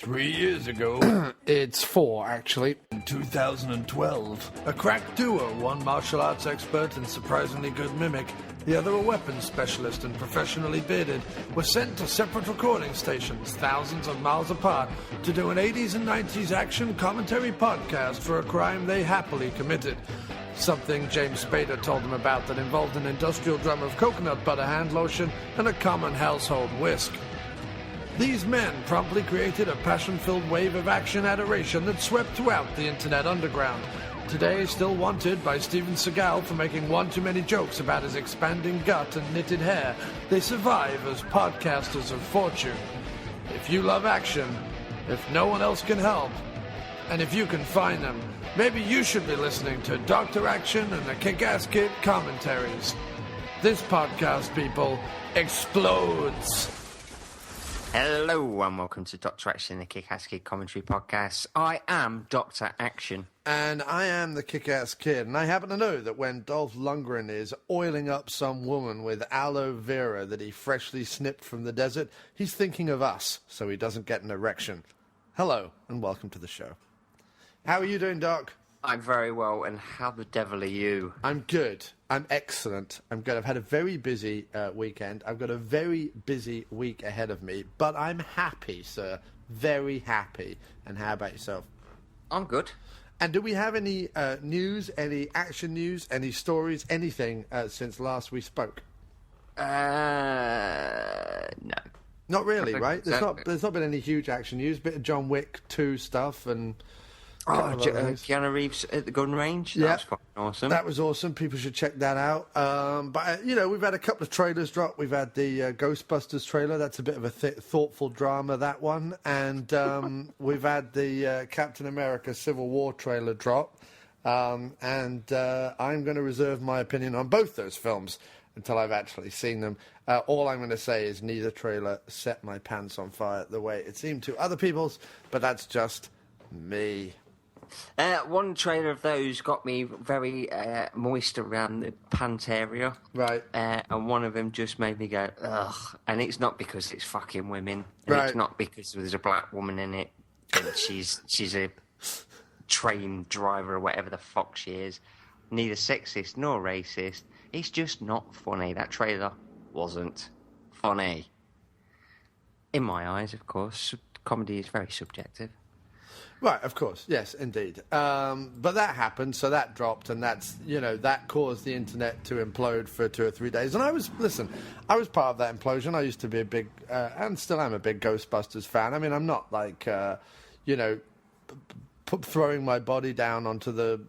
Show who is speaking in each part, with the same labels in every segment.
Speaker 1: 3 years ago,
Speaker 2: It's 4, actually.
Speaker 1: in 2012, a crack duo, one martial arts expert and surprisingly good mimic, the other a weapons specialist and professionally bearded, were sent to separate recording stations thousands of miles apart to do an 80s and 90s action commentary podcast for a crime they happily committed. Something James Spader told them about that involved an industrial drum of coconut butter hand lotion and a common household whisk. These men promptly created a passion-filled wave of action adoration that swept throughout the internet underground. Today, still wanted by Steven Seagal for making one too many jokes about his expanding gut and knitted hair, they survive as podcasters of fortune. If you love action, if no one else can help, and if you can find them, maybe you should be listening to Dr. Action and the Kick-Ass Kid commentaries. This podcast, people, explodes.
Speaker 3: Hello and welcome to Dr. Action, the Kick-Ass Kid commentary podcast. I am Dr. Action.
Speaker 2: And I am the Kick-Ass Kid, and I happen to know that when Dolph Lundgren is oiling up some woman with aloe vera that he freshly snipped from the desert, he's thinking of us, so he doesn't get an erection. Hello, and welcome to the show. How are you doing, Doc?
Speaker 3: I'm very well, and how the devil are you?
Speaker 2: I'm good. I'm excellent. I'm good. I've had a very busy weekend. I've got a very busy week ahead of me, but I'm happy, sir. Very happy. And how about yourself?
Speaker 3: I'm good.
Speaker 2: And do we have any news, any action news, any stories, anything since last we spoke?
Speaker 3: No.
Speaker 2: Not really, right? There's not been any huge action news. Bit of John Wick 2 stuff and...
Speaker 3: Keanu Reeves at the gun range?
Speaker 2: Yeah.
Speaker 3: That was fucking awesome.
Speaker 2: That was awesome. People should check that out. But, we've had a couple of trailers drop. We've had the Ghostbusters trailer. That's a bit of a thoughtful drama, that one. And we've had the Captain America Civil War trailer drop. I'm going to reserve my opinion on both those films until I've actually seen them. All I'm going to say is neither trailer set my pants on fire the way it seemed to other people's, but that's just me.
Speaker 3: One trailer of those got me very moist around the pant area.
Speaker 2: Right.
Speaker 3: And one of them just made me go, ugh. And it's not because it's fucking women. And
Speaker 2: Right.
Speaker 3: It's not because there's a black woman in it. And she's a train driver or whatever the fuck she is. Neither sexist nor racist. It's just not funny. That trailer wasn't funny. In my eyes, of course. Comedy is very subjective.
Speaker 2: Right, of course, yes, indeed. But that happened, so that dropped, and that caused the internet to implode for 2 or 3 days. And I was part of that implosion. I used to be a big, and still am a big Ghostbusters fan. I mean, I'm not like, throwing my body down onto the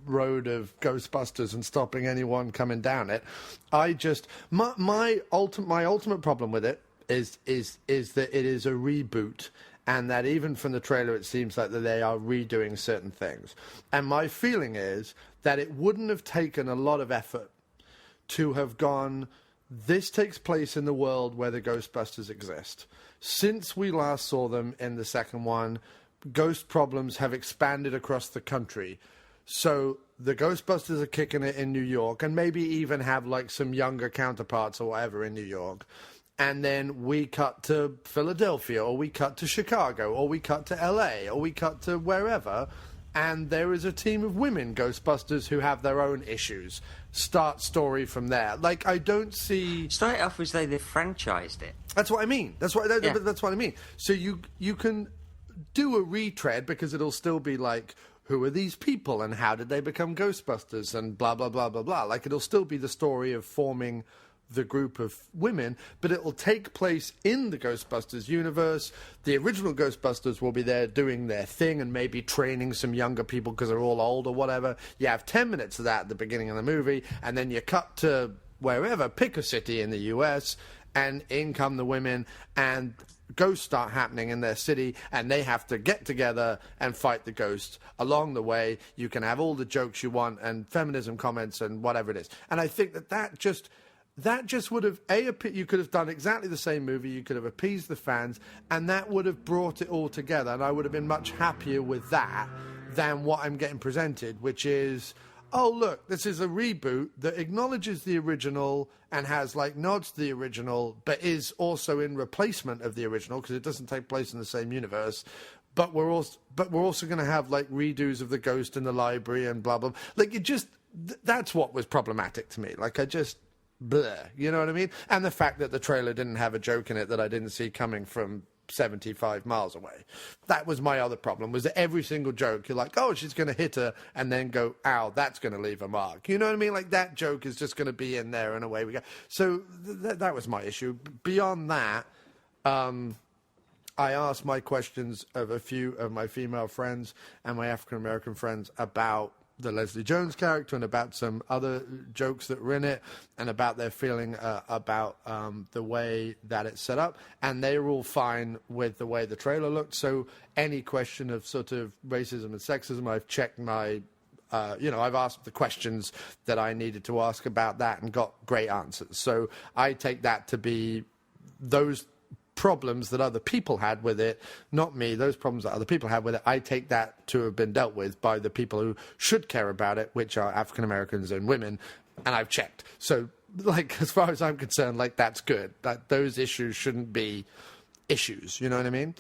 Speaker 2: road of Ghostbusters and stopping anyone coming down it. I just my ultimate problem with it is that it is a reboot. And that even from the trailer, it seems like that they are redoing certain things. And my feeling is that it wouldn't have taken a lot of effort to have gone, this takes place in the world where the Ghostbusters exist. Since we last saw them in the second one, ghost problems have expanded across the country. So the Ghostbusters are kicking it in New York and maybe even have like some younger counterparts or whatever in New York. And then we cut to Philadelphia, or we cut to Chicago, or we cut to LA, or we cut to wherever, and there is a team of women Ghostbusters who have their own issues. Start story from there. Like, I don't see...
Speaker 3: Start off as though they franchised it.
Speaker 2: That's what I mean. That's what I mean. So you can do a retread, because it'll still be like, who are these people, and how did they become Ghostbusters, and blah, blah, blah, blah, blah. Like, it'll still be the story of forming the group of women, but it will take place in the Ghostbusters universe. The original Ghostbusters will be there doing their thing and maybe training some younger people because they're all old or whatever. You have 10 minutes of that at the beginning of the movie, and then you cut to wherever, pick a city in the US, and in come the women, and ghosts start happening in their city, and they have to get together and fight the ghosts. Along the way, you can have all the jokes you want and feminism comments and whatever it is. And I think that just would have, you could have done exactly the same movie, you could have appeased the fans, and that would have brought it all together, and I would have been much happier with that than what I'm getting presented, which is, oh, look, this is a reboot that acknowledges the original and has, like, nods to the original, but is also in replacement of the original because it doesn't take place in the same universe. But we're also going to have, like, redos of the ghost in the library and blah, blah. Like, it just... That's what was problematic to me. Like, I just... Bleh, you know what I mean? And the fact that the trailer didn't have a joke in it that I didn't see coming from 75 miles away. That was my other problem, was that every single joke, you're like, oh, she's going to hit her, and then go, ow, that's going to leave a mark. You know what I mean? Like, that joke is just going to be in there, and away we go. So that was my issue. Beyond that, I asked my questions of a few of my female friends and my African-American friends about the Leslie Jones character and about some other jokes that were in it and about their feeling about the way that it's set up. And they were all fine with the way the trailer looked. So any question of sort of racism and sexism, I've checked my, I've asked the questions that I needed to ask about that and got great answers. So I take that to be those problems that other people had with it, not me, those problems that other people had with it, I take that to have been dealt with by the people who should care about it, which are African Americans and women, and I've checked. So, like, as far as I'm concerned, like, that's good. That those issues shouldn't be issues, you know what I mean?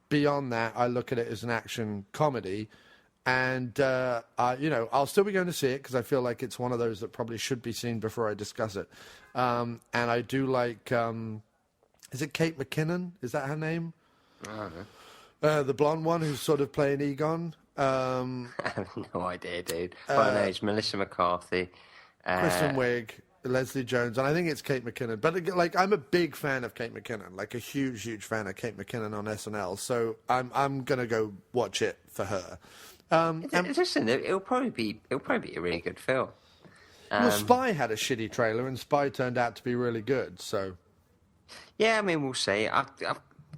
Speaker 2: Beyond that, I look at it as an action comedy, and, I'll still be going to see it because I feel like it's one of those that probably should be seen before I discuss it. And I do like... is it Kate McKinnon? Is that her name?
Speaker 3: I don't know.
Speaker 2: The blonde one who's sort of playing Egon.
Speaker 3: I have no idea, dude. I know it's Melissa McCarthy.
Speaker 2: Kristen Wiig, Leslie Jones, and I think it's Kate McKinnon. But, like, I'm a big fan of Kate McKinnon, like a huge, huge fan of Kate McKinnon on SNL. So I'm going to go watch it for her.
Speaker 3: Listen, it'll probably be a really good film.
Speaker 2: Well, Spy had a shitty trailer, and Spy turned out to be really good, so...
Speaker 3: Yeah, I mean, we'll see.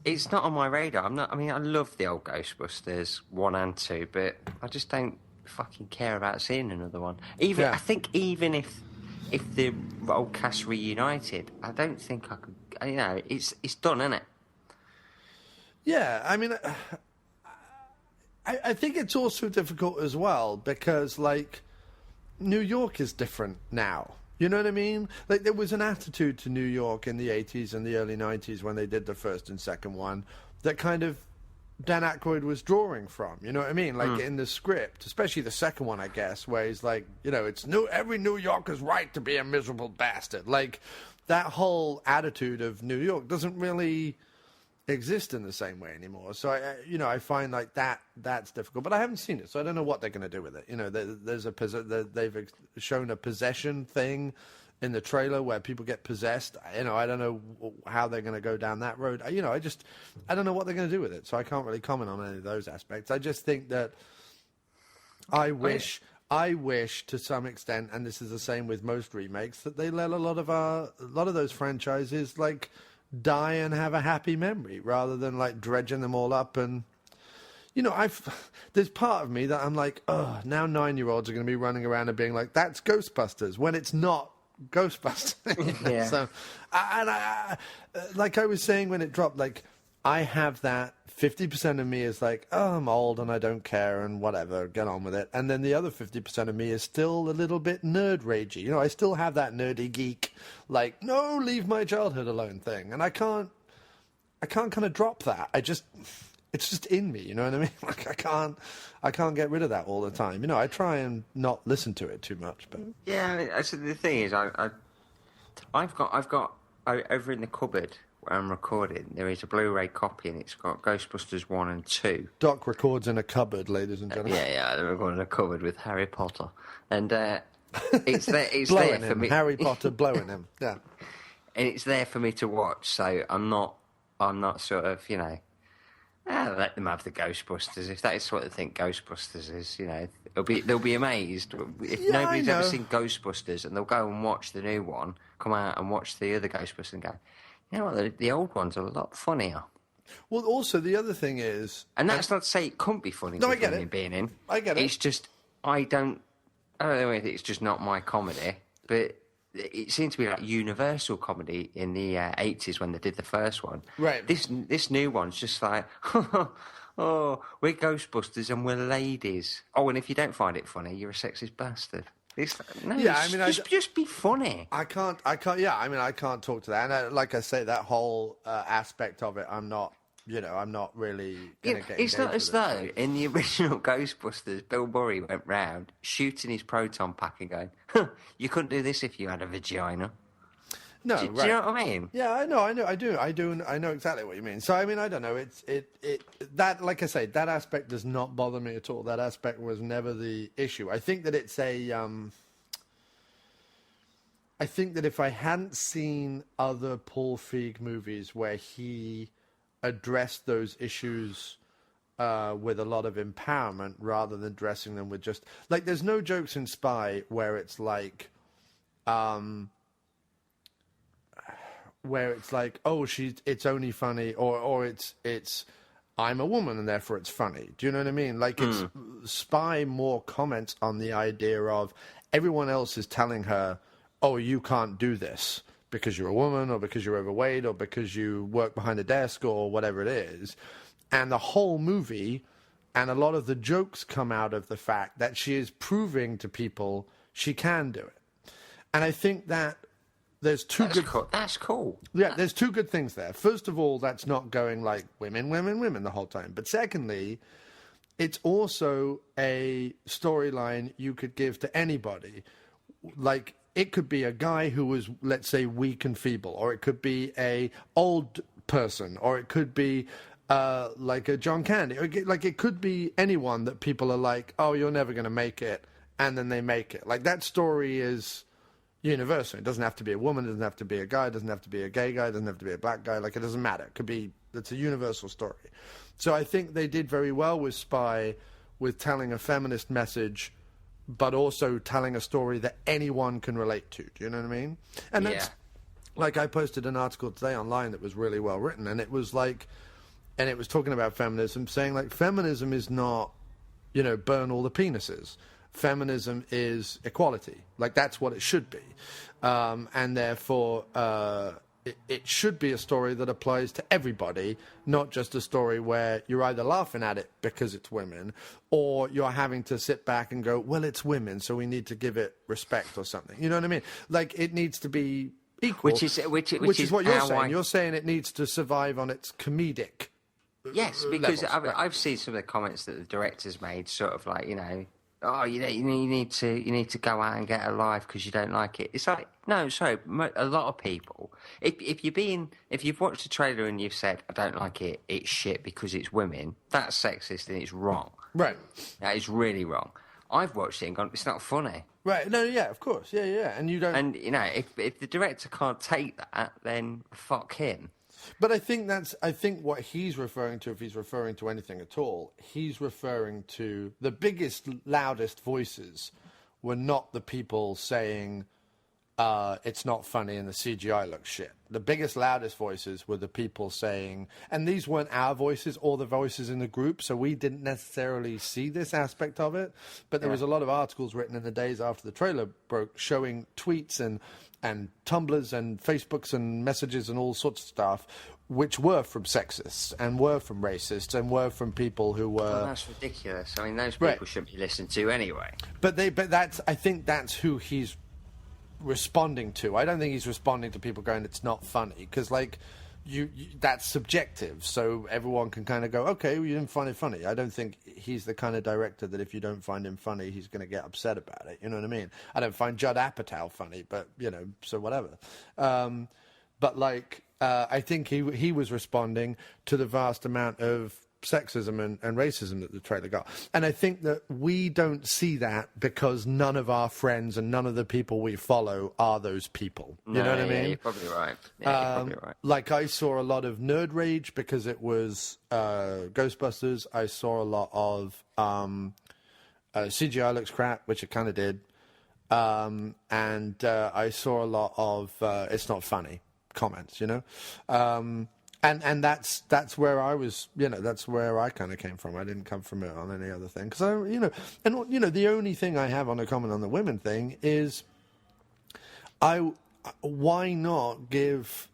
Speaker 3: It's not on my radar. I love the old Ghostbusters 1 and 2, but I just don't fucking care about seeing another one. I think even if the old cast reunited, I don't think I could. It's done, isn't it?
Speaker 2: Yeah, I mean, I think it's also difficult as well because, like, New York is different now. You know what I mean? Like, there was an attitude to New York in the 80s and the early 90s when they did the first and second one that kind of Dan Aykroyd was drawing from. You know what I mean? Like, in the script, especially the second one, I guess, where he's like, every New Yorker's right to be a miserable bastard. Like, that whole attitude of New York doesn't really exist in the same way anymore. So I find like that's difficult. But I haven't seen it, so I don't know what they're going to do with it. They've shown a possession thing in the trailer where people get possessed. I don't know how they're going to go down that road. I don't know what they're going to do with it. So I can't really comment on any of those aspects. I just think that I wish to some extent, and this is the same with most remakes, that they let a lot of those franchises like die and have a happy memory rather than like dredging them all up. And there's part of me that I'm like, oh, now 9-year-olds are going to be running around and being like, that's Ghostbusters, when it's not Ghostbusters.
Speaker 3: Yeah.
Speaker 2: So I like I was saying when it dropped, like, I have that 50% of me is like, oh, I'm old and I don't care and whatever, get on with it. And then the other 50% of me is still a little bit nerd ragey. I still have that nerdy geek, like, no, leave my childhood alone thing. And I can't kind of drop that. It's just in me, you know what I mean? Like, I can't get rid of that all the time. I try and not listen to it too much, but
Speaker 3: yeah. So the thing is, I've got over in the cupboard where I'm recording, there is a Blu-ray copy and it's got Ghostbusters 1 and 2.
Speaker 2: Doc records in a cupboard, ladies and gentlemen.
Speaker 3: Yeah, I record in a cupboard with Harry Potter, and it's there. It's
Speaker 2: blowing
Speaker 3: there for
Speaker 2: him,
Speaker 3: me.
Speaker 2: Harry Potter blowing him. Yeah,
Speaker 3: and it's there for me to watch. So I'm not sort of let them have the Ghostbusters. If that is what they think Ghostbusters is, they'll be amazed. If nobody's ever seen Ghostbusters and they'll go and watch the new one, come out and watch the other Ghostbusters and go, you know what, the old ones are a lot funnier.
Speaker 2: Well, also, the other thing is...
Speaker 3: And that's not to say it couldn't be funny.
Speaker 2: No, I get it.
Speaker 3: Being in.
Speaker 2: I get it.
Speaker 3: It's just, I don't know if it's just not my comedy, but it seemed to be like universal comedy in the 80s when they did the first one.
Speaker 2: Right.
Speaker 3: This new one's just like, oh, we're Ghostbusters and we're ladies. Oh, and if you don't find it funny, you're a sexist bastard. Just be funny.
Speaker 2: I can't. Yeah, I mean, I can't talk to that. And like I say, that whole aspect of it, I'm not really going to get.
Speaker 3: It's not as though in the original Ghostbusters, Bill Murray went round shooting his proton pack and going, "You couldn't do this if you had a vagina."
Speaker 2: No,
Speaker 3: do you know what I mean?
Speaker 2: Yeah, I know, I know exactly what you mean. So I mean, I don't know. That, like I say, that aspect does not bother me at all. That aspect was never the issue. I think that it's I think that if I hadn't seen other Paul Feig movies where he addressed those issues with a lot of empowerment rather than addressing them with just like, there's no jokes in Spy where it's like. Where it's like, oh, it's only funny, or it's I'm a woman and therefore it's funny. Do you know what I mean? Like, it's Spy more comments on the idea of everyone else is telling her, oh, you can't do this because you're a woman, or because you're overweight, or because you work behind a desk, or whatever it is. And the whole movie and a lot of the jokes come out of the fact that she is proving to people she can do it. And I think that there's
Speaker 3: That's cool.
Speaker 2: Yeah, there's two good things there. First of all, that's not going like women, women, women the whole time. But secondly, it's also a storyline you could give to anybody. Like, it could be a guy who was, let's say, weak and feeble, or it could be a old person, or it could be like a John Candy. Like, it could be anyone that people are like, oh, you're never going to make it, and then they make it. Like, that story is universal. It doesn't have to be a woman, it doesn't have to be a guy, it doesn't have to be a gay guy, it doesn't have to be a black guy. Like, it doesn't matter. It's a universal story. So I think they did very well with Spy, with telling a feminist message, but also telling a story that anyone can relate to. Do you know what I mean? And that's, like, I posted an article today online that was really well written, and it was like, and it was talking about feminism, saying, like, feminism is not, burn all the penises. Feminism is equality. Like, that's what it should be. And therefore, it should be a story that applies to everybody, not just a story where you're either laughing at it because it's women, or you're having to sit back and go, well, it's women, so we need to give it respect or something. You know what I mean? Like, it needs to be equal. Which is what you're saying. You're saying it needs to survive on its comedic
Speaker 3: Yes, because
Speaker 2: levels.
Speaker 3: I've seen some of the comments that the directors made, sort of like, oh, you need to go out and get a life because you don't like it. It's like, no, sorry, a lot of people. If you've watched the trailer and you've said, I don't like it, it's shit because it's women, that's sexist and it's wrong.
Speaker 2: Right.
Speaker 3: That is really wrong. I've watched it and gone, it's not funny.
Speaker 2: Right. No. Yeah. Of course. Yeah. And you don't.
Speaker 3: And if the director can't take that, then fuck him.
Speaker 2: But I think what he's referring to, if he's referring to anything at all, he's referring to the biggest, loudest voices were not the people saying it's not funny and the CGI looks shit. The biggest, loudest voices were the people saying, and these weren't our voices or the voices in the group, so we didn't necessarily see this aspect of it, but there was a lot of articles written in the days after the trailer broke showing tweets and Tumblrs and Facebooks and messages and all sorts of stuff, which were from sexists and were from racists and were from people who were.
Speaker 3: Well, that's ridiculous. I mean, those people shouldn't be listened to anyway.
Speaker 2: But I think that's who he's responding to. I don't think he's responding to people going, "It's not funny," because like you that's subjective. So everyone can kind of go, "Okay, well, you didn't find it funny." I don't think he's the kind of director that if you don't find him funny, he's going to get upset about it. You know what I mean? I don't find Judd Apatow funny, but so whatever. But like, I think he was responding to the vast amount of sexism and racism that the trailer got. And I think that we don't see that because none of our friends and none of the people we follow are those people. You know what I mean?
Speaker 3: You're probably right. Yeah, you're probably right.
Speaker 2: Like, I saw a lot of nerd rage because it was Ghostbusters. I saw a lot of CGI looks crap, which it kind of did. And I saw a lot of it's not funny comments, And that's where I was, that's where I kind of came from. I didn't come from it on any other thing. Because, the only thing I have on a comment on the women thing is Why not give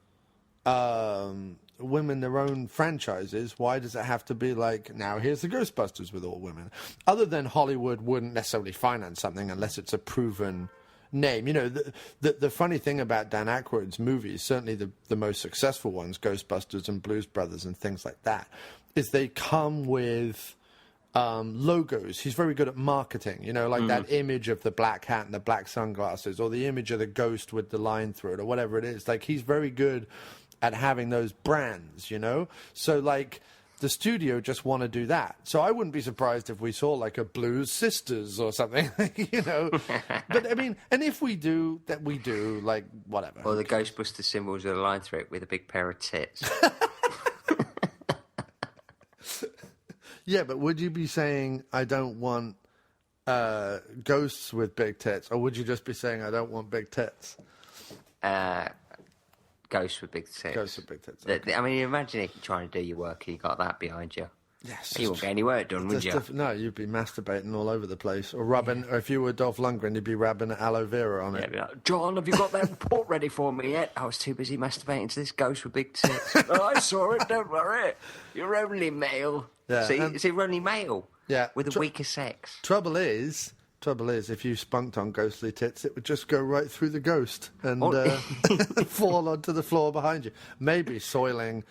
Speaker 2: women their own franchises? Why does it have to be like, now here's the Ghostbusters with all women? Other than Hollywood wouldn't necessarily finance something unless it's a proven name. You know, the funny thing about Dan Aykroyd's movies, certainly the most successful ones, Ghostbusters and Blues Brothers and things like that, is they come with logos. He's very good at marketing, you know, like that image of the black hat and the black sunglasses, or the image of the ghost with the line through it, or whatever it is. Like, he's very good at having those brands, you know? So, like, the studio just want to do that. So I wouldn't be surprised if we saw, like, a Blues Sisters or something, you know? But, I mean, and if we do, that we do, like, whatever.
Speaker 3: Or the Ghostbuster symbols with a line through it with a big pair of tits.
Speaker 2: Yeah, but would you be saying, I don't want ghosts with big tits, or would you just be saying, I don't want big tits?
Speaker 3: Ghosts with big tits.
Speaker 2: Ghosts with big tits. Okay.
Speaker 3: I mean, imagine if you're trying to do your work and you got that behind you.
Speaker 2: Yes.
Speaker 3: You won't get any work done, would you?
Speaker 2: No, you'd be masturbating all over the place, or rubbing. Or if you were Dolph Lundgren, you'd be rubbing aloe vera on it.
Speaker 3: Yeah, like, John, have you got that report ready for me yet? I was too busy masturbating to this ghost with big tits. Oh, I saw it. Don't worry. You're only male.
Speaker 2: Yeah,
Speaker 3: See, it's only male.
Speaker 2: Yeah.
Speaker 3: With a weaker sex.
Speaker 2: Trouble is, if you spunked on ghostly tits, it would just go right through the ghost and fall onto the floor behind you. Maybe soiling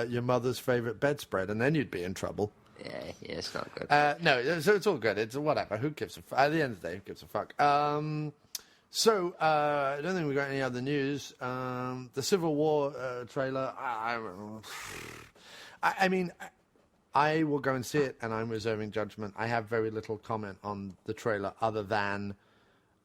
Speaker 2: your mother's favourite bedspread, and then you'd be in trouble.
Speaker 3: Yeah, it's not good.
Speaker 2: No, so it's all good. It's whatever. Who gives a fuck? At the end of the day, who gives a fuck? So, I don't think we got any other news. The Civil War trailer, I mean, I will go and see it, and I'm reserving judgment. I have very little comment on the trailer other than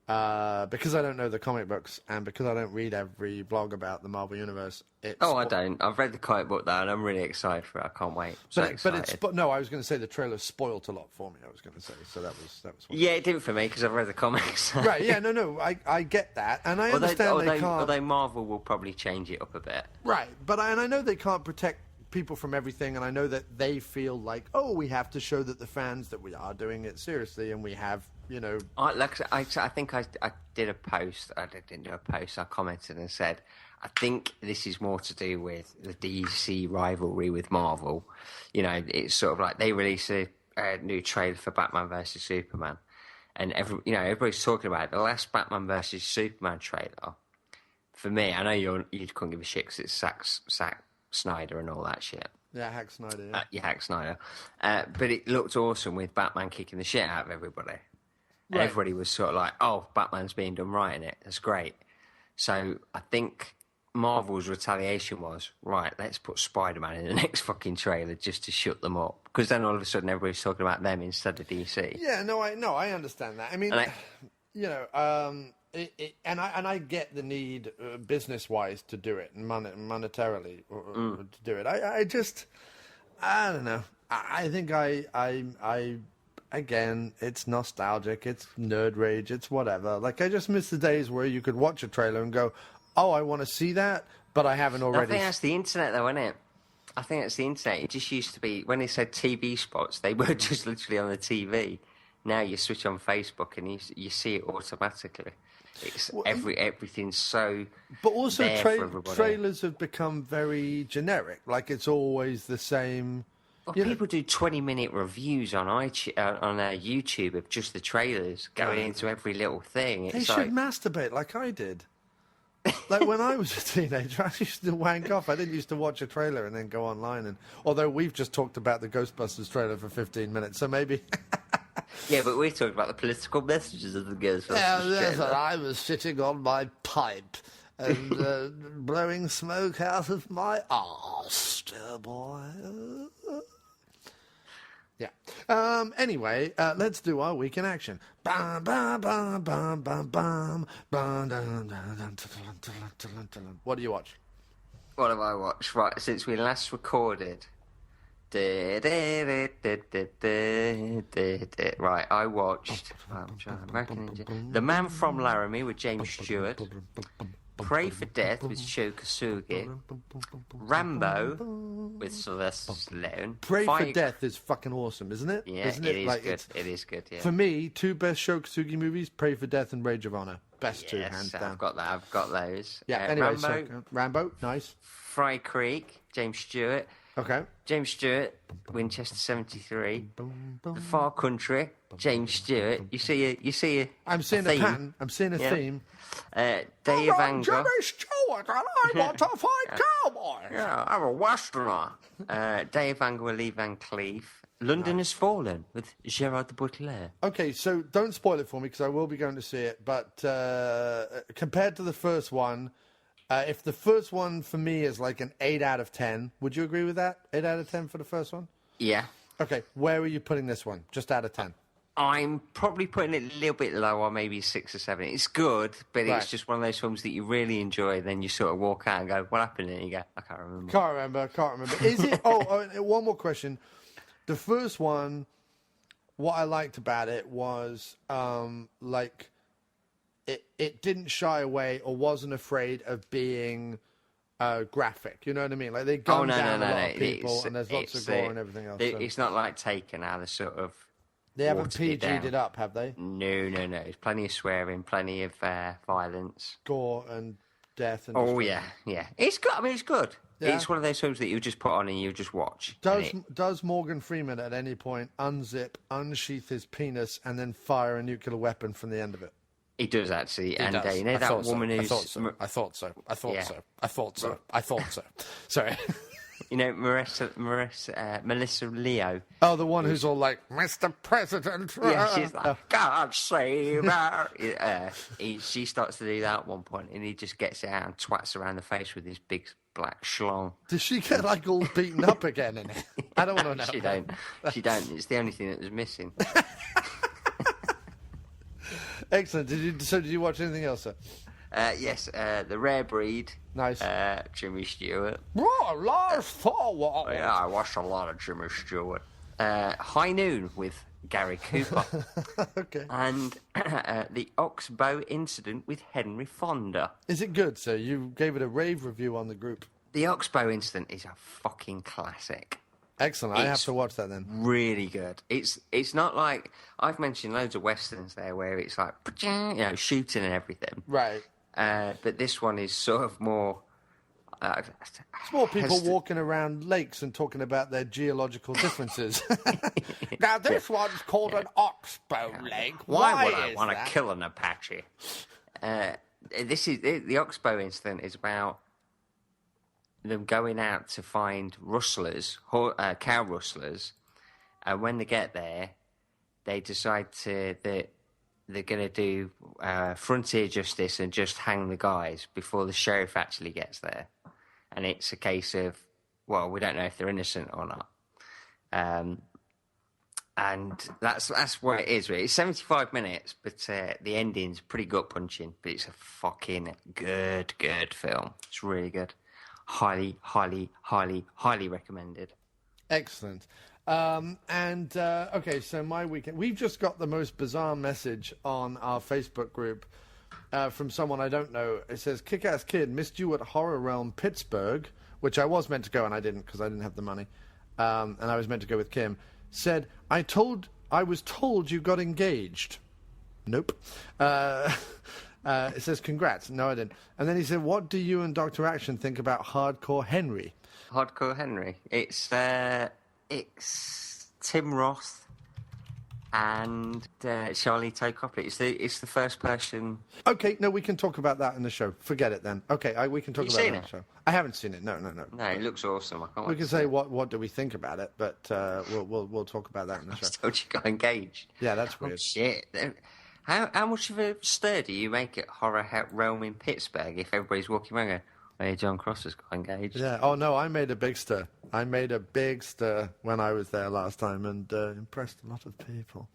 Speaker 2: because I don't know the comic books and because I don't read every blog about the Marvel Universe.
Speaker 3: I don't. I've read the comic book now, and I'm really excited for it. I can't wait.
Speaker 2: No, I was going to say the trailer spoilt a lot for me. I was going to say, so that was.
Speaker 3: Yeah, it didn't for me because I've read the comics.
Speaker 2: Right? Yeah, no, I get that, and I understand they can't.
Speaker 3: Although Marvel will probably change it up a bit.
Speaker 2: Right, but I know they can't protect people from everything, and I know that they feel like, oh, we have to show that the fans that we are doing it seriously, and we have, you know.
Speaker 3: I think I did a post. I didn't do a post. I commented and said, I think this is more to do with the DC rivalry with Marvel. You know, it's sort of like they release a new trailer for Batman vs Superman, and everybody's talking about it. The last Batman vs Superman trailer. For me, I know you couldn't give a shit because it's Zack Snyder and all that shit.
Speaker 2: Yeah, Hack Snyder.
Speaker 3: Yeah, Hack Snyder. But it looked awesome with Batman kicking the shit out of everybody. Right. Everybody was sort of like, oh, Batman's being done right in it. That's great. So I think Marvel's retaliation was, right, let's put Spider-Man in the next fucking trailer just to shut them up. Because then all of a sudden everybody's talking about them instead of DC.
Speaker 2: Yeah, I understand that. I mean, you know, and I get the need business-wise to do it and monetarily to do it. I don't know. I think again, it's nostalgic, it's nerd rage, it's whatever. Like, I just miss the days where you could watch a trailer and go, oh, I want to see that, but I haven't already.
Speaker 3: I think that's the internet, though, isn't it? I think that's the internet. It just used to be, when they said TV spots, they were just literally on the TV. Now you switch on Facebook and you see it automatically. It's everything's so. But also,
Speaker 2: trailers have become very generic. Like, it's always the same.
Speaker 3: Well, people do 20-minute reviews on YouTube of just the trailers, going into every little thing.
Speaker 2: They should masturbate like I did. Like, when I was a teenager, I used to wank off. I didn't used to watch a trailer and then go online. And although we've just talked about the Ghostbusters trailer for 15 minutes, so maybe.
Speaker 3: Yeah, but we're talking about the political messages of the Ghostbusters trailer.
Speaker 2: I was sitting on my pipe and blowing smoke out of my arse, dear boy. Yeah. Anyway, let's do our week in action. What do you watch?
Speaker 3: What have I watched? Right, since we last recorded. Right, I watched The Man from Laramie with James Stewart, Pray for Death with Joe Kosugi, Rambo with Sylvester Stallone.
Speaker 2: Pray for Death is fucking awesome, isn't it?
Speaker 3: Yeah, isn't it? It is good. It is good, yeah.
Speaker 2: For me, two best Joe Kosugi movies, Pray for Death and Rage of Honor. best two, hands down.
Speaker 3: I've got that. I've got those.
Speaker 2: Yeah. Anyway,
Speaker 3: Rambo,
Speaker 2: nice.
Speaker 3: Fry Creek, James Stewart.
Speaker 2: Okay.
Speaker 3: James Stewart, Winchester 73. The Far Country, James Stewart. You see a
Speaker 2: I'm seeing a pattern. I'm seeing a theme.
Speaker 3: Dave Anger.
Speaker 2: Jimmy Stewart, and I want to fight cowboys.
Speaker 3: Yeah, I'm a Westerner. Dave Anger with Lee Van Cleef. London Has Fallen with Gerard Butler.
Speaker 2: Okay, so don't spoil it for me because I will be going to see it. But compared to the first one, if the first one for me is like an 8 out of 10, would you agree with that? 8 out of 10 for the first one?
Speaker 3: Yeah.
Speaker 2: Okay, where are you putting this one? Just out of 10?
Speaker 3: I'm probably putting it a little bit lower, maybe 6 or 7. It's good, but
Speaker 2: Right.
Speaker 3: it's just one of those films that you really enjoy. Then you sort of walk out and go, "What happened?" And you go, "I can't remember."
Speaker 2: Can't remember. Is it? One more question. The first one, what I liked about it was like it didn't shy away or wasn't afraid of being graphic. You know what I mean? Like they gunned down a lot of people, and there's lots of gore and everything else.
Speaker 3: It's not like Taken, how the sort of.
Speaker 2: They haven't PG'd it up, have they?
Speaker 3: No. There's plenty of swearing, plenty of violence,
Speaker 2: gore and death. And
Speaker 3: yeah. It's good. I mean, it's good.
Speaker 2: Yeah.
Speaker 3: It's one of those films that you just put on and you just watch.
Speaker 2: Does Morgan Freeman at any point unzip, unsheath his penis, and then fire a nuclear weapon from the end of it?
Speaker 3: He does actually,
Speaker 2: He
Speaker 3: and
Speaker 2: does.
Speaker 3: you know that woman who's.
Speaker 2: I thought so. Sorry.
Speaker 3: You know, Melissa Leo.
Speaker 2: Oh, the one who's all like, Mr. President.
Speaker 3: Yeah, she's like, God save her. She starts to do that at one point, and he just gets it out and twats around the face with his big black schlong.
Speaker 2: Does she get like all beaten up again in it? I don't want to know.
Speaker 3: She don't. It's the only thing that was missing.
Speaker 2: Excellent. Did you watch anything else, sir?
Speaker 3: Yes, The Rare Breed.
Speaker 2: Nice.
Speaker 3: Jimmy Stewart.
Speaker 2: Oh, Lars Forward.
Speaker 3: Yeah, I watched a lot of Jimmy Stewart. High Noon with Gary Cooper.
Speaker 2: Okay.
Speaker 3: And The Oxbow Incident with Henry Fonda.
Speaker 2: Is it good, sir? You gave it a rave review on the group.
Speaker 3: The Oxbow Incident is a fucking classic.
Speaker 2: Excellent. I have to watch that then.
Speaker 3: Really good. It's not like I've mentioned loads of westerns there where it's like shooting and everything.
Speaker 2: Right.
Speaker 3: But this one is sort of more.
Speaker 2: It's more people walking around lakes and talking about their geological differences. Now this one's called an oxbow lake.
Speaker 3: Why would I want to kill an Apache? This is the Oxbow Incident is about them going out to find rustlers, cow rustlers, and when they get there, they decide that they're going to do frontier justice and just hang the guys before the sheriff actually gets there. And it's a case of, well, we don't know if they're innocent or not. And that's what it is, really. It's 75 minutes, but the ending's pretty gut-punching. But it's a fucking good film. It's really good. Highly, highly, highly, highly recommended.
Speaker 2: Excellent. Okay, so my weekend. We've just got the most bizarre message on our Facebook group from someone I don't know. It says, "Kick-ass kid, missed you at Horror Realm Pittsburgh," which I was meant to go and I didn't because I didn't have the money. And I was meant to go with Kim. Said, I was told you got engaged. Nope. It says, congrats. No, I didn't. And then he said, what do you and Dr. Action think about Hardcore Henry?
Speaker 3: Hardcore Henry. It's Tim Roth and Charlie Copley. It's the first person.
Speaker 2: Okay, no, we can talk about that in the show. Forget it then. Okay, we can talk about it in the show. I haven't seen it. No.
Speaker 3: No, it looks awesome. I can't
Speaker 2: we can say what do we think about it, but we'll talk about that in the show.
Speaker 3: I told you got engaged.
Speaker 2: Yeah, that's weird.
Speaker 3: Oh, shit. How much of a stir do you make at Horror Realm in Pittsburgh if everybody's walking around going, hey, John Cross has got engaged?
Speaker 2: Yeah. Oh, no, I made a big stir. I made a big stir when I was there last time and impressed a lot of people.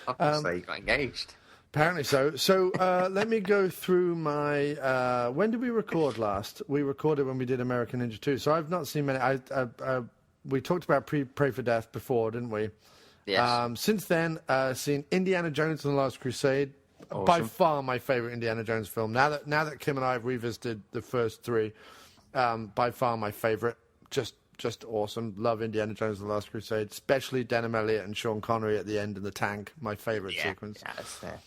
Speaker 3: Obviously, you got engaged.
Speaker 2: Apparently so. So let me go through my... when did we record last? We recorded when we did American Ninja 2. So I've not seen many... we talked about Pray for Death before, didn't we?
Speaker 3: Yes.
Speaker 2: Since then, seen Indiana Jones and the Last Crusade.
Speaker 3: Awesome.
Speaker 2: By far my favourite Indiana Jones film. Now that Kim and I have revisited the first three, by far my favourite. Just awesome. Love Indiana Jones and the Last Crusade, especially Denham Elliott and Sean Connery at the end in the tank. My favourite sequence.
Speaker 3: Yeah, that's fair.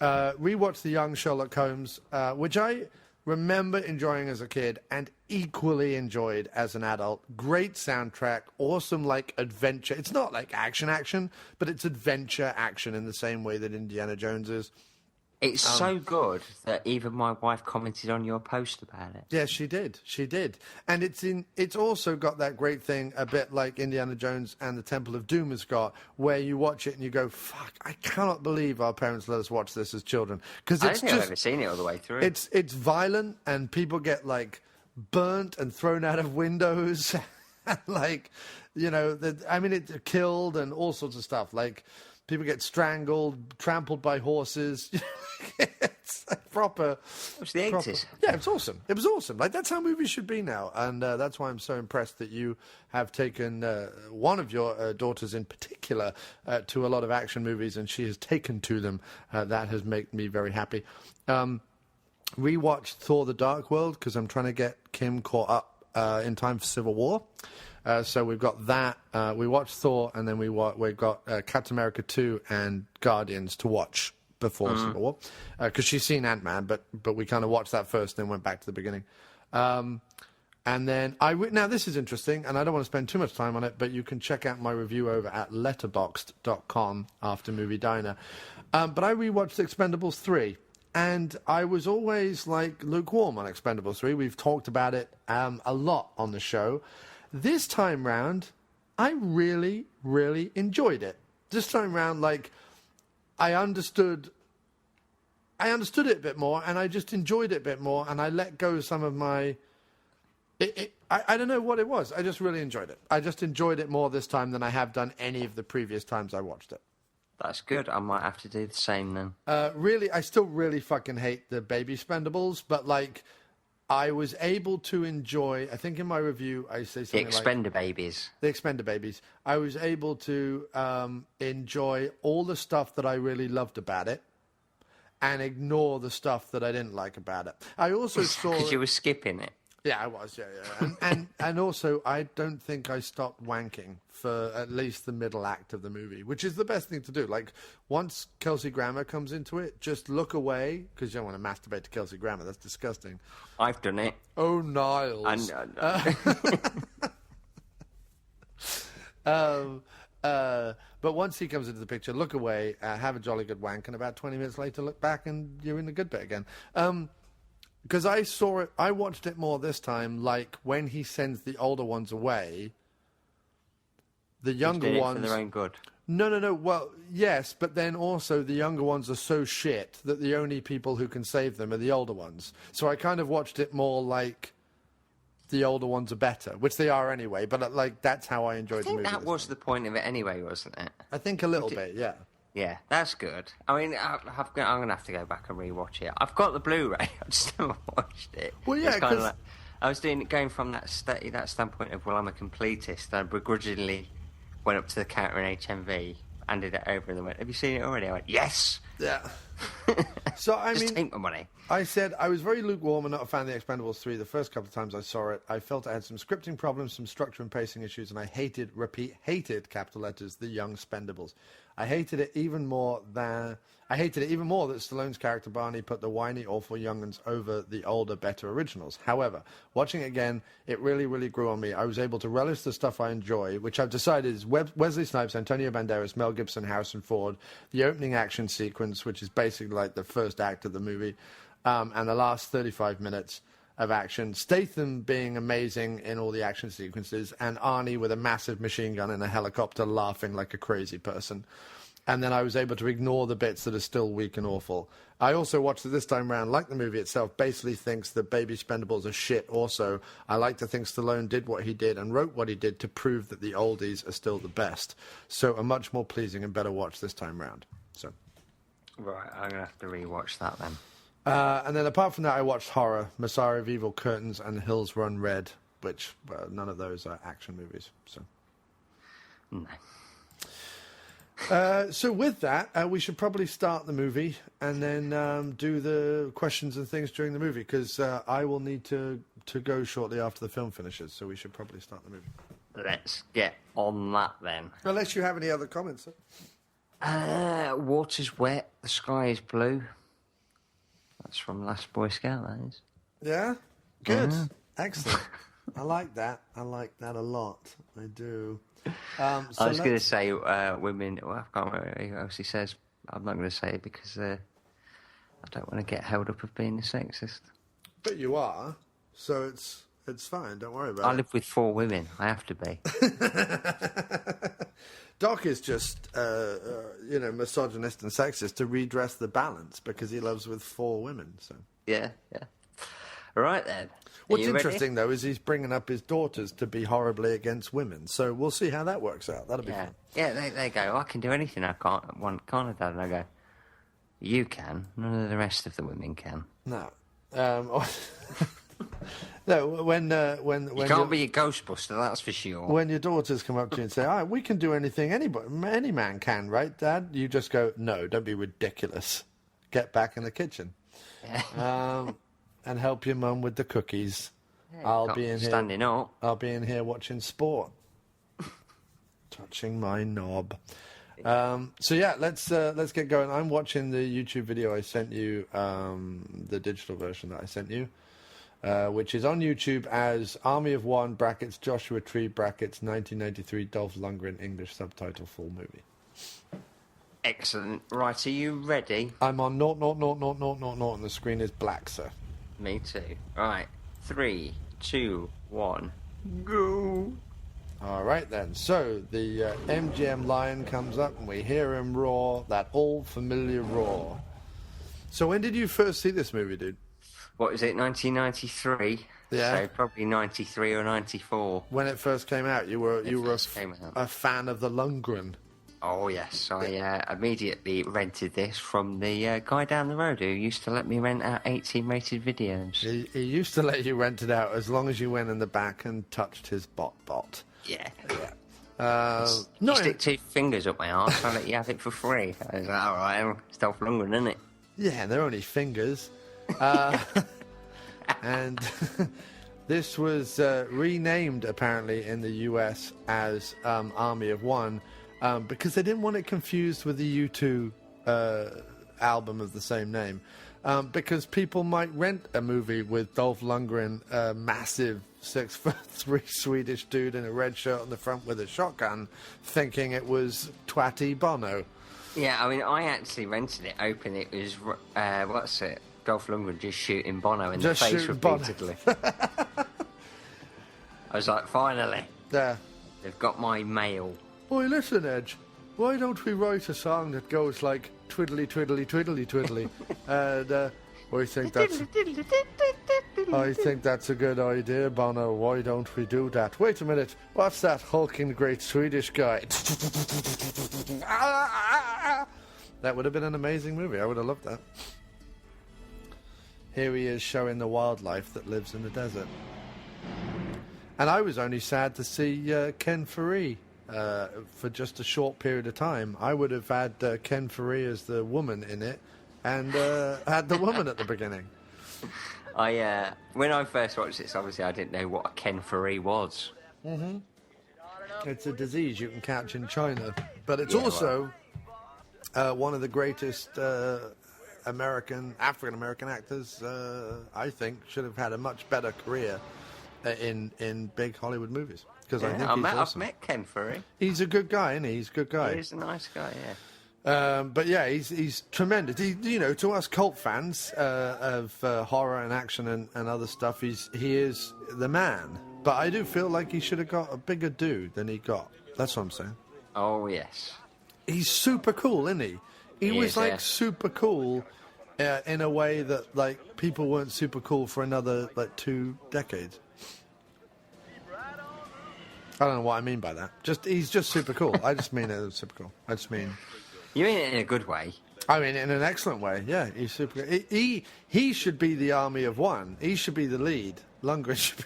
Speaker 2: Rewatched The Young Sherlock Holmes, which I remember enjoying as a kid and equally enjoyed as an adult. Great soundtrack, awesome like adventure. It's not like action, but it's adventure action in the same way that Indiana Jones is.
Speaker 3: It's so good that even my wife commented on your post about it.
Speaker 2: Yeah, she did. And it's also got that great thing, a bit like Indiana Jones and the Temple of Doom has got, where you watch it and you go, fuck, I cannot believe our parents let us watch this as children. Because
Speaker 3: I don't think I've ever seen it all the way through.
Speaker 2: It's violent and people get like burnt and thrown out of windows. Like, you know, it's killed and all sorts of stuff. Like, people get strangled, trampled by horses. It's like proper.
Speaker 3: It was the 80s.
Speaker 2: Yeah, it's awesome. It was awesome. Like, that's how movies should be now. And that's why I'm so impressed that you have taken one of your daughters in particular to a lot of action movies, and she has taken to them. That has made me very happy. Rewatched Thor: The Dark World because I'm trying to get Kim caught up in time for Civil War. So we've got that. We watched Thor, and then we've got Captain America 2 and Guardians to watch before Civil War. Because she's seen Ant-Man, but we kind of watched that first, then went back to the beginning. And then now this is interesting, and I don't want to spend too much time on it, but you can check out my review over at letterboxd.com after Movie Diner. But I rewatched Expendables 3. And I was always like lukewarm on Expendables 3. We've talked about it a lot on the show. This time round, I really, really enjoyed it. This time round, like, I understood it a bit more, and I just enjoyed it a bit more, and I let go some of my... I don't know what it was. I just really enjoyed it. I just enjoyed it more this time than I have done any of the previous times I watched it.
Speaker 3: That's good. I might have to do the same then.
Speaker 2: Really, I still really fucking hate the Baby Spendables, but, like... I was able to enjoy, I think in my review I say something like...
Speaker 3: The Expendababies.
Speaker 2: The Expendababies. I was able to enjoy all the stuff that I really loved about it and ignore the stuff that I didn't like about it. I also saw...
Speaker 3: Because you were skipping it.
Speaker 2: Yeah, I was, yeah. And also, I don't think I stopped wanking for at least the middle act of the movie, which is the best thing to do. Like, once Kelsey Grammer comes into it, just look away, because you don't want to masturbate to Kelsey Grammer. That's disgusting.
Speaker 3: I've done it.
Speaker 2: Oh, Niles.
Speaker 3: I know.
Speaker 2: But once he comes into the picture, look away, have a jolly good wank, and about 20 minutes later, look back, and you're in the good bit again. Because I watched it more this time, like when he sends the older ones away, the younger ones...
Speaker 3: for their own good.
Speaker 2: No. Well, yes, but then also the younger ones are so shit that the only people who can save them are the older ones. So I kind of watched it more like the older ones are better, which they are anyway, but like that's how I enjoyed the movie.
Speaker 3: I think that was the point of it anyway, wasn't it?
Speaker 2: I think a little bit, yeah.
Speaker 3: Yeah, that's good. I mean, I'm going to have to go back and rewatch it. I've got the Blu-ray. I just never watched it.
Speaker 2: Well, yeah, because...
Speaker 3: Like, I was going from that standpoint of, well, I'm a completist. I begrudgingly went up to the counter in HMV, handed it over, and they went, have you seen it already? I went, yes!
Speaker 2: Yeah. So, I
Speaker 3: just
Speaker 2: mean...
Speaker 3: take my money.
Speaker 2: I said I was very lukewarm and not a fan of The Expendables 3 the first couple of times I saw it. I felt it had some scripting problems, some structure and pacing issues, and I hated, capital letters, The Young Spendables. I hated it even more that Stallone's character Barney put the whiny, awful young'uns over the older, better originals. However, watching it again, it really, really grew on me. I was able to relish the stuff I enjoy, which I've decided is Wesley Snipes, Antonio Banderas, Mel Gibson, Harrison Ford, the opening action sequence, which is basically like the first act of the movie, and the last 35 minutes of action. Statham being amazing in all the action sequences, and Arnie with a massive machine gun in a helicopter laughing like a crazy person. And then I was able to ignore the bits that are still weak and awful. I also watched it this time round, like the movie itself, basically thinks that Baby Spendables are shit also. I like to think Stallone did what he did and wrote what he did to prove that the oldies are still the best. So a much more pleasing and better watch this time round. So,
Speaker 3: right, I'm going to have to rewatch that then.
Speaker 2: And then apart from that, I watched Horror, Messiah of Evil, Curtains, and Hills Run Red, which, well, none of those are action movies. So,
Speaker 3: No.
Speaker 2: So with that, we should probably start the movie and then do the questions and things during the movie, because I will need to go shortly after the film finishes, so we should probably start the movie.
Speaker 3: Let's get on that then.
Speaker 2: Unless you have any other comments.
Speaker 3: Water's wet. The sky is blue. That's from Last Boy Scout, that is.
Speaker 2: Yeah? Good. Excellent. I like that. I like that a lot. I do.
Speaker 3: I was going to say women... Well, I can't remember what else he says. I'm not going to say it because I don't want to get held up of being a sexist.
Speaker 2: But you are, so it's fine. Don't worry about it.
Speaker 3: I live with 4 women. I have to be.
Speaker 2: Doc is just, misogynist and sexist to redress the balance because he loves with 4 women. So
Speaker 3: Yeah. All right, then.
Speaker 2: What's interesting, though, is he's bringing up his daughters to be horribly against women. So we'll see how that works out. That'll be fun.
Speaker 3: Yeah, they go, I can do anything I can't I, Dad? And I go, you can. None of the rest of the women can.
Speaker 2: No. No, when
Speaker 3: you can't be a Ghostbuster, that's for sure.
Speaker 2: When your daughters come up to you and say, we can do anything any man can, right, Dad? You just go, no, don't be ridiculous. Get back in the kitchen.
Speaker 3: Yeah.
Speaker 2: And help your mum with the cookies.
Speaker 3: Yeah,
Speaker 2: I'll be in here
Speaker 3: standing up.
Speaker 2: I'll be in here watching sport. Touching my knob. So yeah, let's get going. I'm watching the YouTube video I sent you, the digital version that I sent you, which is on YouTube as Army of One brackets Joshua Tree brackets 1993 Dolph Lundgren English subtitle full movie.
Speaker 3: Excellent. Right, are you ready?
Speaker 2: I'm on 0, and the screen is black, sir.
Speaker 3: Me too. Right, 3, 2, 1, go.
Speaker 2: All right, then. So the MGM lion comes up and we hear him roar, that old familiar roar. So when did you first see this movie, dude?
Speaker 3: What is it, 1993?
Speaker 2: Yeah.
Speaker 3: So probably 93 or 94.
Speaker 2: When it first came out, you were a fan of the Lundgren.
Speaker 3: Oh, yes. I immediately rented this from the guy down the road who used to let me rent out 18-rated videos.
Speaker 2: He used to let you rent it out as long as you went in the back and touched his bot.
Speaker 3: Yeah.
Speaker 2: No,
Speaker 3: stick 2 fingers up my arse, I'll let you have it for free. I was like, all right, it's Dolph Lundgren, isn't it?
Speaker 2: Yeah, they're only fingers. And this was renamed, apparently, in the US as Army of One. Because they didn't want it confused with the U2 album of the same name. Because people might rent a movie with Dolph Lundgren, a massive 6'3" Swedish dude in a red shirt on the front with a shotgun, thinking it was Twatty Bono.
Speaker 3: Yeah, I mean, I actually rented it open. It was, what's it? Dolph Lundgren just shooting Bono in the face repeatedly. I was like, finally.
Speaker 2: Yeah.
Speaker 3: They've got my mail.
Speaker 2: Oi, listen, Edge. Why don't we write a song that goes like twiddly, twiddly, twiddly, twiddly? And I think that's a good idea, Bono. Why don't we do that? Wait a minute. What's that hulking great Swedish guy? That would have been an amazing movie. I would have loved that. Here he is showing the wildlife that lives in the desert. And I was only sad to see Ken Faree. For just a short period of time. I would have had Ken Faree as the woman in it and had the woman at the beginning.
Speaker 3: When I first watched this, obviously I didn't know what a Ken Faree was.
Speaker 2: Mm-hmm. It's a disease you can catch in China, but it's also one of the greatest African-American actors, I think, should have had a much better career in big Hollywood movies. Because I think
Speaker 3: I've met Ken Faree.
Speaker 2: He's a good guy, isn't he? He's a good guy.
Speaker 3: He's a nice guy, yeah.
Speaker 2: But yeah, he's tremendous. To us cult fans of horror and action and other stuff, he is the man. But I do feel like he should have got a bigger due than he got. That's what I'm saying.
Speaker 3: Oh, yes.
Speaker 2: He's super cool, isn't he? He was super cool in a way that like people weren't super cool for another 2 decades. I don't know what I mean by that. He's just super cool. I just mean it as super cool. I just mean...
Speaker 3: You mean it in a good way?
Speaker 2: I mean in an excellent way, yeah. He's super... He should be the Army of One. He should be the lead. Lundgren should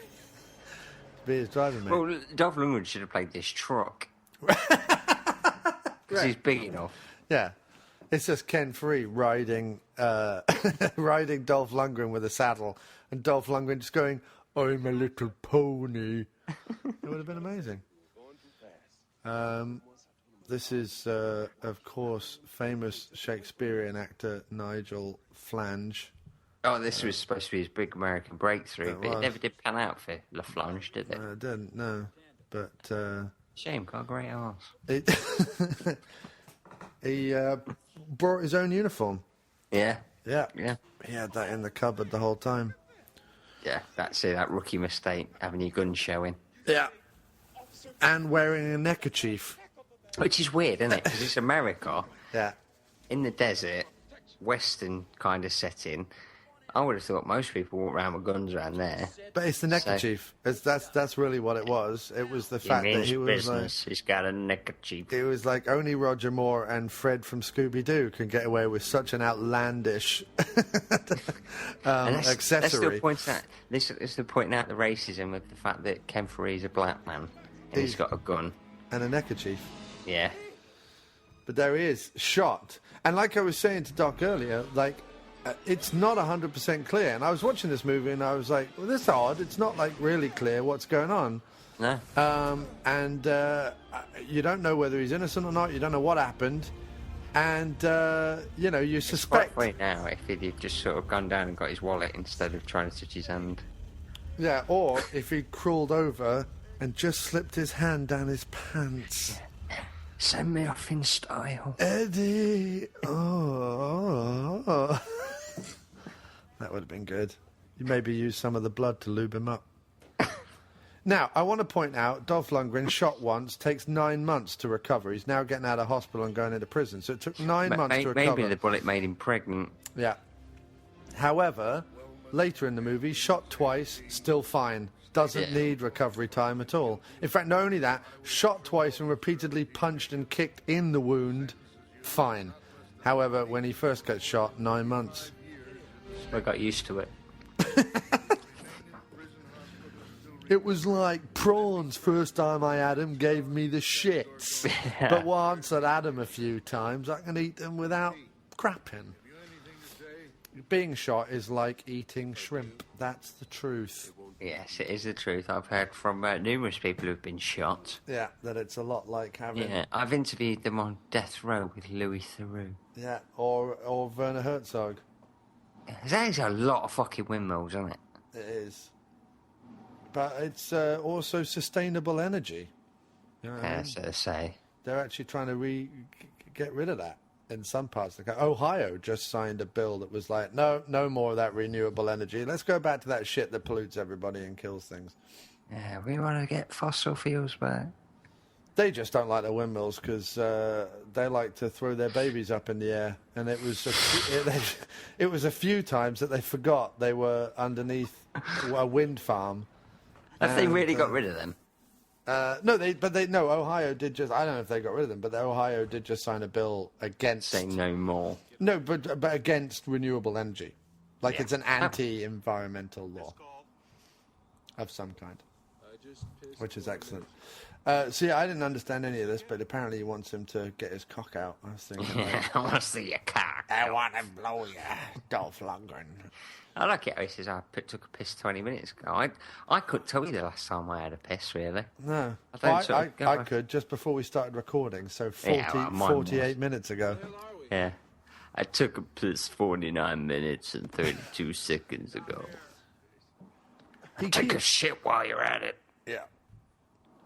Speaker 2: be his driving mate.
Speaker 3: Well, Dolph Lundgren should have played this truck. Because he's big enough.
Speaker 2: Yeah. It's just Ken Faree riding Dolph Lundgren with a saddle, and Dolph Lundgren just going, I'm a little pony. It would have been amazing. This is, of course, famous Shakespearean actor Nigel Flange.
Speaker 3: Oh, this was supposed to be his big American breakthrough,
Speaker 2: It
Speaker 3: but
Speaker 2: was.
Speaker 3: it never did pan out for LaFlange, did it?
Speaker 2: I didn't know, but
Speaker 3: Shame, got a great arse.
Speaker 2: he brought his own uniform.
Speaker 3: Yeah.
Speaker 2: Yeah,
Speaker 3: Yeah.
Speaker 2: he had that in the cupboard the whole time.
Speaker 3: Yeah, that's it, that rookie mistake, having your gun showing.
Speaker 2: Yeah, and wearing a neckerchief.
Speaker 3: Which is weird, isn't it? Because it's America,
Speaker 2: Yeah,
Speaker 3: in the desert, Western kind of setting. I would have thought most people walk around with guns around there.
Speaker 2: but it's the neckerchief. That's really what it was. It was the fact that he was
Speaker 3: business. He's got a neckerchief.
Speaker 2: like, it was like only Roger Moore and Fred from Scooby Doo can get away with such an outlandish accessory.
Speaker 3: Let's still pointing out the racism of the fact that Ken Foree's a black man and he's got a gun.
Speaker 2: And a neckerchief.
Speaker 3: Yeah.
Speaker 2: But there he is, shot. And like I was saying to Doc earlier, like, it's not 100% clear. And I was watching this movie and I was like, well, this is odd. It's not, like, really clear what's going on.
Speaker 3: No.
Speaker 2: And you don't know whether he's innocent or not. You don't know what happened. And, you know, you suspect...
Speaker 3: Quite now if he'd just sort of gone down and got his wallet instead of trying to touch his hand.
Speaker 2: Yeah, or if he crawled over and just slipped his hand down his pants.
Speaker 3: Send me off in style.
Speaker 2: Eddie! Oh. That would have been good. You maybe use some of the blood to lube him up. Now, I want to point out, Dolph Lundgren, shot once, takes 9 months to recover. He's now getting out of hospital and going into prison. So it took 9 months to recover.
Speaker 3: Maybe the bullet made him pregnant.
Speaker 2: Yeah. However, later in the movie, shot twice, still fine. Doesn't need recovery time at all. In fact, not only that, shot twice and repeatedly punched and kicked in the wound, fine. However, when he first gets shot, 9 months.
Speaker 3: I got used to it.
Speaker 2: It was like prawns. First time I had them, gave me the shits.
Speaker 3: Yeah.
Speaker 2: But once I'd had them a few times, I can eat them without crapping. Being shot is like eating shrimp. That's the truth.
Speaker 3: Yes, it is the truth. I've heard from numerous people who've been shot.
Speaker 2: Yeah, that it's a lot like having...
Speaker 3: Yeah, I've interviewed them on death row with Louis Theroux.
Speaker 2: Yeah, or Werner Herzog.
Speaker 3: That is a lot of fucking windmills, isn't it?
Speaker 2: It is. But it's also sustainable energy. You know what I mean?
Speaker 3: So to say.
Speaker 2: They're actually trying to get rid of that in some parts of the country. Ohio just signed a bill that was like, no more of that renewable energy. Let's go back to that shit that pollutes everybody and kills things.
Speaker 3: Yeah, we want to get fossil fuels back.
Speaker 2: They just don't like the windmills because they like to throw their babies up in the air. And it was it was a few times that they forgot they were underneath a wind farm.
Speaker 3: Have they really got rid of them?
Speaker 2: No, Ohio did just, I don't know if they got rid of them, but Ohio did just sign a bill against...
Speaker 3: Say no more.
Speaker 2: No, but against renewable energy. Like it's an anti-environmental law of some kind, which is excellent. See, I didn't understand any of this, but apparently he wants him to get his cock out. I was thinking,
Speaker 3: I want to see your cock.
Speaker 2: I want to blow you, Dolph Lundgren.
Speaker 3: I like it how he says, took a piss 20 minutes ago. I couldn't tell you the last time I had a piss, really.
Speaker 2: No.
Speaker 3: I
Speaker 2: could just before we started recording, so 48 minutes ago.
Speaker 3: Yeah. I took a piss 49 minutes and 32 seconds ago. Take a shit while you're at it.
Speaker 2: Yeah.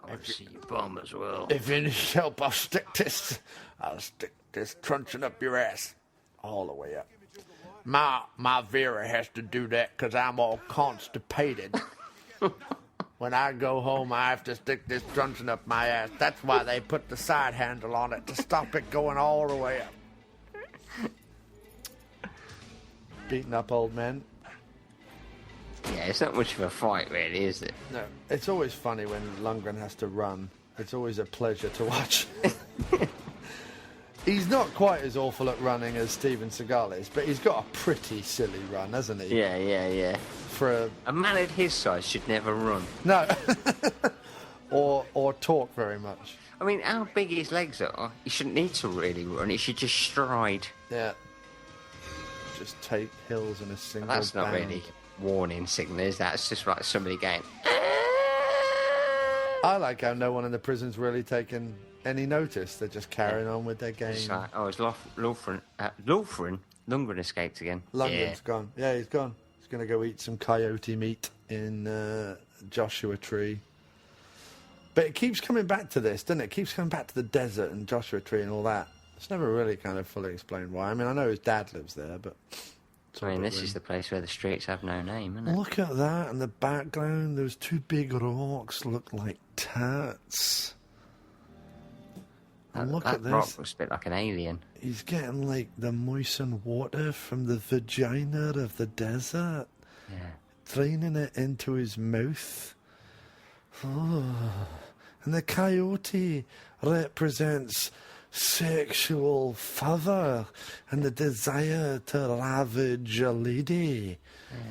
Speaker 3: I want to see your bum as well.
Speaker 2: If you need help, I'll stick this truncheon up your ass. All the way up. My Vera has to do that because I'm all constipated. When I go home, I have to stick this truncheon up my ass. That's why they put the side handle on it, to stop it going all the way up. Beating up old men.
Speaker 3: Yeah, it's not much of a fight, really, is it?
Speaker 2: No, it's always funny when Lundgren has to run. It's always a pleasure to watch. He's not quite as awful at running as Steven Seagal is, but he's got a pretty silly run, hasn't he?
Speaker 3: Yeah.
Speaker 2: For
Speaker 3: a man at his size should never run.
Speaker 2: No. or talk very much.
Speaker 3: I mean, how big his legs are, he shouldn't need to really run. He should just stride.
Speaker 2: Yeah. Just take hills in a single
Speaker 3: That's not
Speaker 2: bound.
Speaker 3: really warning signals. That's just like somebody going...
Speaker 2: I like how no one in the prison's really taken any notice? They're just carrying on with their game.
Speaker 3: It's like, it's Lundgren. Lundgren escaped again.
Speaker 2: Lundgren's gone. Yeah, he's gone. He's going to go eat some coyote meat in Joshua Tree. But it keeps coming back to this, doesn't it? It keeps coming back to the desert and Joshua Tree and all that. It's never really kind of fully explained why. I mean, I know his dad lives there, but...
Speaker 3: This is the place where the streets have no name, isn't it?
Speaker 2: Look at that in the background. Those two big rocks look like tats. And look at this.
Speaker 3: That rock looks a bit like an alien.
Speaker 2: He's getting like the moistened water from the vagina of the desert.
Speaker 3: Yeah.
Speaker 2: Draining it into his mouth. Oh. And the coyote represents sexual fervour and the desire to ravage a lady.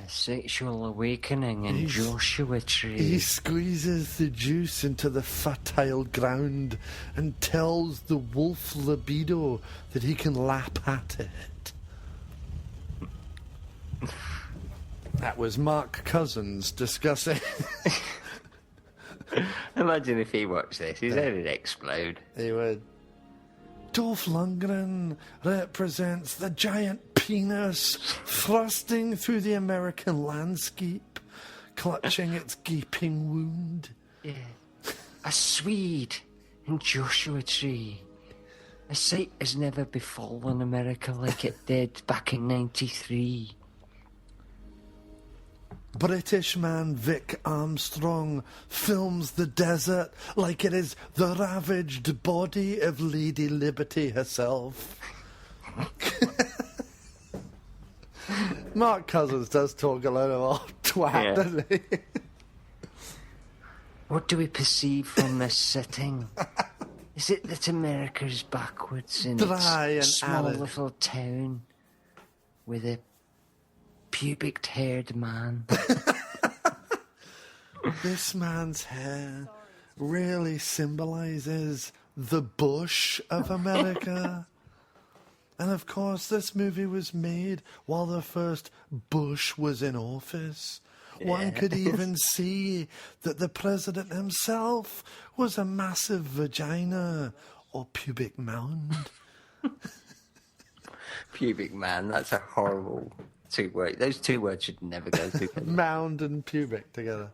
Speaker 3: Sexual awakening in Joshua Tree.
Speaker 2: He squeezes the juice into the fertile ground and tells the wolf libido that he can lap at it. That was Mark Cousins discussing...
Speaker 3: Imagine if he watched this. His head would explode.
Speaker 2: He would. Dolph Lundgren represents the giant penis thrusting through the American landscape, clutching its gaping wound.
Speaker 3: Yeah. A Swede in Joshua Tree. A sight has never befallen America like it did back in '93.
Speaker 2: British man Vic Armstrong films the desert like it is the ravaged body of Lady Liberty herself. Mark Cousins does talk a lot of old twat, doesn't he?
Speaker 3: What do we perceive from this setting? Is it that America is backwards in
Speaker 2: Dry and
Speaker 3: its small
Speaker 2: arid.
Speaker 3: little town with a pubic-haired man?
Speaker 2: This man's hair really symbolises the bush of America. And of course, this movie was made while the first Bush was in office. Yeah. One could even see that the president himself was a massive vagina or pubic mound.
Speaker 3: Pubic man, that's a horrible 2 words. Those 2 words should never go together.
Speaker 2: Mound and pubic together.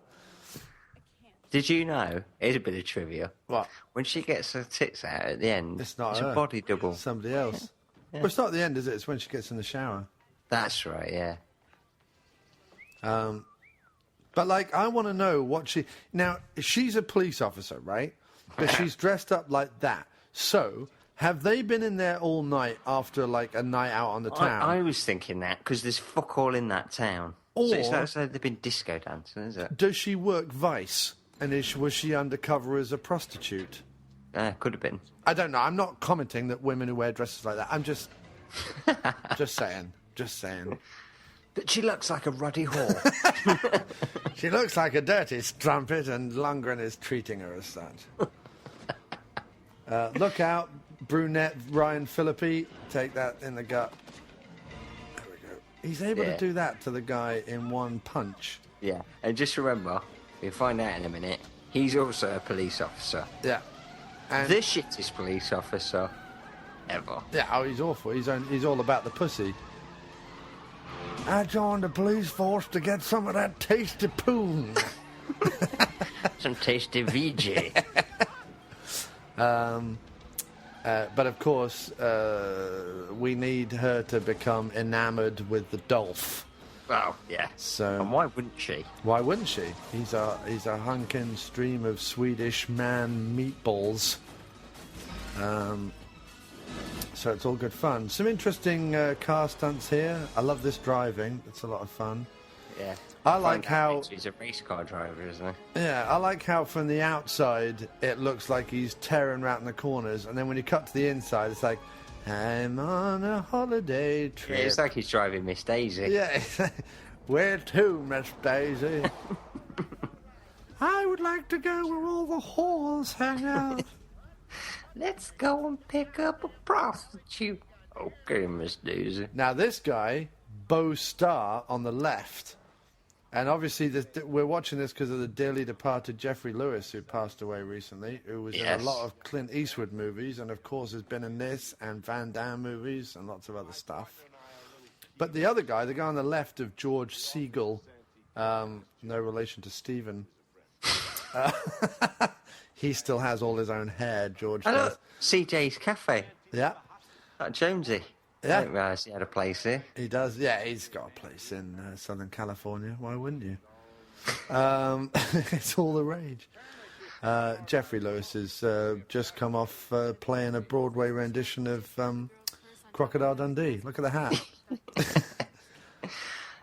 Speaker 3: Did you know? Here's a bit of trivia.
Speaker 2: What?
Speaker 3: When she gets her tits out at the end,
Speaker 2: it's not
Speaker 3: it's
Speaker 2: her.
Speaker 3: A body double.
Speaker 2: It's somebody else.
Speaker 3: Yeah.
Speaker 2: Well, it's not at the end, is it? It's when she gets in the shower.
Speaker 3: That's right, yeah.
Speaker 2: But, like, I want to know what she... Now, she's a police officer, right? But she's dressed up like that. So, have they been in there all night after, like, a night out on the town?
Speaker 3: I was thinking that, because there's fuck all in that town.
Speaker 2: Or...
Speaker 3: So it's not as though they've been disco dancing, is it?
Speaker 2: Does she work Vice? And was she undercover as a prostitute?
Speaker 3: Could have been.
Speaker 2: I don't know. I'm not commenting that women who wear dresses like that. I'm just... just saying. Just saying.
Speaker 3: But she looks like a ruddy whore.
Speaker 2: She looks like a dirty strumpet, and Lundgren is treating her as such. Look out, brunette Ryan Phillippe. Take that in the gut. There we go. He's able to do that to the guy in one punch.
Speaker 3: Yeah, and just remember, you'll find out in a minute, he's also a police officer.
Speaker 2: Yeah. And
Speaker 3: the shittest police officer ever.
Speaker 2: Yeah, oh, he's awful. He's all about the pussy. I joined the police force to get some of that tasty poon.
Speaker 3: Some tasty VJ.
Speaker 2: But of course, we need her to become enamoured with the Dolph.
Speaker 3: Well, yeah.
Speaker 2: So,
Speaker 3: and why wouldn't she?
Speaker 2: Why wouldn't she? He's a hunkin' stream of Swedish man meatballs. So it's all good fun. Some interesting car stunts here. I love this driving. It's a lot of fun.
Speaker 3: Yeah.
Speaker 2: I like how...
Speaker 3: He's a race car driver, isn't he?
Speaker 2: Yeah, I like how from the outside it looks like he's tearing around the corners, and then when you cut to the inside, it's like, I'm on a holiday trip.
Speaker 3: Yeah, it's like he's driving Miss Daisy.
Speaker 2: Yeah. Where to, Miss Daisy? I would like to go where all the whores hang out.
Speaker 3: Let's go and pick up a prostitute. Okay, Miss Daisy.
Speaker 2: Now, this guy, Bo Starr, on the left, And obviously, we're watching this because of the dearly departed Jeffrey Lewis, who passed away recently, who was in a lot of Clint Eastwood movies, and of course has been in this and Van Damme movies and lots of other stuff. But the other guy, the guy on the left of George Siegel, no relation to Stephen, he still has all his own hair, George does.
Speaker 3: CJ's Cafe.
Speaker 2: Yeah.
Speaker 3: Jonesy.
Speaker 2: Yeah.
Speaker 3: I didn't realise he had a place here.
Speaker 2: He does, yeah, he's got a place in Southern California. Why wouldn't you? It's all the rage. Jeffrey Lewis has just come off playing a Broadway rendition of Crocodile Dundee. Look at the hat.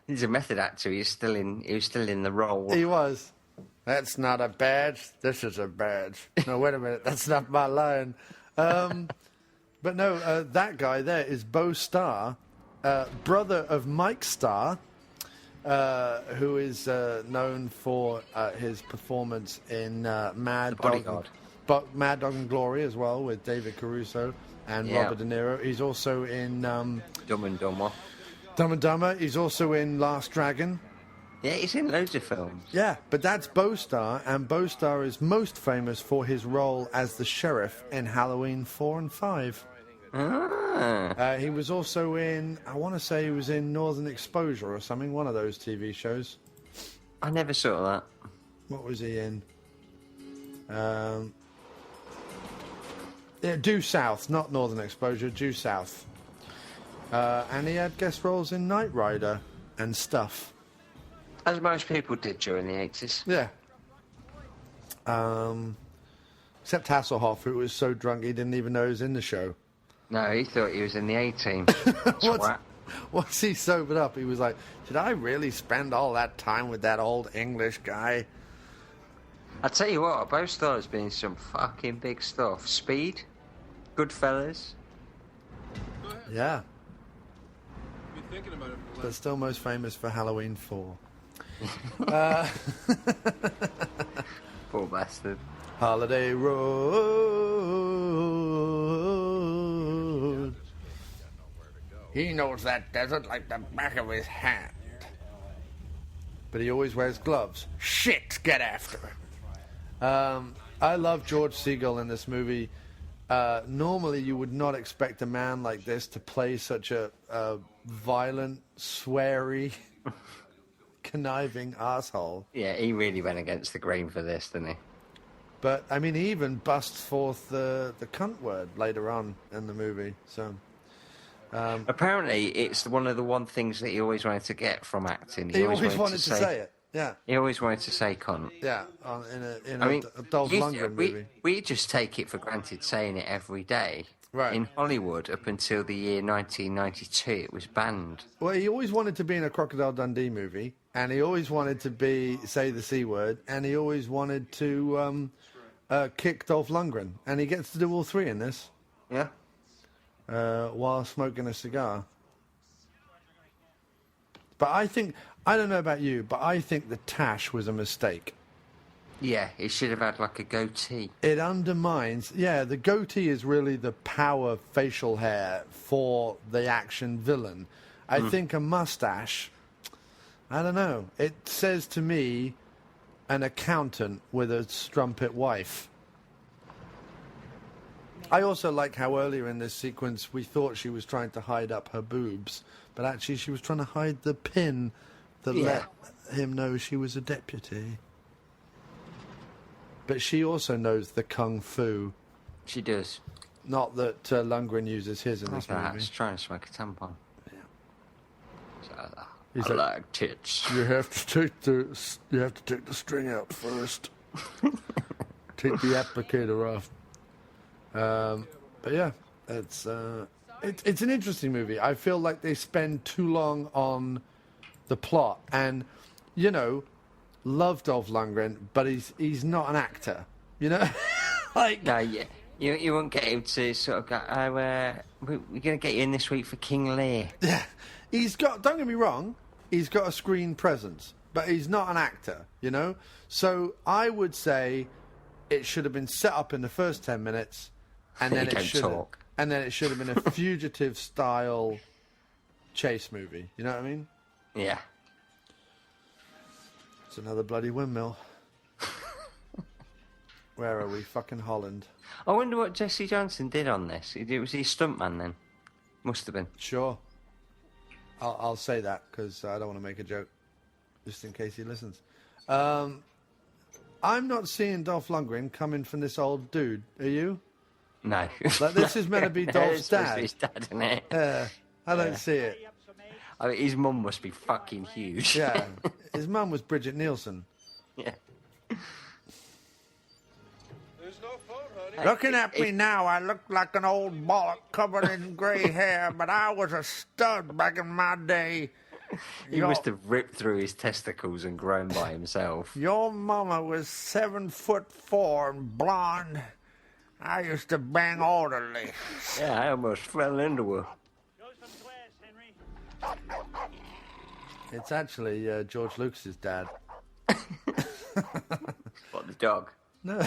Speaker 3: He's a method actor. He was still in the role.
Speaker 2: He was. That's not a badge. This is a badge. No, wait a minute. That's not my line. But no, that guy there is Bo Starr, brother of Mike Starr, who is known for his performance in Mad Dog and Glory as well, with David Caruso and Robert De Niro. He's also in Dumb
Speaker 3: and Dumber.
Speaker 2: Dumb and Dumber. He's also in Last Dragon.
Speaker 3: Yeah, he's in loads of films.
Speaker 2: Yeah, but that's Bo Starr, and Bo Starr is most famous for his role as the sheriff in Halloween 4 and 5. He was also in, I want to say he was in Northern Exposure or something, one of those TV shows.
Speaker 3: I never saw that.
Speaker 2: What was he in? Due South, not Northern Exposure, Due South. And he had guest roles in Knight Rider and stuff.
Speaker 3: As most people did during the 80s.
Speaker 2: Yeah. Except Hasselhoff, who was so drunk he didn't even know he was in the show.
Speaker 3: No, he thought he was in the A-Team.
Speaker 2: Once he sobered up, he was like, did I really spend all that time with that old English guy?
Speaker 3: I tell you what, Bo Starr's been in some fucking big stuff. Speed, Goodfellas.
Speaker 2: Yeah. But still most famous for Halloween 4.
Speaker 3: Poor bastard.
Speaker 2: Holiday Road. He knows that desert like the back of his hand. But he always wears gloves. Shit, get after him. I love George Siegel in this movie. Normally you would not expect a man like this to play such a violent, sweary, conniving asshole.
Speaker 3: Yeah, he really went against the grain for this, didn't he?
Speaker 2: But, I mean, he even busts forth the cunt word later on in the movie, so...
Speaker 3: Apparently, it's one of the things that he always wanted to get from acting.
Speaker 2: He always wanted to say it, yeah.
Speaker 3: He always wanted to say cunt.
Speaker 2: Yeah, in a Dolph Lundgren movie.
Speaker 3: We just take it for granted saying it every day.
Speaker 2: Right.
Speaker 3: In Hollywood, up until the year 1992, it was banned.
Speaker 2: Well, he always wanted to be in a Crocodile Dundee movie, and he always wanted to say the C word, and he always wanted to kick Dolph Lundgren, and he gets to do all three in this.
Speaker 3: Yeah.
Speaker 2: While smoking a cigar. But I don't know about you, but I think the tash was a mistake.
Speaker 3: Yeah, he should have had like a goatee.
Speaker 2: It undermines, the goatee is really the power facial hair for the action villain. I think a mustache, I don't know, it says to me an accountant with a strumpet wife. I also like how earlier in this sequence we thought she was trying to hide up her boobs, but actually she was trying to hide the pin that let him know she was a deputy. But she also knows the kung fu.
Speaker 3: She does.
Speaker 2: Not that Lundgren uses his in this movie.
Speaker 3: Perhaps trying to smoke a tampon.
Speaker 2: Yeah.
Speaker 3: So,
Speaker 2: I
Speaker 3: like tits.
Speaker 2: You have to take the string out first. Take the applicator off. But yeah, it's an interesting movie. I feel like they spend too long on the plot, and love Dolph Lundgren, but he's not an actor, like.
Speaker 3: No, yeah, you won't get him to sort of go. We're going to get you in this week for King Lear.
Speaker 2: Yeah, he's got. Don't get me wrong, he's got a screen presence, but he's not an actor, So I would say it should have been set up in the first 10 minutes. And then it should have been a fugitive style chase movie. You know what I mean?
Speaker 3: Yeah.
Speaker 2: It's another bloody windmill. Where are we? Fucking Holland.
Speaker 3: I wonder what Jesse Johnson did on this. Was he a stuntman then? Must have been.
Speaker 2: Sure. I'll say that because I don't want to make a joke, just in case he listens. I'm not seeing Dolph Lundgren coming from this old dude. Are you?
Speaker 3: No.
Speaker 2: Like, this is meant to be Dolph's dad.
Speaker 3: His dad, isn't it?
Speaker 2: Yeah. I don't see it.
Speaker 3: I mean, his mum must be fucking huge.
Speaker 2: Yeah. His mum was Bridget Nielsen.
Speaker 3: Yeah.
Speaker 2: Looking at me now, I look like an old bollock covered in grey hair, but I was a stud back in my day.
Speaker 3: He must have ripped through his testicles and grown by himself.
Speaker 2: Your mama was 7'4" and blonde. I used to bang orderly.
Speaker 3: Yeah, I almost fell into her.
Speaker 2: It's actually George Lucas's dad.
Speaker 3: What, the dog?
Speaker 2: No.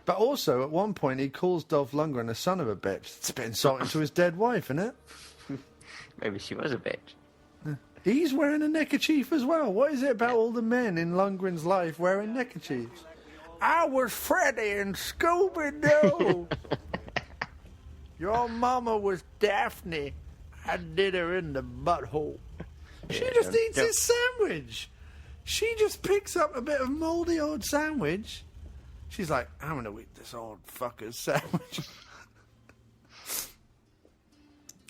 Speaker 2: But also, at one point, he calls Dolph Lundgren a son of a bitch. It's a bit insulting to his dead wife, isn't it?
Speaker 3: Maybe she was a bitch.
Speaker 2: He's wearing a neckerchief as well. What is it about all the men in Lundgren's life wearing neckerchiefs? I was Freddy and Scooby-Doo. Your mama was Daphne. I did her in the butthole. She just eats his sandwich. She just picks up a bit of mouldy old sandwich. She's like, I'm going to eat this old fucker's sandwich.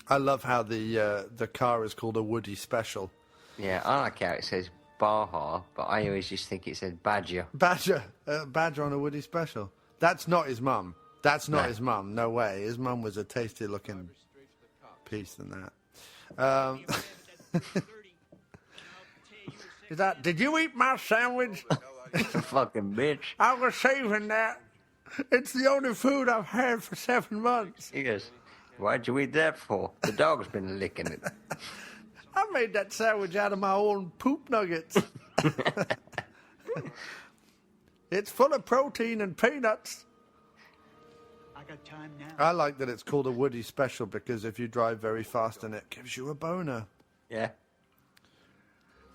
Speaker 2: I love how the car is called a Woody Special.
Speaker 3: Yeah, I like how it says Baja, but I always just think it said Badger.
Speaker 2: Badger on a Woody Special. That's not his mum. That's not his mum. No way. His mum was a tasty-looking piece than that. Is that? Did you eat my sandwich?
Speaker 3: Fucking bitch.
Speaker 2: I was saving that. It's the only food I've had for 7 months.
Speaker 3: He goes, why'd you eat that for? The dog's been licking it.
Speaker 2: I made that sandwich out of my own poop nuggets. It's full of protein and peanuts.
Speaker 4: I got time now.
Speaker 2: I like that it's called a Woody Special because if you drive very fast in it gives you a boner.
Speaker 3: Yeah.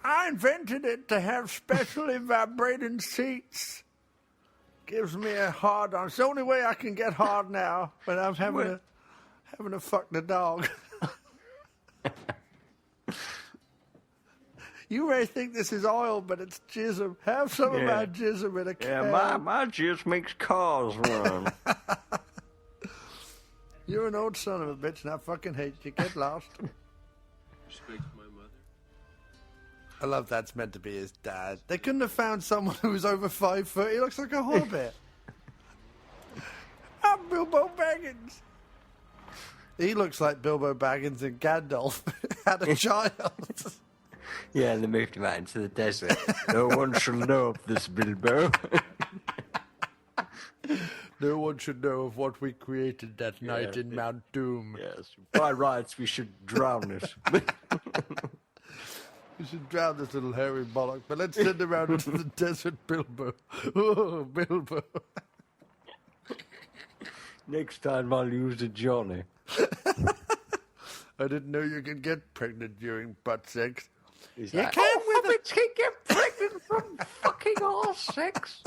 Speaker 2: I invented it to have specially vibrating seats. Gives me a hard on. It's the only way I can get hard now when I'm having to fuck the dog. You may think this is oil, but it's jism. Have some of my jism in a can.
Speaker 3: Yeah, my jizz makes cars run.
Speaker 2: You're an old son of a bitch, and I fucking hate you. Get lost.
Speaker 5: Respect my mother.
Speaker 2: I love that's meant to be his dad. They couldn't have found someone who was over 5 foot. He looks like a hobbit. I'm Bilbo Baggins. He looks like Bilbo Baggins and Gandalf had a child.
Speaker 3: Yeah, and they moved him out into the desert. No one shall know of this, Bilbo.
Speaker 2: No one should know of what we created that night in Mount Doom.
Speaker 3: Yes, by rights we should drown it.
Speaker 2: We should drown this little hairy bollock, but let's send him out into the desert, Bilbo. Oh, Bilbo.
Speaker 3: Next time I'll use a Johnny.
Speaker 2: I didn't know you could get pregnant during butt sex.
Speaker 3: He's
Speaker 2: You
Speaker 3: like,
Speaker 2: can with
Speaker 3: hobbits can get pregnant from fucking arse sex.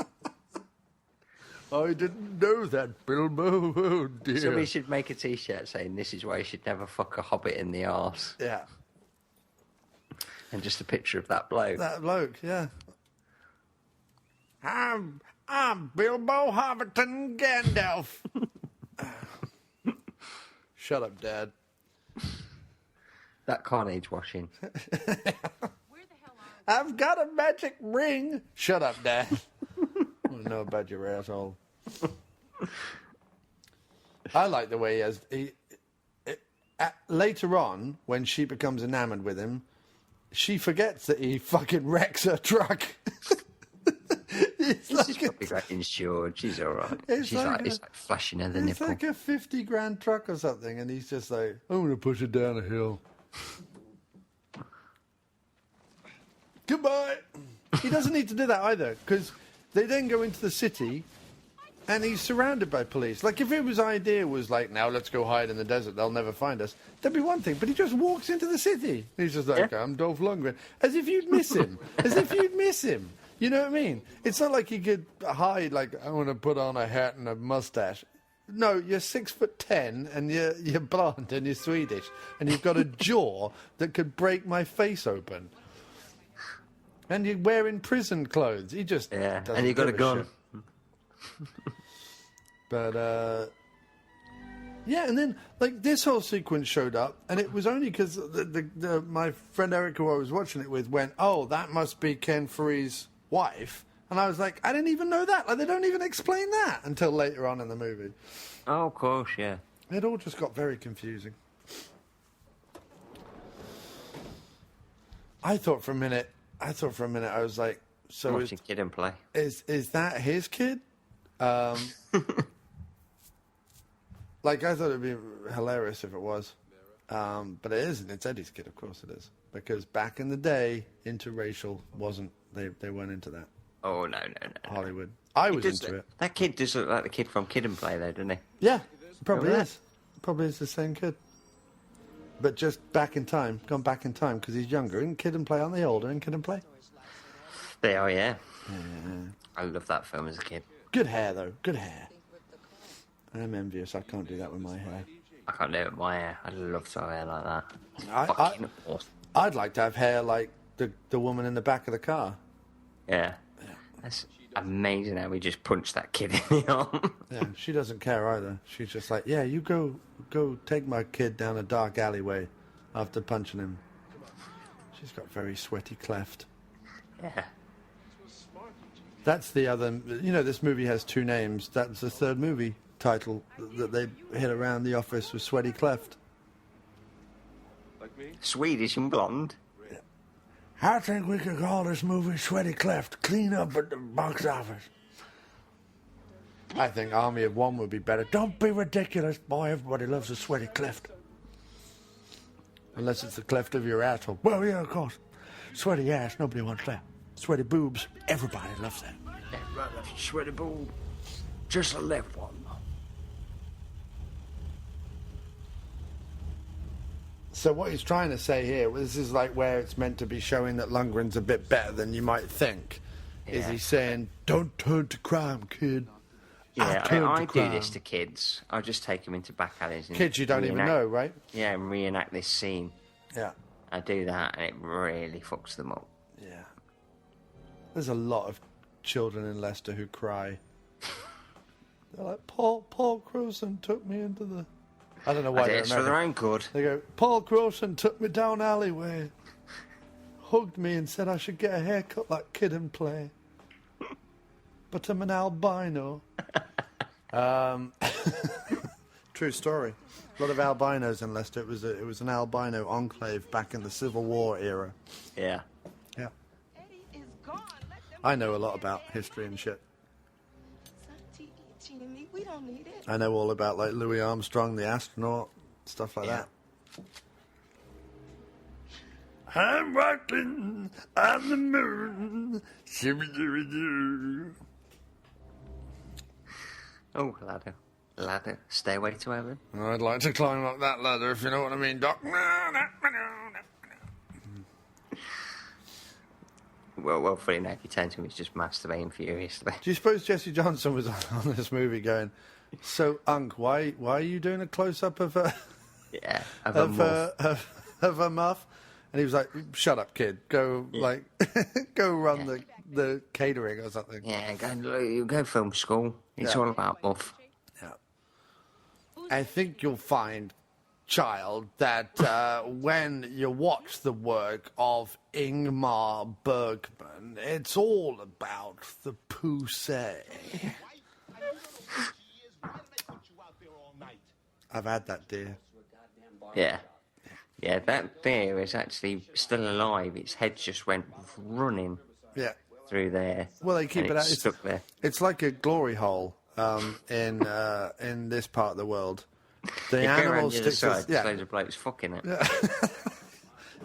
Speaker 2: I didn't know that, Bilbo. Oh, dear.
Speaker 3: Somebody should make a t-shirt saying this is why you should never fuck a hobbit in the arse.
Speaker 2: Yeah.
Speaker 3: And just a picture of that bloke.
Speaker 2: That bloke, yeah. I'm Bilbo Hobbiton Gandalf. Shut up, Dad.
Speaker 3: That car needs washing.
Speaker 2: I've got a magic ring. Shut up, Dad. I don't know about your asshole. I like the way he has. Later on, when she becomes enamored with him, she forgets that he fucking wrecks her truck.
Speaker 3: She's probably got insured. She's all right. She's like flashing her the
Speaker 2: It's
Speaker 3: nipple.
Speaker 2: like a 50 grand truck or something, and he's just like, I'm going to push it down a hill. Goodbye. He doesn't need to do that either, because they then go into the city, And he's surrounded by police. Like, if his idea was like, now let's go hide in the desert, they'll never find us, that'd be one thing. But he just walks into the city. He's just like, I'm Dolph Lundgren. As if you'd miss him. As if you'd miss him. You know what I mean? It's not like he could hide, like, I want to put on a hat and a mustache. No, you're 6'10", and you're blonde, and you're Swedish, and you've got a jaw that could break my face open. And you're wearing prison clothes. He just doesn't
Speaker 3: and you got a
Speaker 2: give
Speaker 3: gun.
Speaker 2: shit. But, yeah, and then, like, this whole sequence showed up, and it was only because my friend Eric, who I was watching it with, went, oh, that must be Ken Foree's wife. And I was like, I didn't even know that. Like, they don't even explain that until later on in the movie.
Speaker 3: Oh, of course, yeah.
Speaker 2: It all just got very confusing. I thought for a minute, I was like, so
Speaker 3: Watching Kid and Play.
Speaker 2: Is that his kid? Like, I thought it'd be hilarious if it was. But it isn't. It's Eddie's kid, of course it is. Because back in the day, interracial wasn't, they weren't into that.
Speaker 3: Oh, no.
Speaker 2: Hollywood. I was into it.
Speaker 3: That kid does look like the kid from Kid and Play, though, doesn't he?
Speaker 2: Yeah, probably
Speaker 3: Remember
Speaker 2: is. Probably is the same kid. But just back in time, gone back in time, because he's younger. In Kid and Play, aren't they older in Kid and Play?
Speaker 3: They are, yeah. I loved that film as a kid.
Speaker 2: Good hair, though. Good hair. I'm envious. I can't do that with my hair.
Speaker 3: I can't do it with my hair. I'd love to have hair like that.
Speaker 2: Fucking
Speaker 3: awesome.
Speaker 2: I'd like to have hair like the woman in the back of the car.
Speaker 3: Yeah. That's amazing how we just punched that kid in the arm.
Speaker 2: Yeah, she doesn't care either. She's just like, yeah, you go take my kid down a dark alleyway after punching him. She's got very sweaty cleft.
Speaker 3: Yeah.
Speaker 2: That's the other, this movie has two names. That's the third movie title that they hit around the office with Sweaty Cleft.
Speaker 5: Like me?
Speaker 3: Swedish and blonde.
Speaker 2: I think we could call this movie Sweaty Cleft. Clean up at the box office. I think Army of One would be better. Don't be ridiculous, boy. Everybody loves a sweaty cleft. Unless it's the cleft of your asshole. Well, yeah, of course. Sweaty ass, nobody wants that. Sweaty boobs, everybody loves that.
Speaker 3: Right, sweaty boob. Just a left one.
Speaker 2: So what he's trying to say here, this is like where it's meant to be showing that Lundgren's a bit better than you might think. Is he saying, don't turn to crime, kid.
Speaker 3: Yeah, I do this to kids. I just take them into back alleys. And
Speaker 2: Kids you don't even know, right?
Speaker 3: Yeah, and reenact this scene.
Speaker 2: Yeah.
Speaker 3: I do that, and it really fucks them up.
Speaker 2: Yeah. There's a lot of children in Leicester who cry. They're like, Paul Crewson took me into the... I don't know why they're
Speaker 3: It's for their own good.
Speaker 2: They go, Paul Crewson took me down alleyway, hugged me and said I should get a haircut like Kid and Play. But I'm an albino. True story. A lot of albinos in Leicester. It was an albino enclave back in the Civil War era.
Speaker 3: Yeah.
Speaker 2: Yeah. I know a lot about history and shit.
Speaker 6: We don't need it.
Speaker 2: I know all about like Louis Armstrong, the astronaut, stuff like that. I'm walking on the moon. Shibby-dibby-doo.
Speaker 3: Oh, ladder. Stairway to heaven.
Speaker 2: I'd like to climb up that ladder, if you know what I mean, Doc.
Speaker 3: Well, funny enough, you turn to him, he's just masturbating furiously.
Speaker 2: Do you suppose Jesse Johnson was on this movie going, so, Unc, why are you doing a close-up of a...
Speaker 3: Yeah,
Speaker 2: of a muff? And he was like, shut up, kid. Go, go run the catering or something.
Speaker 3: Yeah, go film school. It's all about muff.
Speaker 2: Yeah. I think you'll find, child, that when you watch the work of Ingmar Bergman, it's all about the poussée. I've had that, dear.
Speaker 3: Yeah. Yeah, that deer is actually still alive. Its head just went running through there.
Speaker 2: Well, they keep it out.
Speaker 3: It's stuck there.
Speaker 2: It's like a glory hole in this part of the world. The animal sticks.
Speaker 3: Loads of blokes fucking it.
Speaker 2: Yeah.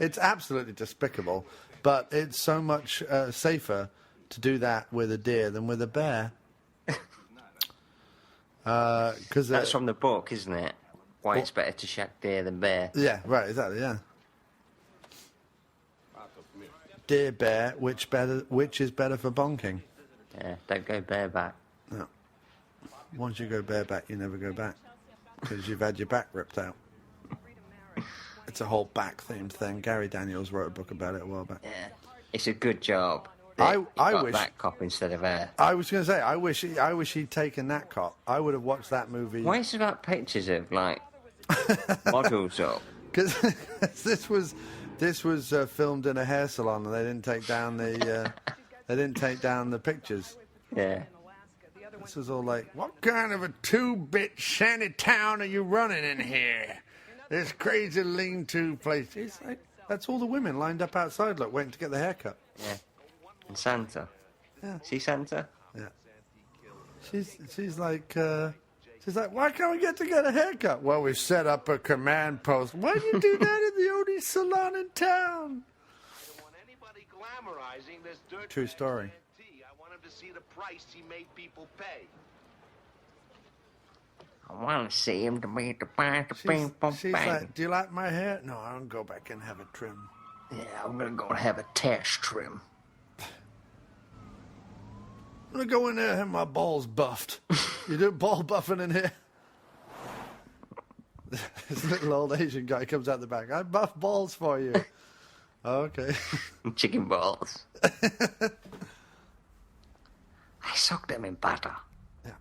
Speaker 2: It's absolutely despicable, but it's so much safer to do that with a deer than with a bear. Because
Speaker 3: That's from the book, isn't it? Why it's better to shag deer than bear.
Speaker 2: Yeah, right, exactly, yeah. Deer, bear, which is better for bonking?
Speaker 3: Yeah, don't go bareback.
Speaker 2: No. Once you go bareback, you never go back. Because you've had your back ripped out. It's a whole back-themed thing. Gary Daniels wrote a book about it a while back.
Speaker 3: Yeah. It's a good job.
Speaker 2: I
Speaker 3: got
Speaker 2: wish
Speaker 3: that cop instead of her.
Speaker 2: I was going to say, I wish he'd taken that cop. I would have watched that movie.
Speaker 3: Why is it about pictures of like models up?
Speaker 2: Because this was filmed in a hair salon, and they didn't take down the pictures.
Speaker 3: Yeah.
Speaker 2: This was all like, what kind of a 2-bit shanty town are you running in here? This crazy lean-to place. It's like, that's all the women lined up outside, look, waiting to get the haircut.
Speaker 3: Yeah. And Santa.
Speaker 2: Yeah.
Speaker 3: See Santa?
Speaker 2: Yeah. She's like, why can't we get a haircut? Well, we've set up a command post. Why do you do that in the only salon in town? True story.
Speaker 6: I want him to see the price he made people pay.
Speaker 3: I want to see him to be the bang, bang, bang.
Speaker 2: She's like, do you like my hair? No, I don't go back and have it trimmed.
Speaker 3: Yeah, I'm going to go and have a test trim.
Speaker 2: I'm going to go in there and have my balls buffed. You do ball buffing in here? This little old Asian guy comes out the back. I buff balls for you. Oh, okay.
Speaker 3: Chicken balls. I soak them in butter.
Speaker 2: Yeah.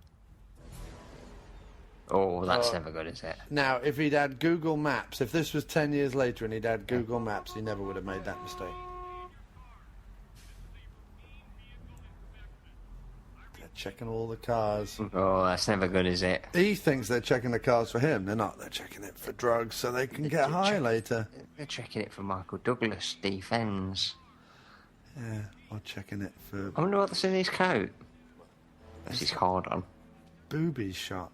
Speaker 3: Oh, that's never good, is it?
Speaker 2: Now, if he'd had Google Maps, if this was 10 years later and he'd had Google Maps, he never would have made that mistake. They're checking all the cars.
Speaker 3: Oh, that's never good, is it?
Speaker 2: He thinks they're checking the cars for him. They're not. They're checking it for drugs so they can get high later.
Speaker 3: They're checking it for Michael Douglas, defence.
Speaker 2: Yeah, or checking it for
Speaker 3: I wonder what's in his coat. That's his card on.
Speaker 2: boobies shot.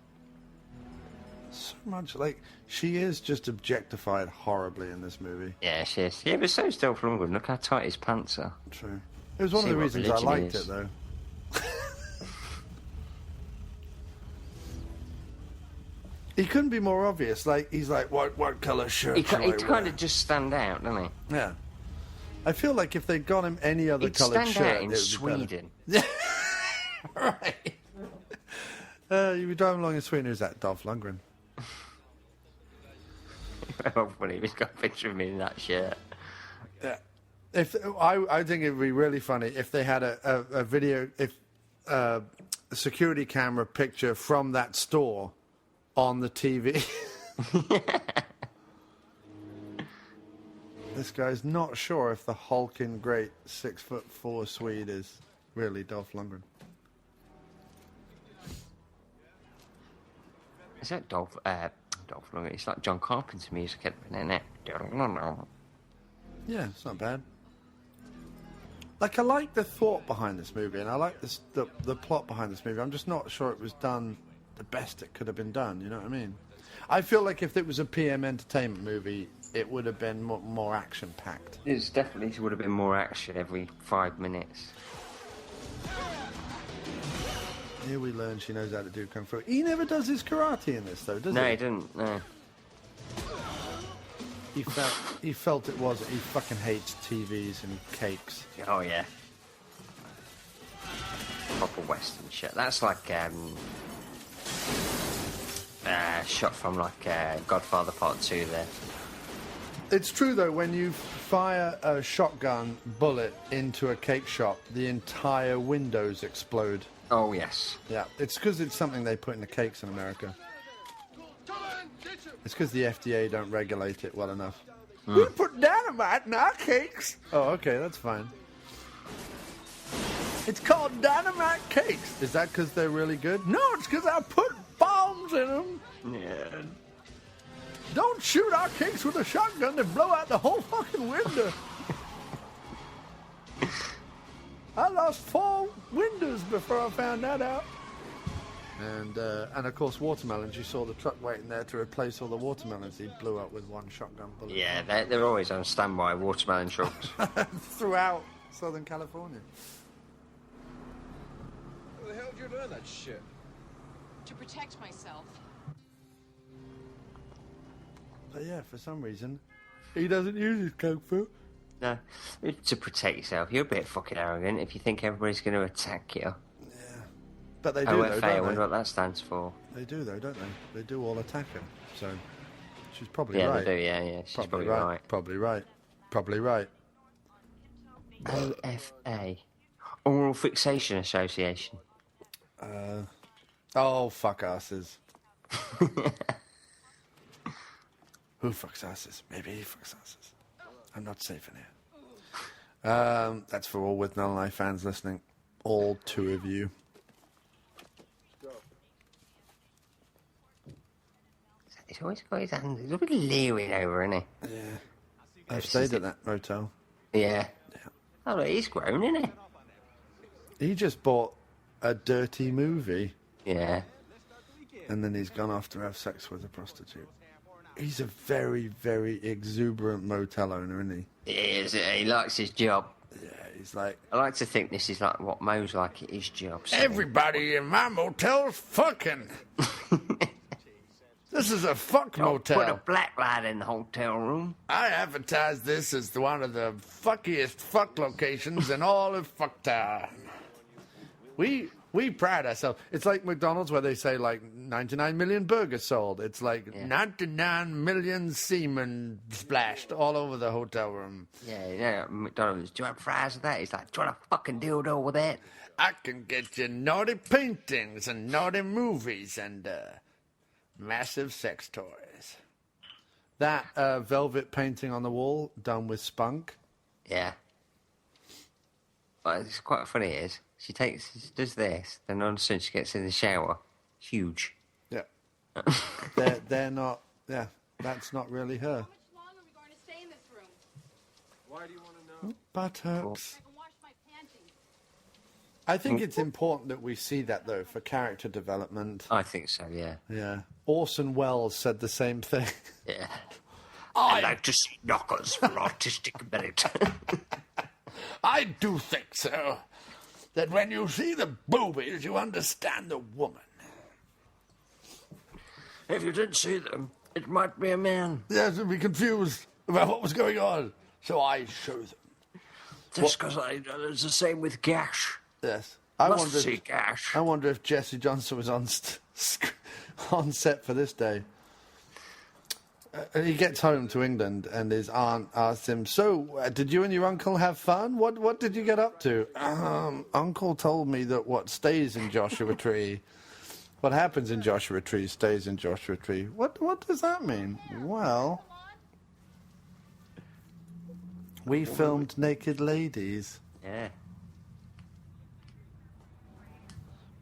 Speaker 2: So much, like, she is just objectified horribly in this movie.
Speaker 3: Yeah, she is. Yeah, but so is Dolph Lundgren. Look how tight his pants are.
Speaker 2: True. It was one of
Speaker 3: See
Speaker 2: the
Speaker 3: what
Speaker 2: reasons I
Speaker 3: religion
Speaker 2: liked
Speaker 3: is.
Speaker 2: it, though. He couldn't be more obvious. Like, he's like, what colour shirt
Speaker 3: He
Speaker 2: shall I
Speaker 3: kind
Speaker 2: wear?
Speaker 3: of just stand out, doesn't he?
Speaker 2: Yeah. I feel like if they'd got him any other
Speaker 3: He'd
Speaker 2: coloured
Speaker 3: stand
Speaker 2: shirt,
Speaker 3: out in
Speaker 2: it would be
Speaker 3: Sweden.
Speaker 2: better. Right. You were driving along in Sweden. Who's that? Dolph Lundgren.
Speaker 3: Hopefully, he's got a picture of me in that shirt.
Speaker 2: Yeah. If I think it'd be really funny if they had a video, if a security camera picture from that store on the TV. This guy's not sure if the hulking great 6'4" Swede is really Dolph Lundgren.
Speaker 3: Is that Dolph Lundgren? It's like John Carpenter music at the minute.
Speaker 2: Yeah, it's not bad. Like, I like the thought behind this movie, and I like the plot behind this movie. I'm just not sure it was done the best it could have been done, you know what I mean? I feel like if it was a PM Entertainment movie, it would have been more action-packed.
Speaker 3: It definitely would have been more action every 5 minutes.
Speaker 2: Here we learn she knows how to do Kung Fu. He never does his karate in this, though, does he?
Speaker 3: No, he didn't. No.
Speaker 2: He felt it was. He fucking hates TVs and cakes.
Speaker 3: Oh yeah. Proper Western shit. That's like shot from like Godfather Part 2 there.
Speaker 2: It's true, though, when you fire a shotgun bullet into a cake shop, the entire windows explode.
Speaker 3: Oh yes.
Speaker 2: Yeah, it's because it's something they put in the cakes in America. It's because the FDA don't regulate it well enough. We put dynamite in our cakes. Oh, okay, that's fine. It's called dynamite cakes. Is that because they're really good? No, it's because I put bombs in them.
Speaker 3: Yeah.
Speaker 2: Don't shoot our cakes with a shotgun to blow out the whole fucking window. I lost 4 windows before I found that out. And of course, watermelons. You saw the truck waiting there to replace all the watermelons he blew up with one shotgun bullet.
Speaker 3: Yeah, they're always on standby, watermelon trucks.
Speaker 2: Throughout Southern California.
Speaker 5: Where the hell did you learn that shit?
Speaker 7: to protect myself.
Speaker 2: But yeah, for some reason, he doesn't use his kung fu.
Speaker 3: No, to protect yourself. You're a bit fucking arrogant if you think everybody's going to attack you.
Speaker 2: But they do, though,
Speaker 3: OFA, I
Speaker 2: don't
Speaker 3: wonder
Speaker 2: they?
Speaker 3: what that stands for.
Speaker 2: They do, though, don't they? They do all attack him. So, she's probably
Speaker 3: Yeah,
Speaker 2: right.
Speaker 3: they do, yeah. She's probably right.
Speaker 2: Probably right. Probably right.
Speaker 3: OFA. Oral Fixation Association.
Speaker 2: Oh, fuck asses. Who fucks asses? Maybe he fucks asses. I'm not safe in here. That's for all with Null and I fans listening. All 2 of you.
Speaker 3: He's always got his hands. He's a bit leering over, isn't he?
Speaker 2: Yeah. I've stayed at that motel.
Speaker 3: Yeah. Oh, look, he's grown, isn't he?
Speaker 2: He just bought a dirty movie.
Speaker 3: Yeah.
Speaker 2: And then he's gone off to have sex with a prostitute. He's a very, very exuberant motel owner, isn't he?
Speaker 3: He is. He likes his job.
Speaker 2: Yeah, he's like...
Speaker 3: I like to think this is like what Mo's like at his job. So.
Speaker 2: Everybody in my motel's fucking. This is a fuck motel.
Speaker 3: Put a black light in the hotel room.
Speaker 2: I advertise this as one of the fuckiest fuck locations in all of Fucktown. We pride ourselves. It's like McDonald's where they say like 99 million burgers sold. It's like 99 million semen splashed all over the hotel room.
Speaker 3: Yeah, McDonald's. Do you want fries with that? He's like, do you want a fucking dildo with that?
Speaker 2: I can get you naughty paintings and naughty movies and massive sex toys. That velvet painting on the wall done with spunk.
Speaker 3: Yeah. Well, it's quite funny, it is. She does this, then all of a sudden she gets in the shower. Huge.
Speaker 2: Yeah. they're not, yeah, that's not really her.
Speaker 7: How much longer are we going to stay in this room?
Speaker 5: Why do you want to know?
Speaker 2: Buttocks.
Speaker 7: I can wash my panties.
Speaker 2: I think it's important that we see that, though, for character development.
Speaker 3: I think so, yeah.
Speaker 2: Yeah. Orson Welles said the same thing.
Speaker 3: Yeah. I like to see knockers for artistic merit.
Speaker 2: I do think so. That when you see the boobies, you understand the woman.
Speaker 3: If you didn't see them, it might be a man.
Speaker 2: Yes, and be confused about what was going on. So I show them.
Speaker 3: Just because it's the same with Gash.
Speaker 2: Yes.
Speaker 3: I
Speaker 2: wonder if Jesse Johnson was on set for this day. He gets home to England and his aunt asks him, so, did you and your uncle have fun? What did you get up to? Uncle told me that what stays in Joshua Tree, what happens in Joshua Tree stays in Joshua Tree. What does that mean? Well, we filmed Naked Ladies.
Speaker 3: Yeah.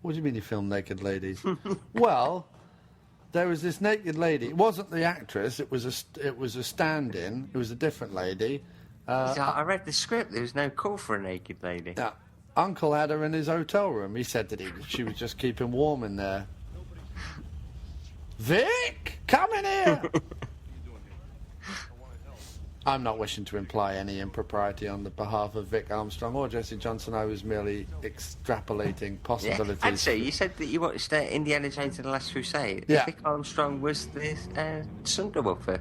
Speaker 2: What do you mean you filmed Naked Ladies? Well... There was this naked lady. It wasn't the actress. It was a stand-in. It was a different lady.
Speaker 3: I read the script. There was no call for a naked lady.
Speaker 2: Yeah. Uncle had her in his hotel room. He said that she was just keeping warm in there. Vic, come in here. I'm not wishing to imply any impropriety on the behalf of Vic Armstrong or Jesse Johnson. I was merely extrapolating possibilities.
Speaker 3: Yeah. Actually, you said that you watched Indiana Jones and the Last Crusade.
Speaker 2: Yeah.
Speaker 3: Vic Armstrong was the stunt double for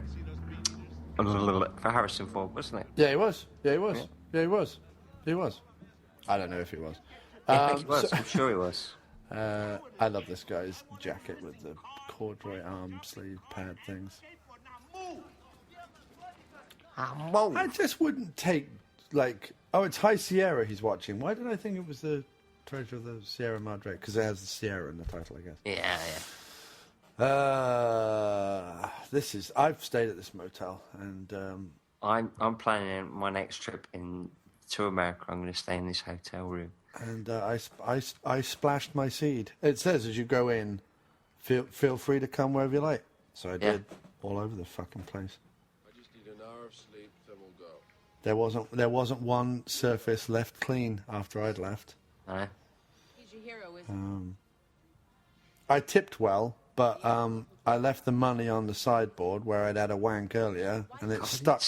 Speaker 3: Harrison Ford, wasn't it?
Speaker 2: Yeah, he was. Yeah, he was. Yeah, he was. He was. I don't know if he was.
Speaker 3: I think he was. I'm sure he was.
Speaker 2: I love this guy's jacket with the corduroy arm sleeve pad things. I just wouldn't take, like... Oh, it's High Sierra he's watching. Why did I think it was the Treasure of the Sierra Madre? Because it has the Sierra in the title, I guess.
Speaker 3: Yeah.
Speaker 2: I've stayed at this motel, and...
Speaker 3: I'm planning my next trip to America. I'm going to stay in this hotel room.
Speaker 2: And I splashed my seed. It says as you go in, feel free to come wherever you like. So I did, all over the fucking place.
Speaker 5: Hour of sleep, then we'll go.
Speaker 2: There wasn't one surface left clean after I'd left.
Speaker 3: No.
Speaker 7: He's your hero, isn't
Speaker 2: I tipped well, but I left the money on the sideboard where I'd had a wank earlier, and it stuck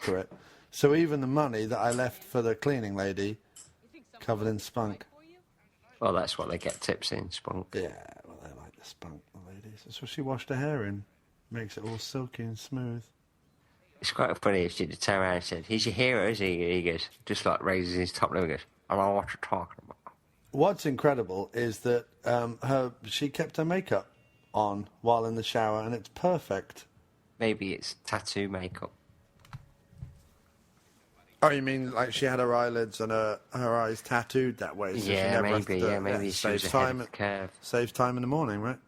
Speaker 2: to it. So even the money that I left for the cleaning lady, covered in spunk.
Speaker 3: Well, that's what they get tips in, spunk.
Speaker 2: Yeah, well, they like the spunk, the ladies. That's what she washed her hair in. Makes it all silky and smooth.
Speaker 3: It's quite funny if she'd turn around and said, he's your hero, is he? He goes, just like raises his top lip and goes, I don't know what you're talking about.
Speaker 2: What's incredible is that she kept her makeup on while in the shower, and it's perfect.
Speaker 3: Maybe it's tattoo makeup.
Speaker 2: Oh, you mean like she had her eyelids and her eyes tattooed that way? So she
Speaker 3: Yeah,
Speaker 2: never has
Speaker 3: maybe,
Speaker 2: to,
Speaker 3: yeah, maybe she was ahead of the curve.
Speaker 2: Saves time in the morning, right?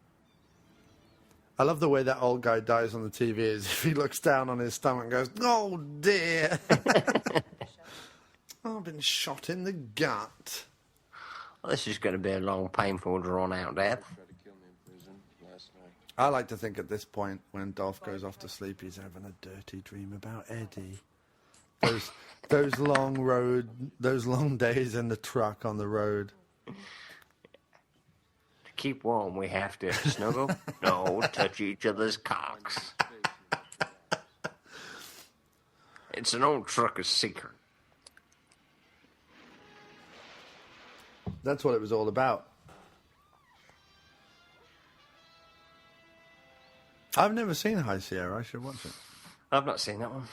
Speaker 2: I love the way that old guy dies on the TV is if he looks down on his stomach and goes, oh dear. I've been shot in the gut.
Speaker 3: Well, this is going to be a long, painful, drawn-out death.
Speaker 2: I like to think at this point, when Dolph goes off to sleep, he's having a dirty dream about Eddie. Those long days in the truck on the road.
Speaker 3: To keep warm, we have to snuggle. No, touch each other's cocks. It's an old trucker's secret.
Speaker 2: That's what it was all about. I've never seen High Sierra. I should watch it.
Speaker 3: I've not seen that one.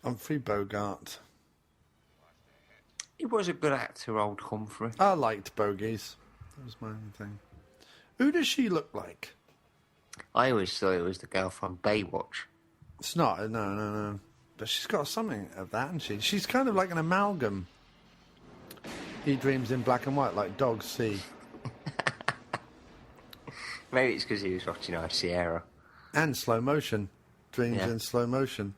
Speaker 2: Humphrey Bogart.
Speaker 3: He was a good actor, old Humphrey.
Speaker 2: I liked Bogies. That was my own thing. Who does she look like?
Speaker 3: I always thought it was the girl from Baywatch.
Speaker 2: It's not. No. But she's got something of that, hasn't she? She's kind of like an amalgam. He dreams in black and white, like dogs see.
Speaker 3: Maybe it's because he was watching High Sierra.
Speaker 2: And slow motion. Dreams in slow motion.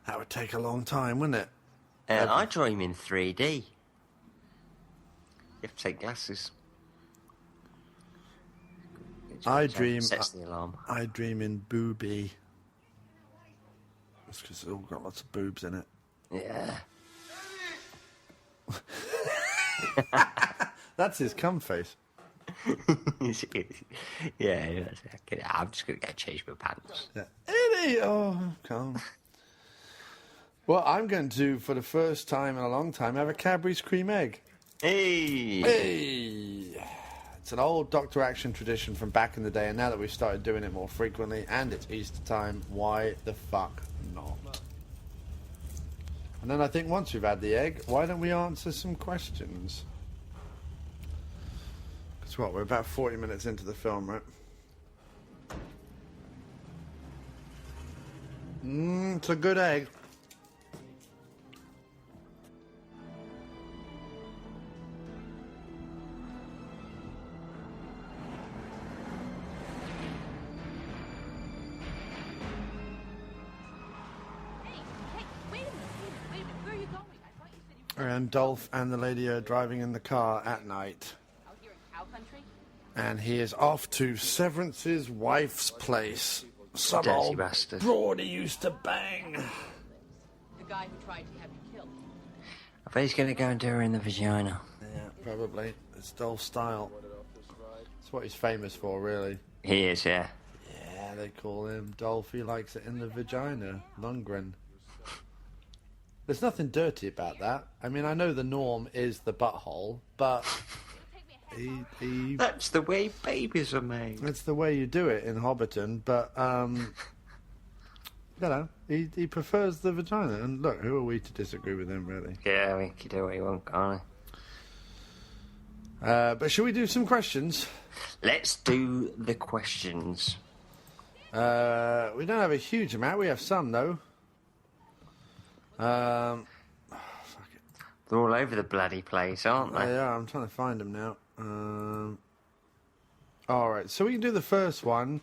Speaker 2: That would take a long time, wouldn't it?
Speaker 3: I dream in 3D. You have to take glasses.
Speaker 2: Sets
Speaker 3: the alarm.
Speaker 2: I dream in booby. That's because it's all got lots of boobs in it.
Speaker 3: Yeah.
Speaker 2: That's his cum face.
Speaker 3: Yeah, I'm just going to go change my pants.
Speaker 2: Yeah. Eddie! Oh, come. Well, I'm going to, for the first time in a long time, have a Cadbury's cream egg. Hey! It's an old Dr. Action tradition from back in the day, and now that we've started doing it more frequently, and it's Easter time, why the fuck not? And then I think once we've had the egg, why don't we answer some questions? Because what, we're about 40 minutes into the film, right? It's a good egg. And Dolph and the lady are driving in the car at night.
Speaker 7: Out here in cow country?
Speaker 2: And he is off to Severance's wife's place. Some
Speaker 3: Dirty
Speaker 2: old
Speaker 3: bastard.
Speaker 2: broad he used to bang.
Speaker 7: The guy who tried to have you killed.
Speaker 3: I bet he's going to go and do her in the vagina.
Speaker 2: Yeah, probably. It's Dolph's style. It's what he's famous for, really.
Speaker 3: He is, yeah.
Speaker 2: Yeah, they call him Dolph. He likes it in the vagina. Lundgren. There's nothing dirty about that. I mean, I know the norm is the butthole, but he
Speaker 3: That's the way babies are made.
Speaker 2: it's the way you do it in Hobbiton, but, you know, he prefers the vagina. And look, who are we to disagree with him, really?
Speaker 3: Yeah, I mean, he can do what he wants, can't he?
Speaker 2: But shall we do some questions?
Speaker 3: Let's do the questions.
Speaker 2: We don't have a huge amount. We have some, though. Fuck it.
Speaker 3: They're all over the bloody place, aren't they?
Speaker 2: Yeah, I'm trying to find them now. All right, so we can do the first one.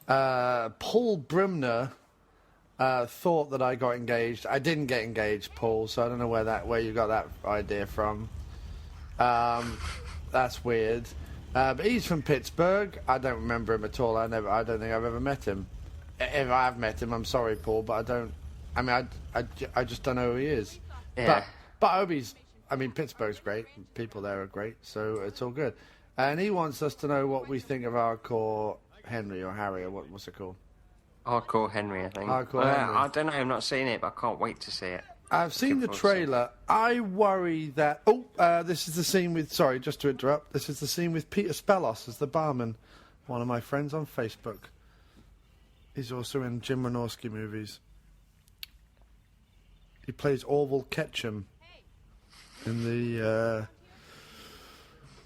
Speaker 2: Paul Brumner thought that I got engaged. I didn't get engaged, Paul, so I don't know where you got that idea from. That's weird. But he's from Pittsburgh. I don't remember him at all. I don't think I've ever met him. If I have met him, I'm sorry, Paul, but I don't. I mean, I just don't know who he is.
Speaker 3: Yeah.
Speaker 2: But I hope he's. I mean, Pittsburgh's great. People there are great, so it's all good. And he wants us to know what we think of Hardcore Henry or Harry or what's it called?
Speaker 3: Hardcore Henry, I think.
Speaker 2: Hardcore Henry.
Speaker 3: I don't know. I've not seen it, but I can't wait to see it.
Speaker 2: I've seen the trailer. I worry that... this is the scene with... Sorry, just to interrupt. This is the scene with Peter Spellos as the barman. One of my friends on Facebook. He's also in Jim Wynorski movies. He plays Orville Ketchum in the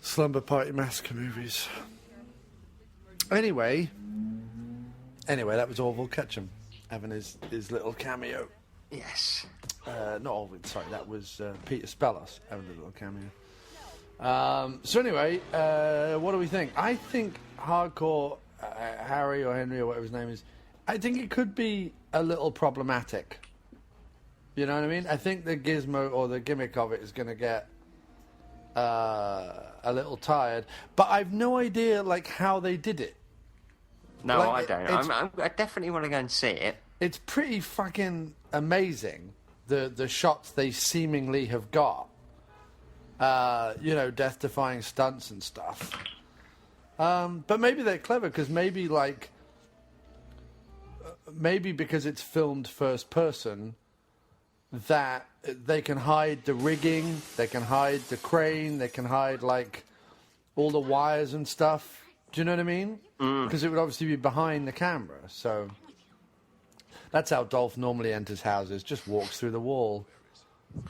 Speaker 2: Slumber Party Massacre movies. Anyway, that was Orville Ketchum having his little cameo.
Speaker 3: Yes.
Speaker 2: Not Orville, sorry, that was Peter Spellos having a little cameo. So anyway, what do we think? I think Hardcore Harry or Henry or whatever his name is, I think it could be a little problematic. You know what I mean? I think the gizmo or the gimmick of it is going to get a little tired. But I've no idea, like, how they did it.
Speaker 3: No,
Speaker 2: like,
Speaker 3: I don't. I definitely want to go and see it.
Speaker 2: It's pretty fucking amazing, the shots they seemingly have got. Death-defying stunts and stuff. But maybe they're clever, because maybe because it's filmed first person, that they can hide the rigging, they can hide the crane, they can hide, like, all the wires and stuff. Do you know what I mean? Because it would obviously be behind the camera, so... That's how Dolph normally enters houses, just walks through the wall.
Speaker 5: Where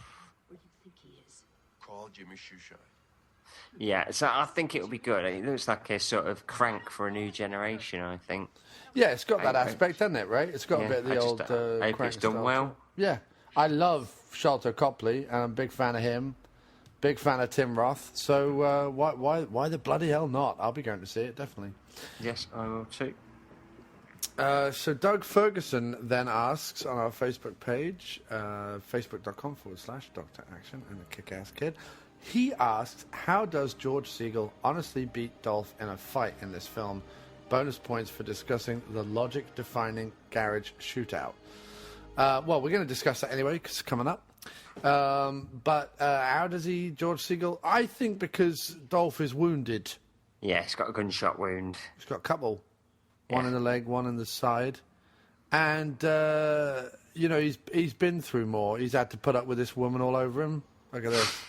Speaker 5: do you think he is? Call Jimmy Shoeshine.
Speaker 3: Yeah, so I think it'll be good. It looks like a sort of crank for a new generation, I think.
Speaker 2: Yeah, it's got that aspect, hasn't it, right? It's got a bit of the old
Speaker 3: I hope
Speaker 2: crank
Speaker 3: it's done
Speaker 2: style.
Speaker 3: well.
Speaker 2: Yeah. I love Sholto Copley, and I'm a big fan of him. Big fan of Tim Roth. So why the bloody hell not? I'll be going to see it, definitely.
Speaker 3: Yes, I will too.
Speaker 2: So Doug Ferguson then asks on our Facebook page, facebook.com/Dr. Action and the Kick-Ass Kid, he asks, how does George Segal honestly beat Dolph in a fight in this film? Bonus points for discussing the logic-defining garage shootout. Well, we're going to discuss that anyway, because it's coming up. But how does he, George Segal? I think because Dolph is wounded.
Speaker 3: Yeah, he's got a gunshot wound.
Speaker 2: He's got a couple. One in the leg, one in the side. And, he's been through more. He's had to put up with this woman all over him. Look at this.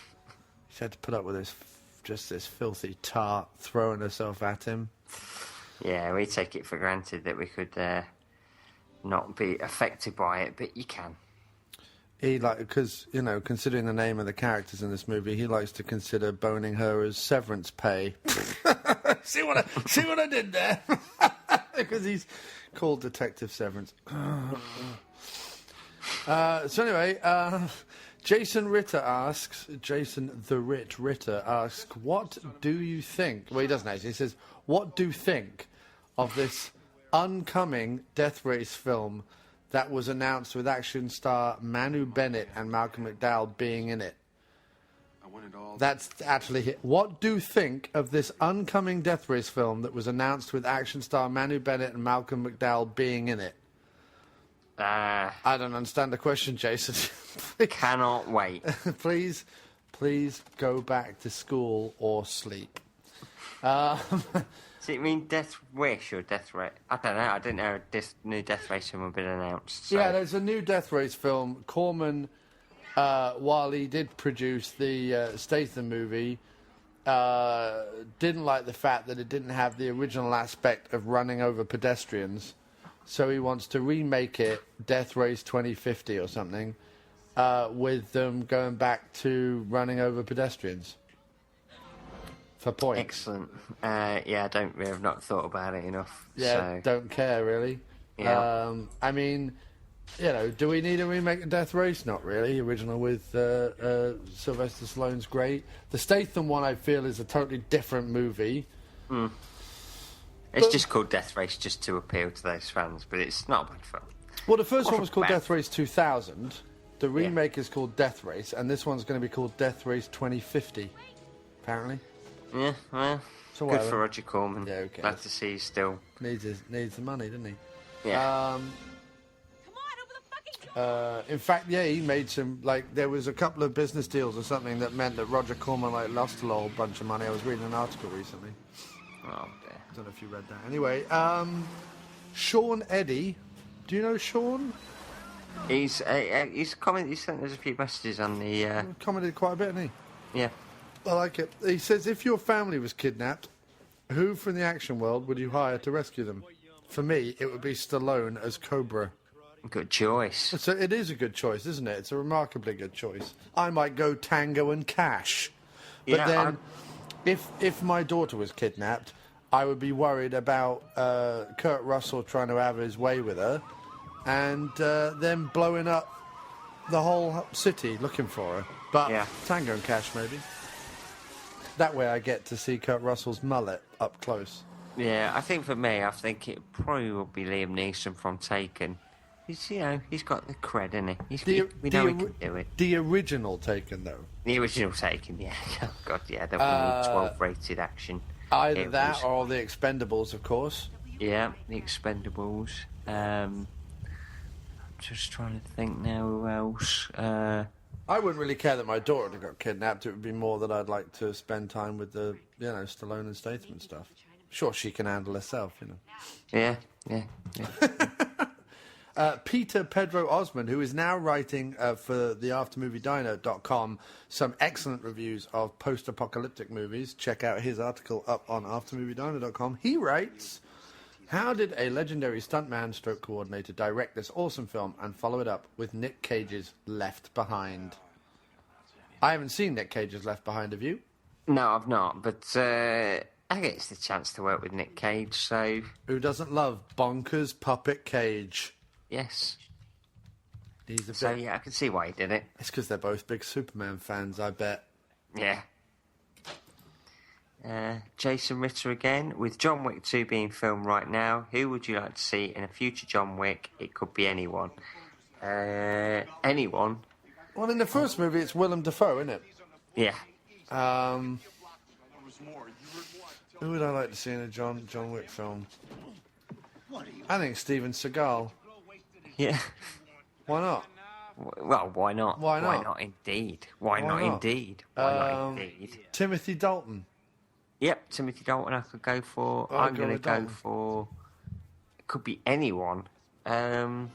Speaker 2: He's had to put up with this filthy tart throwing herself at him.
Speaker 3: Yeah, we take it for granted that we could not be affected by it, but you can.
Speaker 2: Because, considering the name of the characters in this movie, he likes to consider boning her as severance pay. See what I did there? Because he's called Detective Severance. So anyway, Jason the Ritter asks, what do you think? Well, he doesn't actually. He says, what do you think of this oncoming Death Race film that was announced with action star Manu Bennett and Malcolm McDowell being in it? That's actually it. What do you think of this oncoming Death Race film that was announced with action star Manu Bennett and Malcolm McDowell being in it? I don't understand the question, Jason.
Speaker 3: Cannot wait.
Speaker 2: Please go back to school or sleep.
Speaker 3: Does it mean Death Wish or Death Race? I don't know. I didn't know this new Death Race film had been announced. So.
Speaker 2: Yeah, there's a new Death Race film. Corman, while he did produce the Statham movie, didn't like the fact that it didn't have the original aspect of running over pedestrians. So he wants to remake it, Death Race 2050 or something, with them going back to running over pedestrians. For points.
Speaker 3: Excellent. I've not thought about it enough.
Speaker 2: Yeah,
Speaker 3: so.
Speaker 2: Don't care, really.
Speaker 3: Yeah.
Speaker 2: I mean, do we need a remake of Death Race? Not really. Original with Sylvester Stallone's great. The Statham one, I feel, is a totally different movie.
Speaker 3: It's just called Death Race just to appeal to those fans, but it's not a bad film.
Speaker 2: Well, the first one was called Death Race 2000. The remake is called Death Race, and this one's going to be called Death Race 2050, apparently.
Speaker 3: Yeah, well,
Speaker 2: so
Speaker 3: good for Roger Corman.
Speaker 2: Yeah, okay.
Speaker 3: Glad to see he's still...
Speaker 2: Needs the money, doesn't he?
Speaker 3: Yeah.
Speaker 2: In fact, he made some, there was a couple of business deals or something that meant that Roger Corman, lost a whole bunch of money. I was reading an article recently.
Speaker 3: Oh, dear.
Speaker 2: I don't know if you read that. Anyway, Sean Eddy. Do you know Sean?
Speaker 3: He's commented. He sent us a few messages on the.
Speaker 2: Commented quite a bit, hasn't he?
Speaker 3: Yeah.
Speaker 2: I like it. He says, if your family was kidnapped, who from the action world would you hire to rescue them? For me, it would be Stallone as Cobra.
Speaker 3: Good choice.
Speaker 2: So it is a good choice, isn't it? It's a remarkably good choice. I might go Tango and Cash. But then, if my daughter was kidnapped, I would be worried about Kurt Russell trying to have his way with her and them blowing up the whole city looking for her. But Tango and Cash, maybe. That way I get to see Kurt Russell's mullet up close.
Speaker 3: Yeah, I think for me, I think it probably will be Liam Neeson from Taken. He's, he's got the cred, isn't he? We know he can do it.
Speaker 2: The original Taken, though.
Speaker 3: The original Taken, yeah. Oh, God, yeah. The 12-rated action.
Speaker 2: Either that or The Expendables, of course.
Speaker 3: Yeah, The Expendables. Just trying to think now who else.
Speaker 2: I wouldn't really care that my daughter had got kidnapped. It would be more that I'd like to spend time with the, Stallone and Statham stuff. Sure, she can handle herself,
Speaker 3: Yeah.
Speaker 2: Peter Pedro Osmond, who is now writing for the AfterMovieDino.com some excellent reviews of post-apocalyptic movies. Check out his article up on AfterMovieDino.com. He writes, how did a legendary stuntman stroke coordinator direct this awesome film and follow it up with Nick Cage's Left Behind? I haven't seen Nick Cage's Left Behind, have you?
Speaker 3: No, I've not, but I get it's the chance to work with Nick Cage, so...
Speaker 2: Who doesn't love bonkers puppet Cage?
Speaker 3: Yes.
Speaker 2: He's a
Speaker 3: so,
Speaker 2: bit...
Speaker 3: yeah, I can see why he did it.
Speaker 2: It's because they're both big Superman fans, I bet.
Speaker 3: Yeah. Jason Ritter again. With John Wick 2 being filmed right now, who would you like to see in a future John Wick? It could be anyone. Anyone?
Speaker 2: Well, in the first movie, it's Willem Dafoe, isn't it?
Speaker 3: Yeah.
Speaker 2: Who would I like to see in a John Wick film? I think Steven Seagal.
Speaker 3: Yeah.
Speaker 2: Why not?
Speaker 3: Well, why not?
Speaker 2: Why not?
Speaker 3: Why not indeed? Why not indeed? Why not indeed?
Speaker 2: Timothy Dalton.
Speaker 3: Yep, Timothy Dalton I could go for. I'm going to go for... It could be anyone. I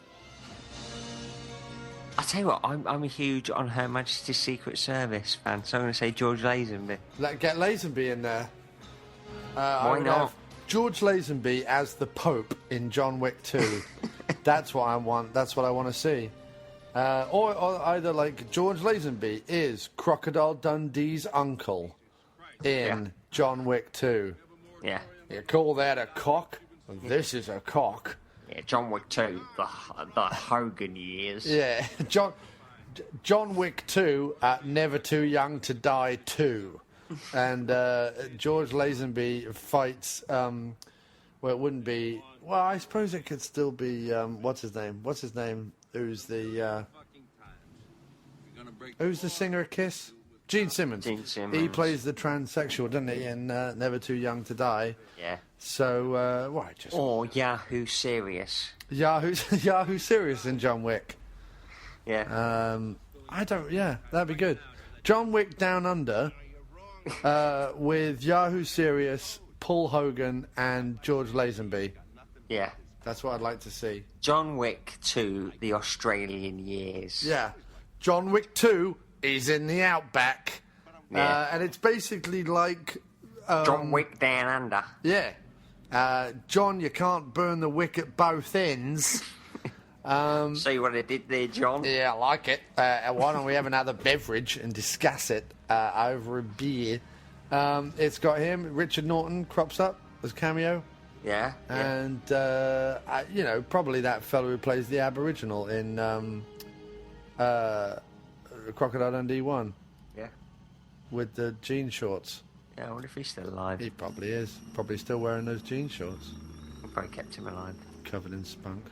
Speaker 3: tell you what, I'm a huge On Her Majesty's Secret Service fan, so I'm going to say George Lazenby.
Speaker 2: Get Lazenby in there.
Speaker 3: Why not?
Speaker 2: George Lazenby as the Pope in John Wick 2. That's what I want. That's what I want to see. Or either like George Lazenby is Crocodile Dundee's uncle in John Wick 2.
Speaker 3: Yeah.
Speaker 2: You call that a cock? This is a cock.
Speaker 3: Yeah, John Wick 2, the Hogan years.
Speaker 2: Yeah, John Wick 2, Never Too Young to Die 2. And George Lazenby fights, well, it wouldn't be, well, I suppose it could still be, what's his name? Who's the singer of Kiss? Gene Simmons. He plays the transsexual, doesn't he, in Never Too Young to Die.
Speaker 3: Yeah.
Speaker 2: So,
Speaker 3: Or Yahoo Serious.
Speaker 2: Yahoo Serious in John Wick.
Speaker 3: Yeah.
Speaker 2: That'd be good. John Wick Down Under, with Yahoo Serious, Paul Hogan, and George Lazenby.
Speaker 3: Yeah.
Speaker 2: That's what I'd like to see.
Speaker 3: John Wick 2, The Australian Years.
Speaker 2: Yeah. John Wick 2 is in the outback. Yeah. And it's basically like...
Speaker 3: John Wick Down Under.
Speaker 2: Yeah. John, you can't burn the wick at both ends.
Speaker 3: See what I did there, John?
Speaker 2: Yeah, I like it. Why don't we have another beverage and discuss it over a beer? It's got him. Richard Norton crops up as cameo.
Speaker 3: Yeah.
Speaker 2: And, probably that fellow who plays the Aboriginal in Crocodile Dundee 1.
Speaker 3: Yeah.
Speaker 2: With the jean shorts.
Speaker 3: Yeah, I wonder if he's still alive.
Speaker 2: He probably is. Probably still wearing those jean shorts.
Speaker 3: I probably kept him alive.
Speaker 2: Covered in spunk.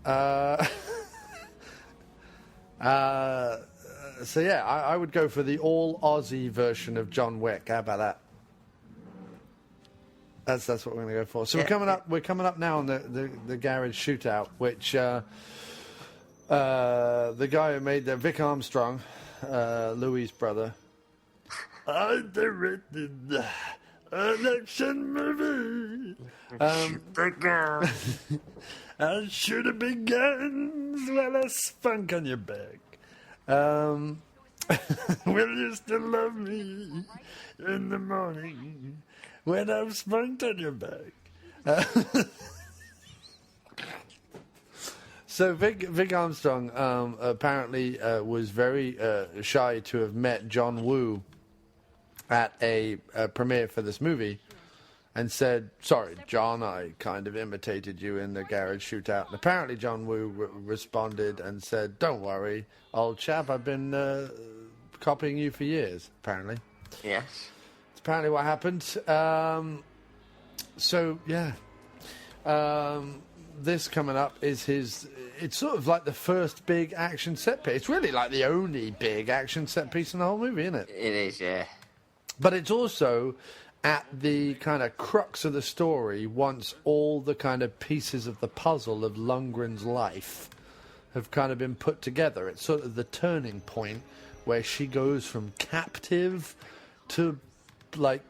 Speaker 2: So yeah, I would go for the all Aussie version of John Wick. How about that? That's what we're going to go for. So we're coming up now on the garage shootout, which the guy who made Vic Armstrong, Louis' brother. I directed an action movie. I should have been guns while I spunk on your back. Will you still love me in the morning when I've spunked on your back? So Vic Armstrong apparently was very shy to have met John Woo at a premiere for this movie and said, sorry, John, I kind of imitated you in the garage shootout. And apparently John Woo responded and said, don't worry, old chap, I've been copying you for years, apparently.
Speaker 3: Yes.
Speaker 2: It's apparently what happened. So, yeah. This coming up is his... It's sort of like the first big action set piece. It's really like the only big action set piece in the whole movie, isn't it?
Speaker 3: It is, yeah.
Speaker 2: But it's also at the kind of crux of the story once all the kind of pieces of the puzzle of Lundgren's life have kind of been put together. It's sort of the turning point where she goes from captive to, like,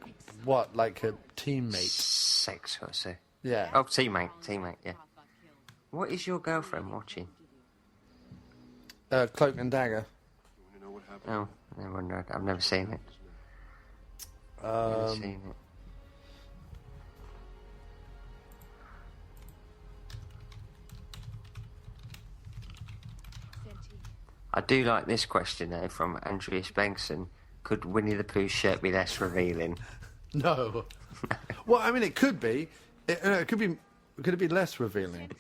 Speaker 2: what, like a teammate?
Speaker 3: Sex, I say.
Speaker 2: Yeah.
Speaker 3: Oh, teammate, yeah. What is your girlfriend watching?
Speaker 2: Cloak and Dagger.
Speaker 3: Oh, I wonder. I've never seen it. Never seen it. I do like this question though from Andreas Bengtsson. Could Winnie the Pooh's shirt be less revealing?
Speaker 2: No. Well, I mean, it could be. It could be. Could it be less revealing?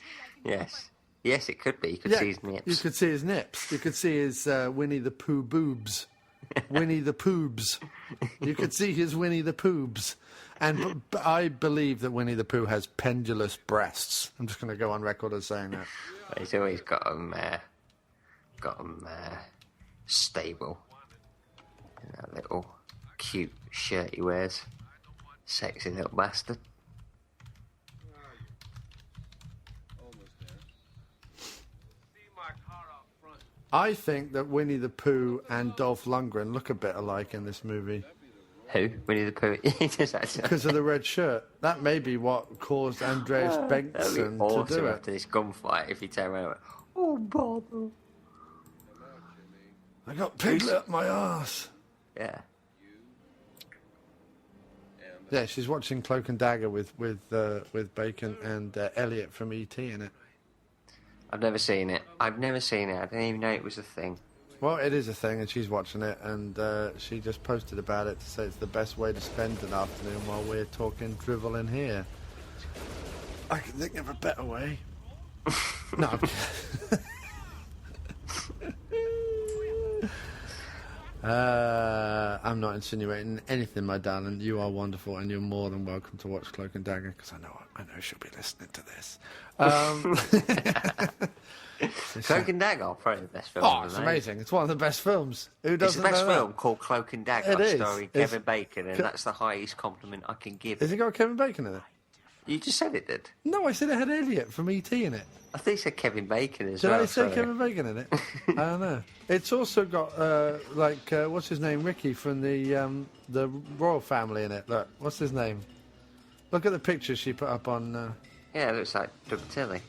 Speaker 3: Yes. Yes, it could be. You could see his nips.
Speaker 2: You could see his nips. You could see his Winnie the Pooh boobs. Winnie the Poobs. You could see his Winnie the Poobs. And I believe that Winnie the Pooh has pendulous breasts. I'm just going to go on record as saying that.
Speaker 3: He's always got them stable. And that little cute shirt he wears. Sexy little bastard.
Speaker 2: I think that Winnie the Pooh and Dolph Lundgren look a bit alike in this movie.
Speaker 3: Who? Winnie the Pooh?
Speaker 2: Because of the red shirt. That may be what caused Andreas Bengtsson
Speaker 3: awesome
Speaker 2: to do it.
Speaker 3: after this gunfight if he turned around and went, oh, Bob.
Speaker 2: I got piglet up my arse.
Speaker 3: Yeah.
Speaker 2: Yeah, she's watching Cloak and Dagger with Bacon and Elliot from E.T. in it.
Speaker 3: I've never seen it. I didn't even know it was a thing.
Speaker 2: Well, it is a thing, and she's watching it, and she just posted about it to say it's the best way to spend an afternoon while we're talking drivel in here. I can think of a better way. No, I'm kidding. I'm not insinuating anything, my darling. You are wonderful, and you're more than welcome to watch Cloak and Dagger, because I know she'll be listening to this.
Speaker 3: Cloak and Dagger, probably the best film.
Speaker 2: Oh, it's amazing! It's one of the best films. Who doesn't know
Speaker 3: It's the best film
Speaker 2: that?
Speaker 3: called Cloak and Dagger,
Speaker 2: It is.
Speaker 3: starring Kevin Bacon, and that's the highest compliment I can give.
Speaker 2: Has it got Kevin Bacon in it?
Speaker 3: You just said it did.
Speaker 2: No, I said it had Elliot from E.T. in it.
Speaker 3: I think you said Kevin Bacon as
Speaker 2: Did
Speaker 3: well.
Speaker 2: I say
Speaker 3: sorry.
Speaker 2: Kevin Bacon in it? I don't know. It's also got what's his name, Ricky from the royal family in it. Look, what's his name? Look at the picture she put up on.
Speaker 3: Yeah, it looks like Doug Tilley.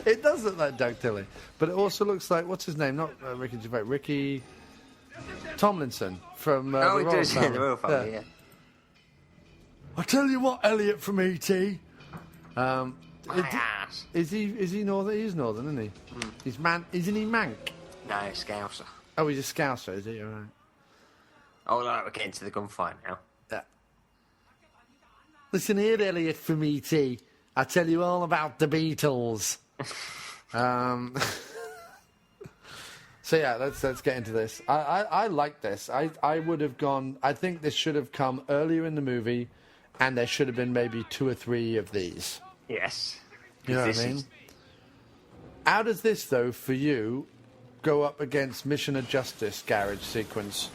Speaker 2: It does look like Doug Tilley, but it also looks like what's his name? Not Ricky Gervais, Ricky Tomlinson from the
Speaker 3: Oh, he
Speaker 2: royal
Speaker 3: does,
Speaker 2: family.
Speaker 3: yeah, the royal family, yeah.
Speaker 2: I tell you what, Elliot from E.T.
Speaker 3: My ass.
Speaker 2: Is he northern? He's northern, isn't he? He's isn't he Manc?
Speaker 3: No, Scouser.
Speaker 2: Oh, he's a Scouser, is he? All right.
Speaker 3: Oh, no, we're getting to the gunfight now.
Speaker 2: Yeah. Listen here, Elliot from E.T. I tell you all about the Beatles. So yeah, let's get into this. I like this. I would have gone. I think this should have come earlier in the movie, and there should have been maybe 2 or 3 of these.
Speaker 3: Yes.
Speaker 2: You know what I mean? How does this, though, for you, go up against Mission of Justice garage sequence?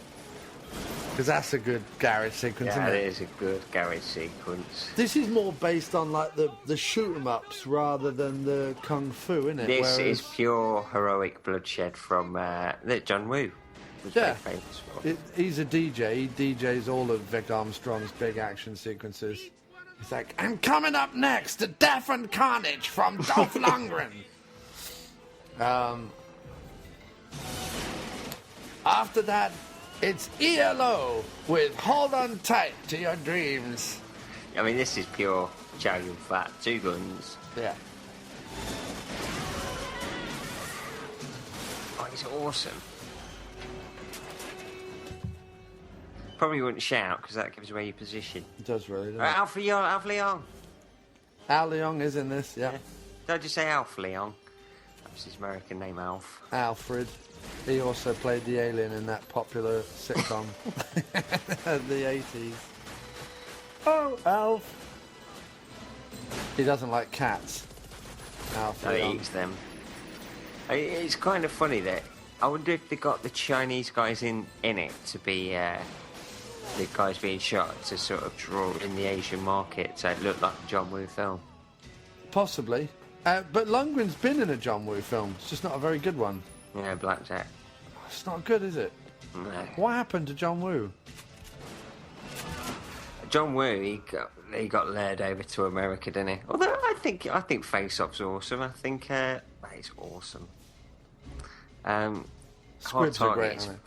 Speaker 2: Because that's a good garage sequence,
Speaker 3: Yeah,
Speaker 2: isn't
Speaker 3: it
Speaker 2: it?
Speaker 3: is a good garage sequence.
Speaker 2: This is more based on like the shoot 'em ups rather than the kung fu, isn't it?
Speaker 3: This is pure heroic bloodshed from that John Woo was
Speaker 2: Yeah.
Speaker 3: very famous for.
Speaker 2: He's a DJ. He DJs all of Vic Armstrong's big action sequences. He's like, and coming up next, Death and Carnage from Dolph Lundgren. After that, it's ELO with Hold On Tight to Your Dreams.
Speaker 3: I mean, this is pure Chow Yun-fat. 2 guns.
Speaker 2: Yeah.
Speaker 3: Oh, he's awesome. Probably wouldn't shout because that gives away your position.
Speaker 2: It does really, doesn't it?
Speaker 3: Alf Leong.
Speaker 2: Al Leong is in this, yeah.
Speaker 3: Don't just say Alf Leong. That's his American name, Alf.
Speaker 2: Alfred. He also played the alien in that popular sitcom of the 80s. Oh, Alf. He doesn't like cats. Alf
Speaker 3: No, he
Speaker 2: Leong.
Speaker 3: eats them. It's kind of funny that I wonder if they got the Chinese guys in it to be the guys being shot to sort of draw in the Asian market so it looked like a John Woo film.
Speaker 2: Possibly. But Lundgren's been in a John Woo film. It's just not a very good one.
Speaker 3: Yeah, Blackjack.
Speaker 2: It's not good, is it?
Speaker 3: No.
Speaker 2: What happened to John Woo?
Speaker 3: John Woo, he got lured over to America, didn't he? Although I think Face Off's awesome. I think it's awesome. Hard
Speaker 2: Squibs are
Speaker 3: Target
Speaker 2: great,
Speaker 3: is
Speaker 2: aren't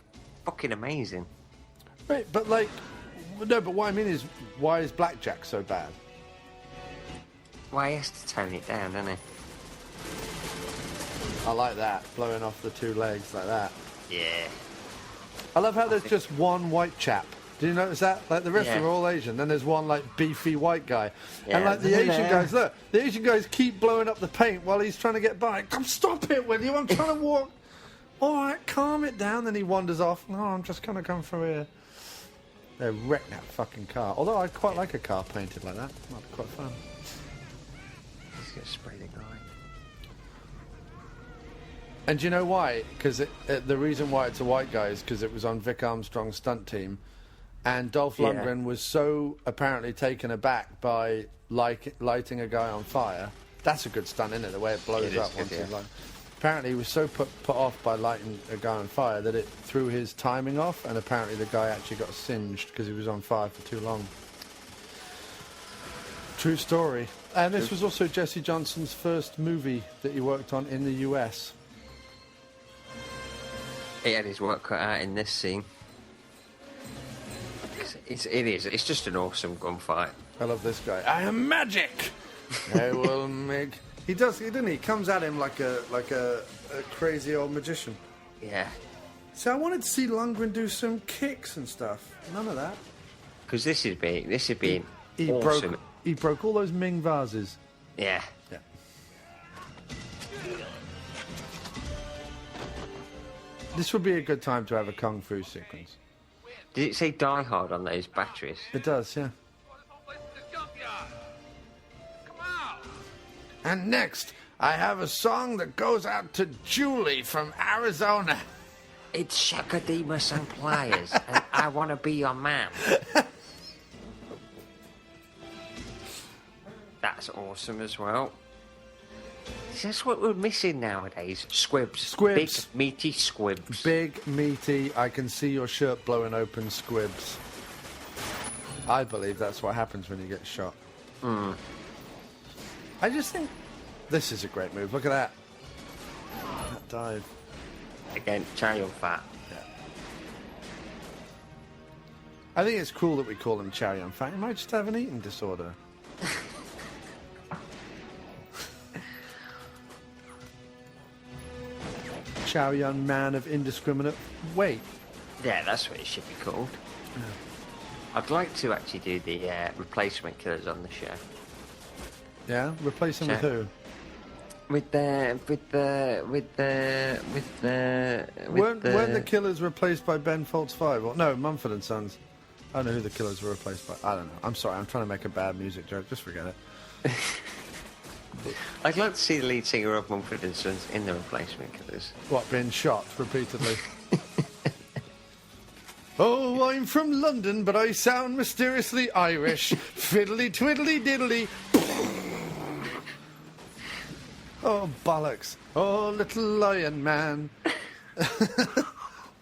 Speaker 3: fucking amazing.
Speaker 2: Right, but like, no, but what I mean is, why is Blackjack so bad?
Speaker 3: Well, he has to tone it down, doesn't he?
Speaker 2: I like that, blowing off the 2 legs like that.
Speaker 3: Yeah.
Speaker 2: I love how there's just one white chap. Do you notice that? Like the rest
Speaker 3: Yeah.
Speaker 2: are all Asian. Then there's one like beefy white guy.
Speaker 3: Yeah.
Speaker 2: And like the Asian guys, look, the Asian guys keep blowing up the paint while he's trying to get by. Come stop it, will you? I'm trying to walk. All right, calm it down. Then he wanders off. No, I'm just going to come through here. They wreck that fucking car. Although I quite like a car painted like that. Might be quite fun.
Speaker 3: He's going to spray the guy.
Speaker 2: And do you know why? Because the reason why it's a white guy is because it was on Vic Armstrong's stunt team. And Dolph Lundgren was so apparently taken aback by lighting a guy on fire. That's a good stunt, isn't it? The way it blows up once he's like. Apparently, he was so put off by lighting a guy on fire that it threw his timing off, and apparently the guy actually got singed because he was on fire for too long. True story. And this was also Jesse Johnson's first movie that he worked on in the US.
Speaker 3: He had his work cut out in this scene. It's just an awesome gunfight.
Speaker 2: I love this guy. I am magic. I will make. He does, didn't he? He comes at him like a crazy old magician.
Speaker 3: Yeah.
Speaker 2: So I wanted to see Lundgren do some kicks and stuff. None of that.
Speaker 3: Because this is being
Speaker 2: He
Speaker 3: awesome.
Speaker 2: broke all those Ming vases.
Speaker 3: Yeah.
Speaker 2: Yeah. This would be a good time to have a kung fu sequence.
Speaker 3: Did it say Die Hard on those batteries?
Speaker 2: It does, yeah. And next, I have a song that goes out to Julie from Arizona.
Speaker 3: It's Shakademus and Pliers, and I want to be your man. That's awesome as well. That's what we're missing nowadays. Squibs.
Speaker 2: Squibs.
Speaker 3: Big, meaty squibs.
Speaker 2: Big, meaty, I can see your shirt blowing open squibs. I believe that's what happens when you get shot. I just think this is a great move. Look at that. That dive.
Speaker 3: Again, Chow Yun-fat.
Speaker 2: Yeah. I think it's cool that we call him Chow Yun-fat. He might just have an eating disorder. Chow Yun Man of indiscriminate weight.
Speaker 3: Yeah, that's what it should be called. Yeah. I'd like to actually do the replacement killers on the show.
Speaker 2: Yeah, replace him with who?
Speaker 3: Weren't
Speaker 2: the Killers replaced by Ben Folds 5? Or, no, Mumford and Sons. I don't know who the Killers were replaced by. I don't know. I'm sorry, I'm trying to make a bad music joke. Just forget it.
Speaker 3: I'd like to see the lead singer of Mumford and Sons in the replacement killers.
Speaker 2: What, being shot repeatedly? Oh, I'm from London, but I sound mysteriously Irish. Fiddly twiddly diddly. Oh, bollocks. Oh, little lion man.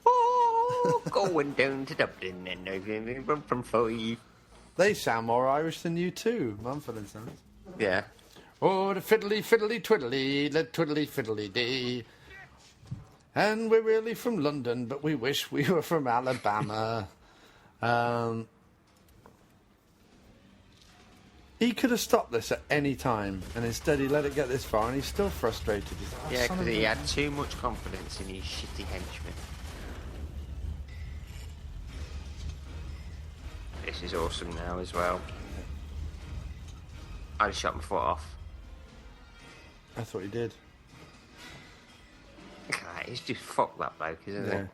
Speaker 3: Oh, going down to Dublin and I've run from 5.
Speaker 2: They sound more Irish than you too, Mumford and Sons.
Speaker 3: Yeah.
Speaker 2: Oh, the fiddly, fiddly, twiddly, the twiddly, fiddly dee. And we're really from London, but we wish we were from Alabama. He could have stopped this at any time, and instead he let it get this far, and he's still frustrated. He's like,
Speaker 3: Yeah, because he had too much confidence in his shitty henchmen. This is awesome now as well. I just shot my foot off.
Speaker 2: I thought he did.
Speaker 3: God, it's just fuck that bloke, isn't it?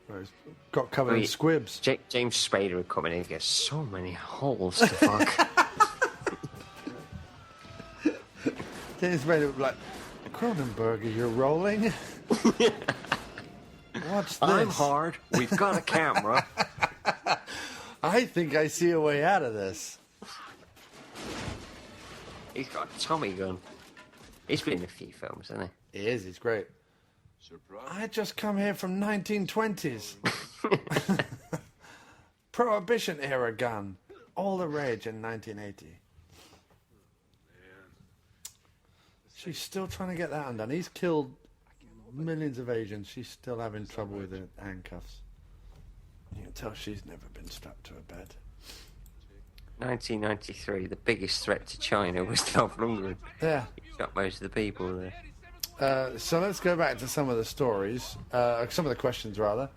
Speaker 2: Well, he's got covered in squibs.
Speaker 3: James Spader would come in and get so many holes to fuck.
Speaker 2: James Spader would be like, Cronenberg, you're rolling? Watch this.
Speaker 3: I'm hard. We've got a camera.
Speaker 2: I think I see a way out of this.
Speaker 3: He's got a Tommy gun. He's been in a few films, hasn't he?
Speaker 2: He is, he's great.
Speaker 5: Surprise.
Speaker 2: I just come here from 1920s. Prohibition era gun. All the rage in 1980. She's still trying to get that undone. He's killed millions of Asians. She's still having trouble with the handcuffs. You can tell she's never been strapped to a bed.
Speaker 3: 1993, the biggest threat to China was Dolph Lundgren.
Speaker 2: Yeah.
Speaker 3: He shot most of the people there.
Speaker 2: So let's go back to some of the stories, some of the questions rather.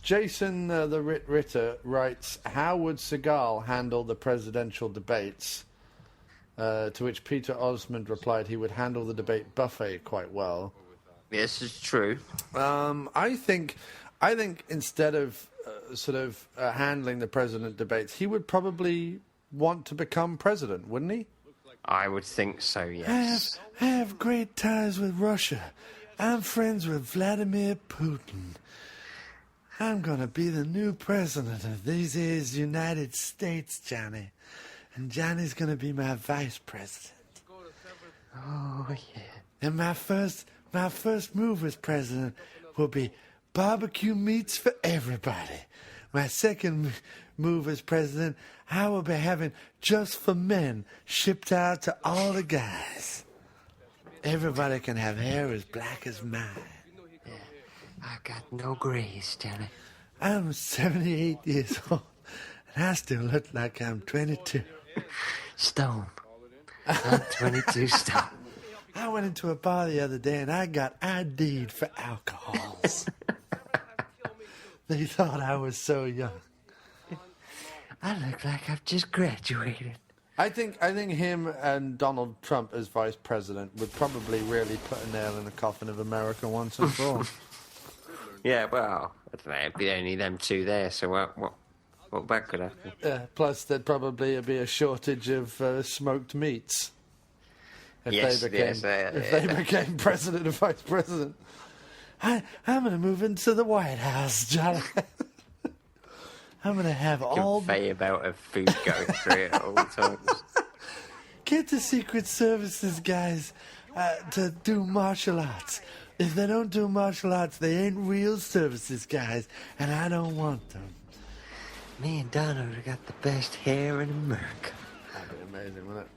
Speaker 2: Jason the Ritter writes, how would Seagal handle the presidential debates? To which Peter Osmond replied he would handle the debate buffet quite well.
Speaker 3: This is true.
Speaker 2: I think instead of handling the president debates, he would probably want to become president, wouldn't he?
Speaker 3: I would think so, yes.
Speaker 2: I have great ties with Russia. I'm friends with Vladimir Putin. I'm going to be the new president of these is United States, Johnny. And Johnny's going to be my vice president.
Speaker 3: Oh, yeah.
Speaker 2: And my first move as president will be barbecue meats for everybody. My second move as president, I will be having just for men shipped out to all the guys. Everybody can have hair as black as mine.
Speaker 3: Yeah. I got no grays, Johnny.
Speaker 2: I'm 78 years old, and I still look like I'm 22.
Speaker 3: Stone. I'm 22 stone.
Speaker 2: I went into a bar the other day, and I got ID'd for alcohols. They thought I was so young.
Speaker 3: I look like I've just graduated.
Speaker 2: I think him and Donald Trump as vice president would probably really put a nail in the coffin of America once and for all.
Speaker 3: Yeah, well, I don't know, it'd be only them two there, so what bad could happen?
Speaker 2: Plus, there'd probably be a shortage of smoked meats if they became president or vice president. I'm going to move into the White House, John. I'm going to have all...
Speaker 3: Convey about of food going through it at all times.
Speaker 2: Get the Secret Services guys to do martial arts. If they don't do martial arts, they ain't real services guys, and I don't want them.
Speaker 3: Me and Donna have got the best hair in America.
Speaker 2: That'd be amazing, wouldn't it?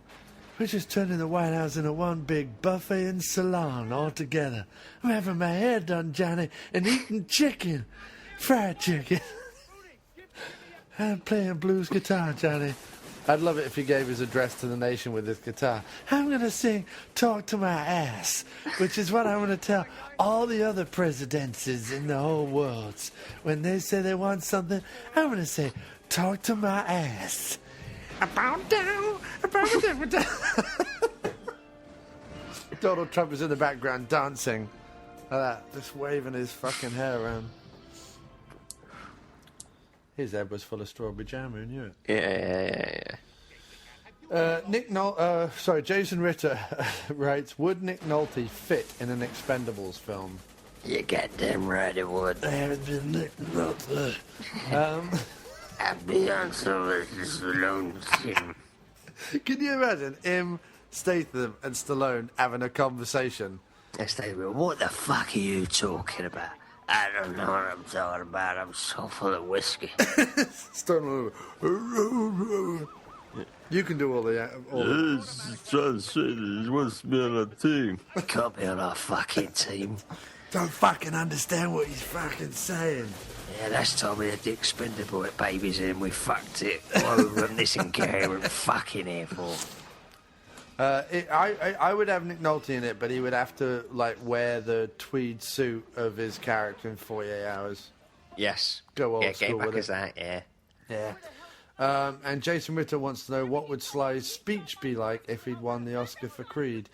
Speaker 2: We're just turning the White House into one big buffet and salon all together. I'm having my hair done, Johnny, and eating chicken. Fried chicken. I'm playing blues guitar, Johnny. I'd love it if he gave his address to the nation with his guitar. I'm going to sing Talk to My Ass, which is what I'm going to tell all the other presidencies in the whole world. When they say they want something, I'm going to say, talk to my ass. About down, about down. Donald Trump is in the background dancing like that, just waving his fucking hair around. His head was full of strawberry jam, who knew it?
Speaker 3: Yeah.
Speaker 2: Jason Ritter writes, would Nick Nolte fit in an Expendables film?
Speaker 3: You goddamn right it would.
Speaker 2: I haven't been Nick Nolte.
Speaker 3: I'd be on Sylvester Stallone's team.
Speaker 2: Can you imagine him, Statham, and Stallone having a conversation?
Speaker 3: What the fuck are you talking about?
Speaker 8: I don't know what I'm talking about. I'm so full of whiskey.
Speaker 2: You can do all the.
Speaker 9: He's trying to say that he wants to be on a team.
Speaker 8: Can't be on our fucking team.
Speaker 2: Don't fucking understand what he's fucking saying.
Speaker 8: Yeah, last time we had the expendable babies in, we fucked it. Why would we run this in care and fucking here for?
Speaker 2: I would have Nick Nolte in it, but he would have to like wear the tweed suit of his character in 48 hours.
Speaker 3: Yes.
Speaker 2: Go old
Speaker 3: yeah,
Speaker 2: school
Speaker 3: get back
Speaker 2: with
Speaker 3: as that, yeah.
Speaker 2: Yeah. And Jason Ritter wants to know, what would Sly's speech be like if he'd won the Oscar for Creed?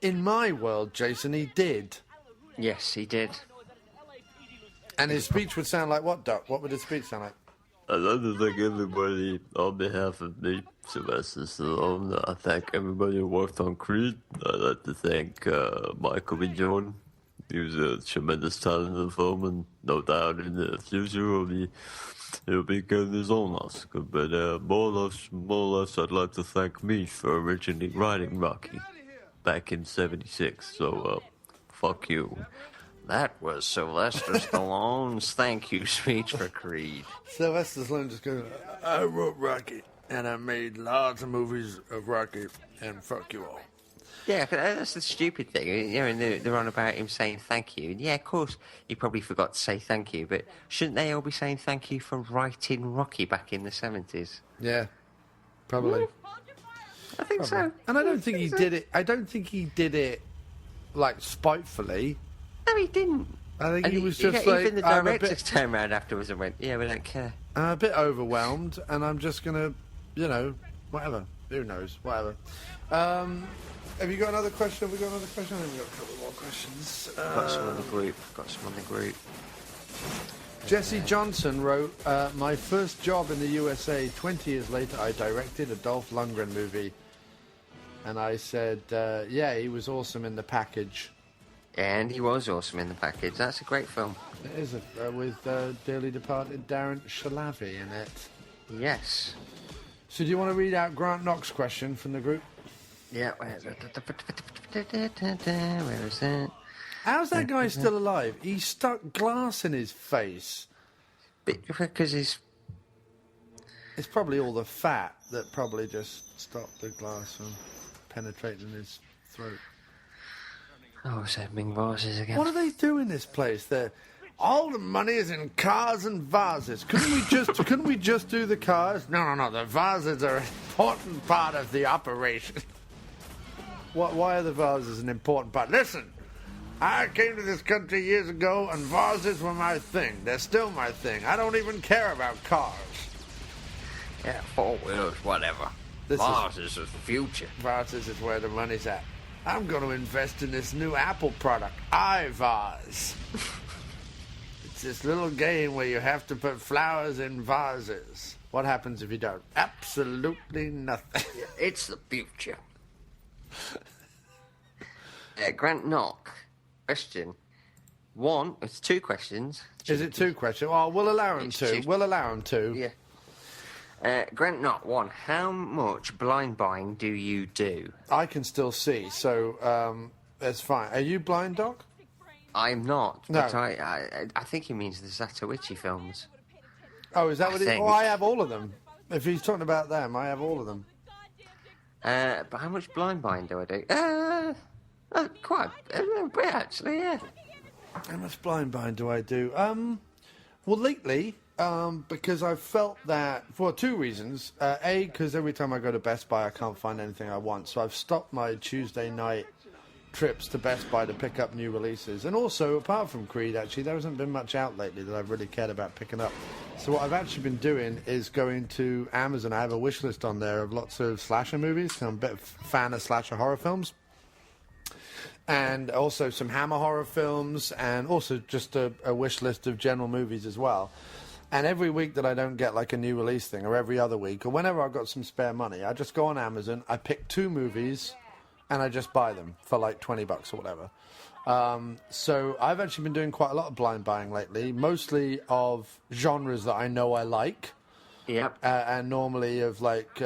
Speaker 2: In my world, Jason, he did.
Speaker 3: Yes, he did.
Speaker 2: And his speech would sound like what, Doc? What would his speech sound like?
Speaker 9: I'd like to thank everybody on behalf of me, Sylvester Stallone. I thank everybody who worked on Creed. I'd like to thank Michael B. Jordan. He was a tremendous talent in the film, and no doubt in the future he'll be getting his own Oscar. But more or less, I'd like to thank me for originally writing Rocky back in '76. So, fuck you.
Speaker 3: That was Sylvester Stallone's thank you speech for Creed.
Speaker 2: Sylvester Stallone just goes, I wrote Rocky, and I made lots of movies of Rocky, and fuck you all.
Speaker 3: Yeah, that's the stupid thing. You know, and they're on about him saying thank you. And yeah, of course, he probably forgot to say thank you, but shouldn't they all be saying thank you for writing Rocky back in the 70s?
Speaker 2: Yeah, probably.
Speaker 3: I think so.
Speaker 2: And I don't think he did it. I don't think he did it, like, spitefully.
Speaker 3: No, he didn't.
Speaker 2: I think he was just
Speaker 3: like...
Speaker 2: like...
Speaker 3: Even the directors turned around afterwards and went, yeah, we don't care.
Speaker 2: I'm a bit overwhelmed, and I'm just going to, you know, whatever. Who knows? Whatever. Have you got another question? Have we got another question? I think we've got a couple more questions.
Speaker 3: Got some on the group.
Speaker 2: Jesse Johnson wrote, my first job in the USA, 20 years later, I directed a Dolph Lundgren movie. And I said, yeah, he was awesome in The Package.
Speaker 3: And he was awesome in The Package. That's a great film.
Speaker 2: It is, with dearly departed Darren Shalavi in it.
Speaker 3: Yes.
Speaker 2: So do you want to read out Grant Knox's question from the group?
Speaker 3: Yeah, where is it?
Speaker 2: How's that guy still alive? He stuck glass in his face.
Speaker 3: Because he's...
Speaker 2: It's probably all the fat that probably just stopped the glass from penetrating his throat.
Speaker 3: Oh, so Ming vases again.
Speaker 2: What do they do in this place? All the money is in cars and vases. Couldn't we just do the cars? No. The vases are an important part of the operation. Why are the vases an important part? Listen, I came to this country years ago, and vases were my thing. They're still my thing. I don't even care about cars.
Speaker 3: Yeah, 4-wheelers, whatever. Vases is the future.
Speaker 2: Vases is where the money's at. I'm going to invest in this new Apple product, iVase. It's this little game where you have to put flowers in vases. What happens if you don't? Absolutely nothing.
Speaker 3: It's the future. Grant Knock, question. One, it's two questions.
Speaker 2: Is it two questions? Well, we'll allow him two. We'll allow him two.
Speaker 3: Yeah. Grant Knott, one, how much blind buying do you do?
Speaker 2: I can still see, so that's fine. Are you blind, Doc?
Speaker 3: I'm not, but
Speaker 2: No.
Speaker 3: I think he means the Zatoichi films.
Speaker 2: Oh, is that what it is?
Speaker 3: think.
Speaker 2: Oh, I have all of them. If he's talking about them, I have all of them.
Speaker 3: But how much blind buying do I do? Quite a little bit, actually, yeah.
Speaker 2: How much blind buying do I do? Well, lately... because I've felt that for two reasons. A, because every time I go to Best Buy, I can't find anything I want. So I've stopped my Tuesday night trips to Best Buy to pick up new releases. And also, apart from Creed, actually, there hasn't been much out lately that I've really cared about picking up. So what I've actually been doing is going to Amazon. I have a wish list on there of lots of slasher movies. I'm a bit of a fan of slasher horror films. And also some Hammer horror films, and also just a wish list of general movies as well. And every week that I don't get like a new release thing, or every other week, or whenever I've got some spare money, I just go on Amazon, I pick two movies, and I just buy them for like $20 or whatever. So I've actually been doing quite a lot of blind buying lately, mostly of genres that I know I like.
Speaker 3: Yep.
Speaker 2: And normally of like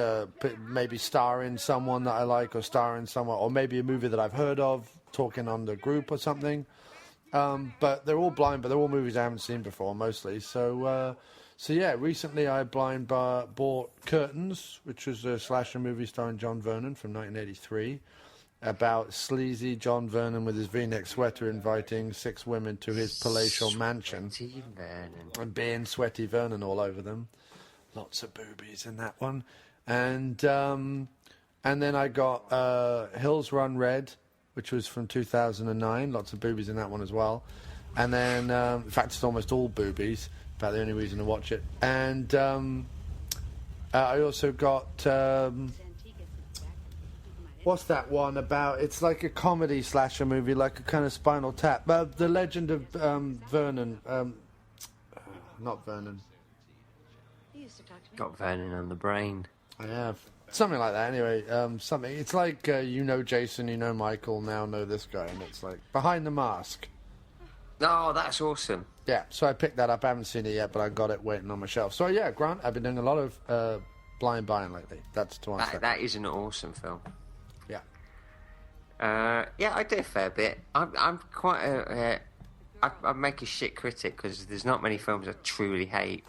Speaker 2: maybe starring someone that I like, or starring someone, or maybe a movie that I've heard of, talking on the group or something. But they're all blind, but they're all movies I haven't seen before, mostly. So yeah, recently I bought Curtains, which was a slasher movie starring John Vernon from 1983, about sleazy John Vernon with his V-neck sweater inviting 6 women to his palatial mansion.
Speaker 3: Sweaty Vernon.
Speaker 2: And being Sweaty Vernon all over them. Lots of boobies in that one. And then I got Hills Run Red, which was from 2009. Lots of boobies in that one as well. And then, in fact, it's almost all boobies. About the only reason to watch it. And I also got... what's that one about? It's like a comedy slasher movie, like a kind of Spinal Tap. The Legend of Vernon. Not Vernon.
Speaker 3: Got Vernon on the brain.
Speaker 2: I have. Something like that, anyway. Something. It's like, you know Jason, you know Michael, now know this guy. And it's like, Behind the Mask.
Speaker 3: Oh, that's awesome.
Speaker 2: Yeah, so I picked that up. I haven't seen it yet, but I got it waiting on my shelf. So, yeah, Grant, I've been doing a lot of blind buying lately. That's to answer.
Speaker 3: That is an awesome film.
Speaker 2: Yeah.
Speaker 3: Yeah, I do a fair bit. I'm quite I make a shit critic because there's not many films I truly hate.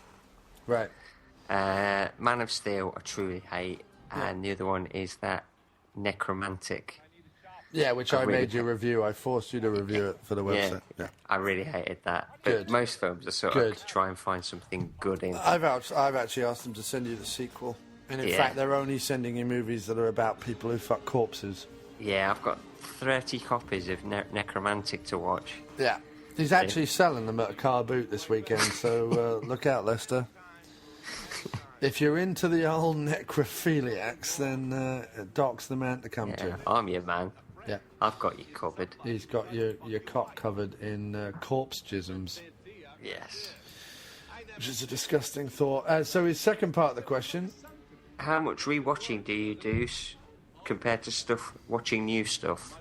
Speaker 2: Right.
Speaker 3: Man of Steel I truly hate, and the other one is that Necromantic.
Speaker 2: Yeah, which I made you review. I forced you to review it for the website. Yeah.
Speaker 3: I really hated that. But
Speaker 2: Good.
Speaker 3: most films are sort of try and find something good in.
Speaker 2: I've actually asked them to send you the sequel. And in fact, they're only sending you movies that are about people who fuck corpses.
Speaker 3: Yeah, I've got 30 copies of Necromantic to watch.
Speaker 2: Yeah. He's actually selling them at a car boot this weekend, so look out, Lester. If you're into the old necrophiliacs, then Doc's the man to come to.
Speaker 3: I'm your man.
Speaker 2: Yeah.
Speaker 3: I've got you covered.
Speaker 2: He's got your cock covered in corpse jisms.
Speaker 3: Yes.
Speaker 2: Which is a disgusting thought. So his second part of the question.
Speaker 3: How much rewatching do you do compared to watching new stuff?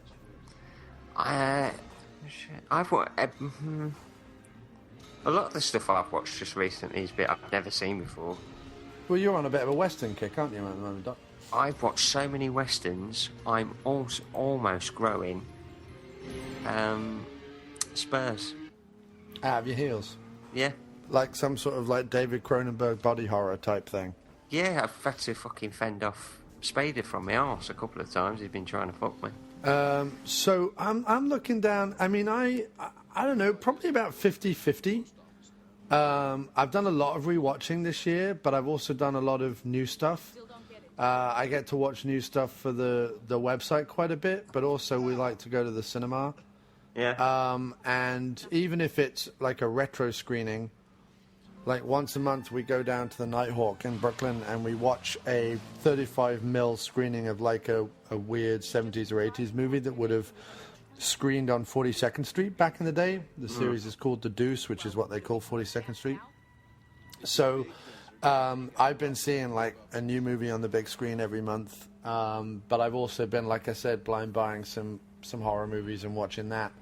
Speaker 3: I've watched... a lot of the stuff I've watched just recently is bit I've never seen before.
Speaker 2: Well, you're on a bit of a Western kick, aren't you, at the moment, Doc?
Speaker 3: I've watched so many Westerns, I'm almost growing Spurs.
Speaker 2: Out of your heels?
Speaker 3: Yeah.
Speaker 2: Like some sort of like David Cronenberg body horror type thing?
Speaker 3: Yeah, I've had to fucking fend off Spader from my arse a couple of times. He's been trying to fuck me.
Speaker 2: So I'm looking down. I mean, I don't know, probably about 50-50. I've done a lot of rewatching this year, but I've also done a lot of new stuff. I get to watch new stuff for the website quite a bit, but also we like to go to the cinema.
Speaker 3: Yeah.
Speaker 2: And even if it's like a retro screening, like once a month we go down to the Nighthawk in Brooklyn and we watch a 35mm screening of like a weird 70s or 80s movie that would have screened on 42nd Street back in the day. The series is called The Deuce, which is what they call 42nd Street. So I've been seeing like a new movie on the big screen every month, but I've also been, like I said, blind buying some horror movies and watching that.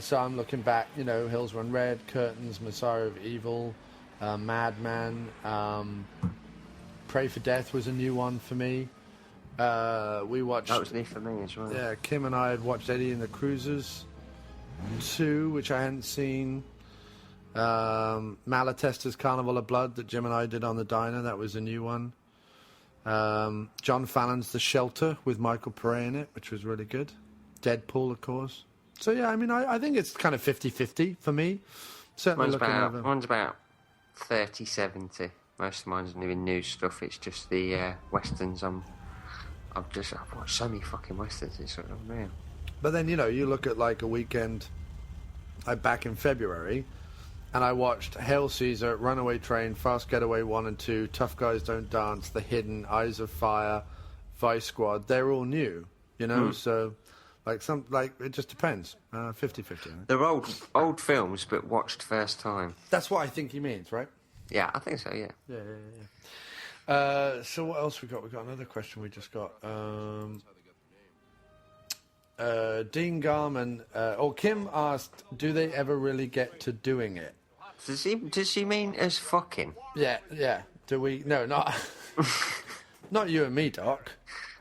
Speaker 2: So I'm looking back, you know, Hills Run Red, Curtains, Messiah of Evil, Madman, Pray for Death was a new one for me. We watched...
Speaker 3: That was new for me as well.
Speaker 2: Yeah, Kim and I had watched Eddie and the Cruisers 2, which I hadn't seen. Malatester's Carnival of Blood that Jim and I did on the diner, that was a new one. John Fallon's The Shelter with Michael Pare in it, which was really good. Deadpool, of course. So yeah, I mean, I think it's kind of 50-50 for me. Certainly
Speaker 3: Mine's about 30-70. Most of mine's not even new stuff. It's just the westerns. I've watched so many fucking westerns. It's sort of unreal.
Speaker 2: But then, you know, you look at like a weekend, like back in February, and I watched Hail Caesar, Runaway Train, Fast Getaway 1 and 2, Tough Guys Don't Dance, The Hidden, Eyes of Fire, Vice Squad. They're all new, you know. So like it just depends. 50-50.
Speaker 3: They're old films, but watched first time.
Speaker 2: That's what I think he means, right?
Speaker 3: Yeah, I think so. Yeah.
Speaker 2: Yeah. So what else we got? We got another question we just got. Dean Garman or Kim asked, "Do they ever really get to doing it?"
Speaker 3: Does she mean as fucking?
Speaker 2: Yeah. Do we? No, not not you and me, Doc.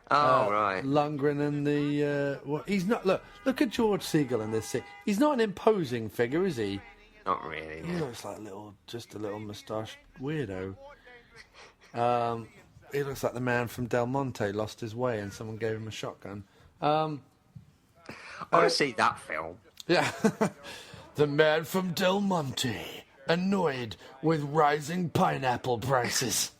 Speaker 3: Oh, right.
Speaker 2: Lundgren and the... he's not... Look at George Segal in this scene. He's not an imposing figure, is he?
Speaker 3: Not really.
Speaker 2: He looks like just a little moustached weirdo. He looks like the man from Del Monte lost his way and someone gave him a shotgun.
Speaker 3: I want to see that film.
Speaker 2: Yeah. The man from Del Monte, annoyed with rising pineapple prices,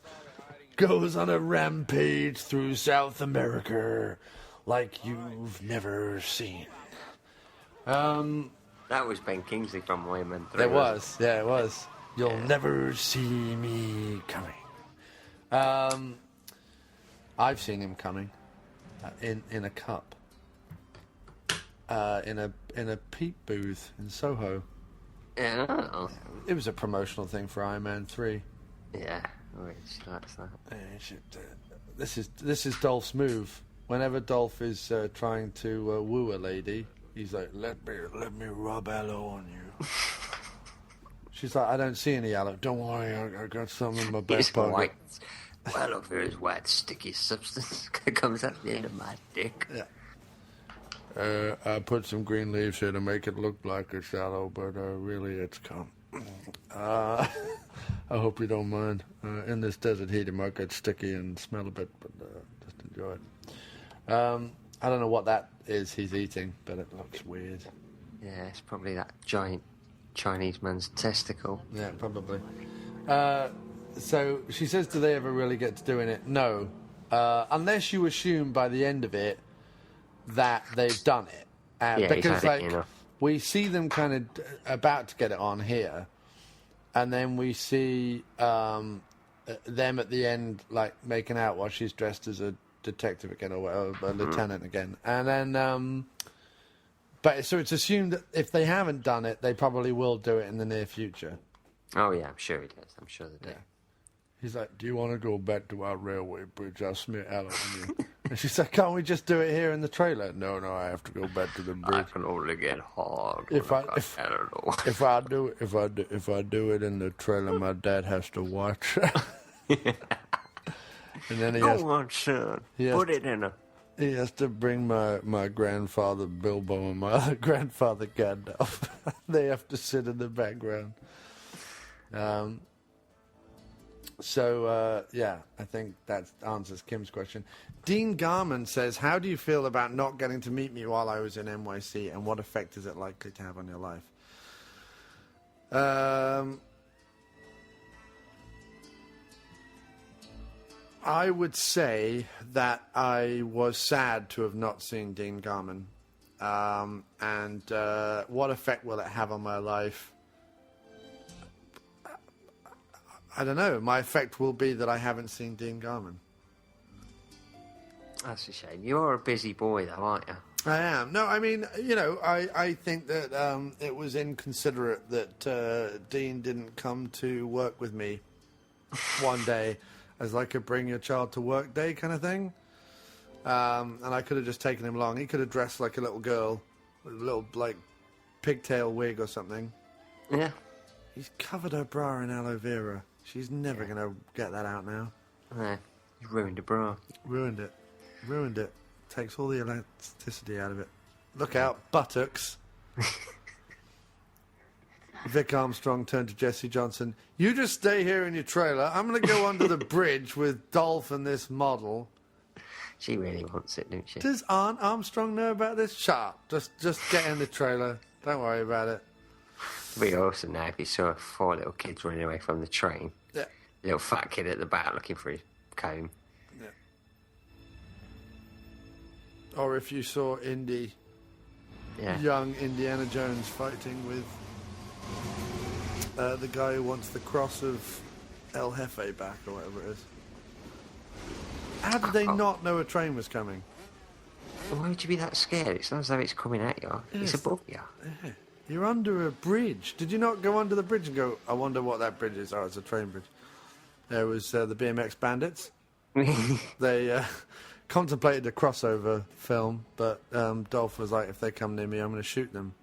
Speaker 2: goes on a rampage through South America like you've never seen.
Speaker 3: That was Ben Kingsley from Wayman 3.
Speaker 2: It was. Yeah, it was. You'll never see me coming. I've seen him coming in a cup. In a peat booth in Soho.
Speaker 3: Yeah.
Speaker 2: It was a promotional thing for Iron Man 3.
Speaker 3: Yeah, which likes that.
Speaker 2: This is Dolph's move. Whenever Dolph is trying to woo a lady, he's like, let me rub aloe on you. She's like, I don't see any aloe. Don't worry, I got some in my back pocket.
Speaker 3: White. Well, look, there is white, sticky substance that comes out the end of my dick.
Speaker 2: Yeah. I put some green leaves here to make it look like it's aloe, but really it's cum. I hope you don't mind. In this desert heat, it might get sticky and smell a bit, but just enjoy it. I don't know what that is he's eating, but it looks weird.
Speaker 3: Yeah, it's probably that giant Chinese man's testicle.
Speaker 2: Yeah, probably. So she says, do they ever really get to doing it? No. Unless you assume by the end of it that they've done it. Because we see them kind of about to get it on here, and then we see them at the end like making out while she's dressed as a detective again or a lieutenant again. And then but so it's assumed that if they haven't done it, they probably will do it in the near future.
Speaker 3: Oh yeah, I'm sure he does. I'm sure they do.
Speaker 2: Yeah. He's like, do you want to go back to our railway bridge? I'll smear aloe on you. And she's like, can't we just do it here in the trailer? No, I have to go back to the bridge.
Speaker 3: I can only get hard.
Speaker 2: If I do it in the trailer, my dad has to watch. And then he has,
Speaker 3: go on, son. Put it in a.
Speaker 2: He has to bring my grandfather Bilbo and my other grandfather Gandalf. They have to sit in the background. So, I think that answers Kim's question. Dean Garman says, how do you feel about not getting to meet me while I was in NYC, and what effect is it likely to have on your life? I would say that I was sad to have not seen Dean Garman. And what effect will it have on my life? I don't know. My effect will be that I haven't seen Dean Garman.
Speaker 3: That's a shame. You're a busy boy, though, aren't you?
Speaker 2: I am. No, I mean, I think that it was inconsiderate that Dean didn't come to work with me one day as like a bring your child to work day kind of thing. And I could have just taken him along. He could have dressed like a little girl with a little, like, pigtail wig or something.
Speaker 3: Yeah.
Speaker 2: He's covered her bra in aloe vera. She's never going to get that out now.
Speaker 3: Yeah, you ruined the bra.
Speaker 2: Ruined it. Takes all the elasticity out of it. Look out, buttocks. Vic Armstrong turned to Jesse Johnson. You just stay here in your trailer. I'm going to go under the bridge with Dolph and this model.
Speaker 3: She really wants it, don't she?
Speaker 2: Does Aunt Armstrong know about this? Shut up. Just get in the trailer. Don't worry about it.
Speaker 3: It'd be awesome now if you saw 4 little kids running away from the train.
Speaker 2: Yeah.
Speaker 3: Little fat kid at the back looking for his comb.
Speaker 2: Yeah. Or if you saw young Indiana Jones fighting with the guy who wants the cross of El Jefe back or whatever it is. How did they not know a train was coming?
Speaker 3: Why would you be that scared? It's not as though it's coming at you. It's above you.
Speaker 2: Yeah. You're under a bridge. Did you not go under the bridge and go, I wonder what that bridge is? Oh, it's a train bridge. There was the BMX Bandits. They contemplated a crossover film, but Dolph was like, if they come near me, I'm going to shoot them.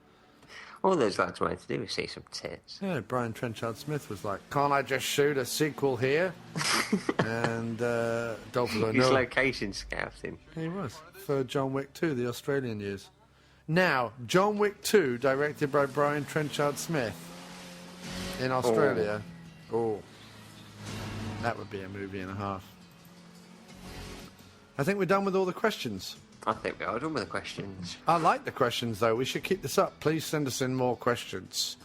Speaker 3: All those lads wanted to do was see some tits.
Speaker 2: Yeah, Brian Trenchard Smith was like, "Can't I just shoot a sequel here?" And Dolph was like,
Speaker 3: He's
Speaker 2: "No."
Speaker 3: location scouting.
Speaker 2: He was for John Wick 2, the Australian years. Now, John Wick 2, directed by Brian Trenchard Smith in Australia. Oh, that would be a movie and a half. I think we're done with all the questions.
Speaker 3: I think we are done with the questions.
Speaker 2: I like the questions, though. We should keep this up. Please send us in more questions.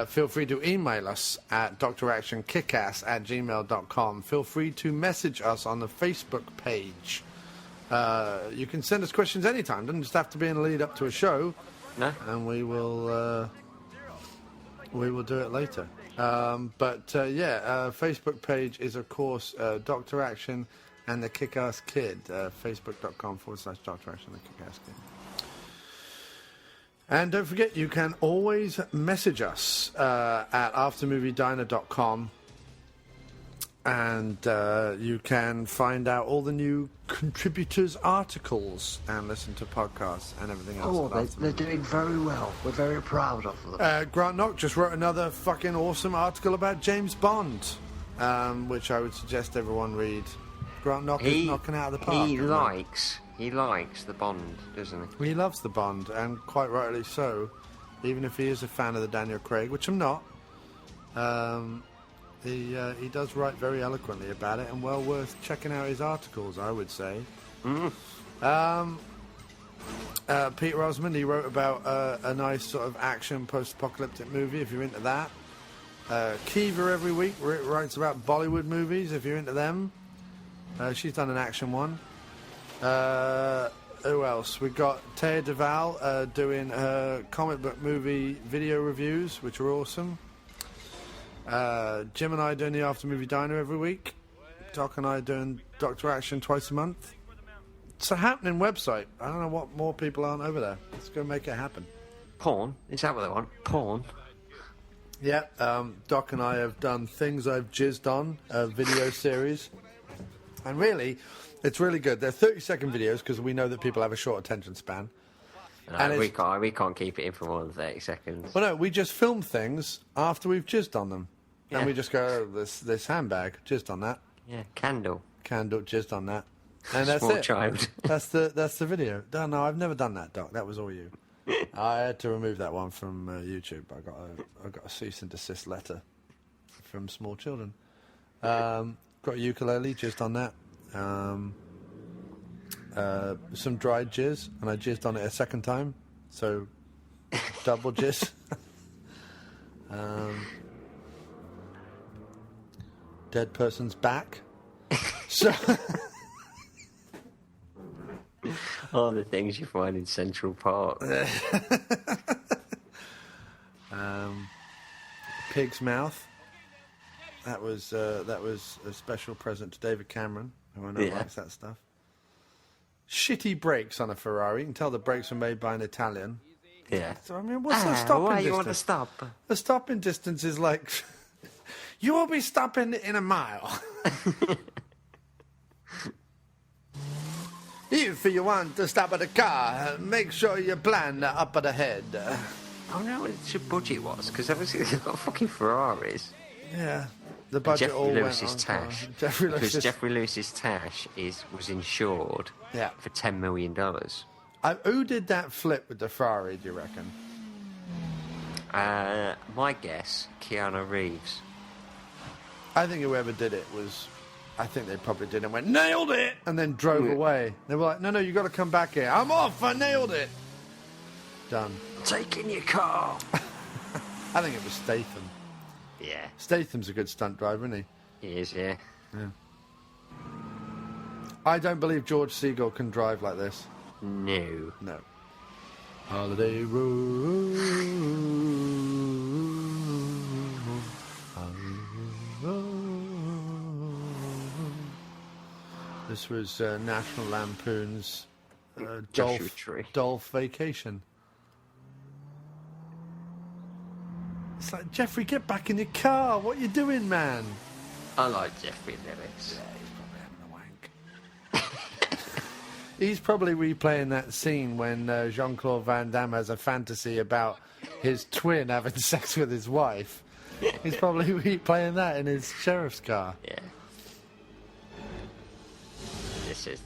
Speaker 2: Feel free to email us at dractionkickass@gmail.com. Feel free to message us on the Facebook page. You can send us questions anytime. Doesn't just have to be in a lead up to a show.
Speaker 3: No.
Speaker 2: And we will do it later. Facebook page is, of course, Dr. Action and the Kick-Ass Kid. Facebook.com/Dr. Action and the Kick-Ass Kid. And don't forget, you can always message us at aftermoviediner.com. And you can find out all the new contributors' articles and listen to podcasts and everything else.
Speaker 8: Oh, they're doing very well. We're very proud of them.
Speaker 2: Grant Knock just wrote another fucking awesome article about James Bond, which I would suggest everyone read. Grant Knock is knocking out of the park.
Speaker 3: He likes the Bond, doesn't he?
Speaker 2: He loves the Bond, and quite rightly so, even if he is a fan of the Daniel Craig, which I'm not. He does write very eloquently about it, and well worth checking out his articles, I would say. Peter Osmond, he wrote about a nice sort of action post-apocalyptic movie, if you're into that. Kiva every week writes about Bollywood movies, if you're into them. She's done an action one. Who else? We've got Taya Deval doing her comic book movie video reviews, which are awesome. Jim and I doing the After Movie Diner every week. Doc and I doing Dr. Action twice a month. It's a happening website. I don't know what more people aren't over there. Let's go make it happen.
Speaker 3: Porn? Is that what they want? Porn?
Speaker 2: Yeah, Doc and I have done Things I've Jizzed On, a video series. And really, it's really good. They're 30-second videos because we know that people have a short attention span.
Speaker 3: And we can't keep it in for more than 30 seconds.
Speaker 2: Well, no, we just film things after we've jizzed on them.
Speaker 3: Yeah.
Speaker 2: And we just go, oh, this handbag, jizzed on that.
Speaker 3: Yeah, candle,
Speaker 2: jizzed on that. And that's
Speaker 3: small
Speaker 2: it.
Speaker 3: child.
Speaker 2: That's the video. No, I've never done that, Doc. That was all you. I had to remove that one from YouTube. I got a cease and desist letter from small children. Got a ukulele, jizzed on that. Some dried jizz, and I jizzed on it a second time, so double jizz. Dead person's back. So
Speaker 3: all the things you find in Central Park.
Speaker 2: Pig's mouth. That was a special present to David Cameron, who I know likes that stuff. Shitty brakes on a Ferrari. You can tell the brakes were made by an Italian.
Speaker 3: Yeah.
Speaker 2: So, I mean, what's the stopping
Speaker 3: why
Speaker 2: distance?
Speaker 3: you want to stop?
Speaker 2: The stopping distance is like, you will be stopping in a mile. If you want to stop at a car, make sure you plan up at the head.
Speaker 3: I don't know what your budget was, because obviously they've got fucking Ferraris.
Speaker 2: Yeah. The budget all went on.
Speaker 3: Tash.
Speaker 2: Because
Speaker 3: Jeffrey Lewis's Tash was insured for $10 million.
Speaker 2: Who did that flip with the Ferrari, do you reckon?
Speaker 3: My guess, Keanu Reeves.
Speaker 2: I think whoever did it was... I think they probably did and went, nailed it! And then drove away. They were like, no, you got to come back here. I'm off, I nailed it! Done.
Speaker 8: Taking your car.
Speaker 2: I think it was Statham.
Speaker 3: Yeah.
Speaker 2: Statham's a good stunt driver, isn't he?
Speaker 3: He is, yeah.
Speaker 2: I don't believe George Segal can drive like this.
Speaker 3: No.
Speaker 2: No. Holiday Road. This was National Lampoon's Dolph Vacation. It's like, Jeffrey, get back in your car. What are you doing, man?
Speaker 3: I like Jeffrey Lewis.
Speaker 2: Yeah, he's probably having a wank. He's probably replaying that scene when Jean-Claude Van Damme has a fantasy about his twin having sex with his wife. He's probably replaying that in his sheriff's car.
Speaker 3: Yeah. This is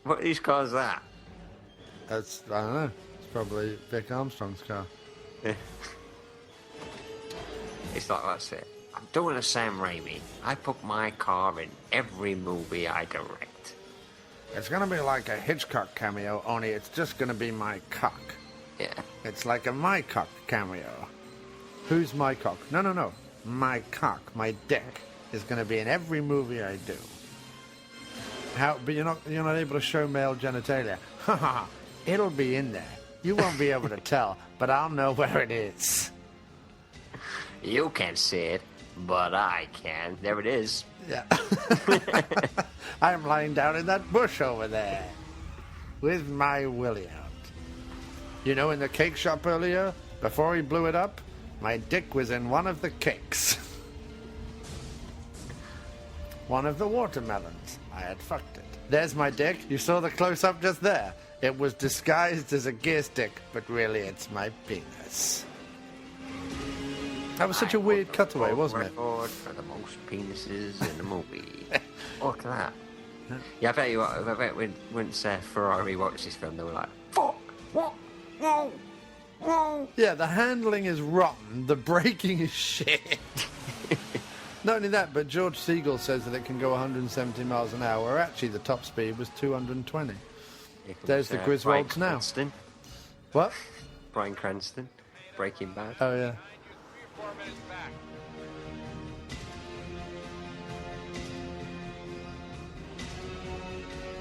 Speaker 3: whose car is that?
Speaker 2: I don't know. It's probably Vic Armstrong's car.
Speaker 3: Yeah. It's like, that's it. I'm doing a Sam Raimi. I put my car in every movie I direct.
Speaker 2: It's going to be like a Hitchcock cameo, only it's just going to be my cock.
Speaker 3: Yeah.
Speaker 2: It's like a my cock cameo. Who's my cock? No. My cock, my dick, is going to be in every movie I do. But you're not able to show male genitalia. Ha. It'll be in there. You won't be able to tell, but I'll know where it is.
Speaker 3: You can't see it, but I can. There it is.
Speaker 2: Yeah. I'm lying down in that bush over there with my willy out. You know, in the cake shop earlier, before he blew it up, my dick was in one of the cakes. One of the watermelons. I had fucked it. There's my dick. You saw the close-up just there. It was disguised as a gear stick, but really it's my penis. That was such a weird cutaway, wasn't it?
Speaker 3: Record for the most penises in the movie. Look at that. Yeah, I bet you what. I bet once Ferrari watched this film, they were like, "Fuck! What? Whoa! Whoa!"
Speaker 2: Yeah, the handling is rotten. The braking is shit. Not only that, but George Segal says that it can go 170 miles an hour, where actually the top speed was 220. There's the Griswolds now.
Speaker 3: Cranston.
Speaker 2: What?
Speaker 3: Bryan Cranston, Breaking Bad.
Speaker 2: Oh, yeah.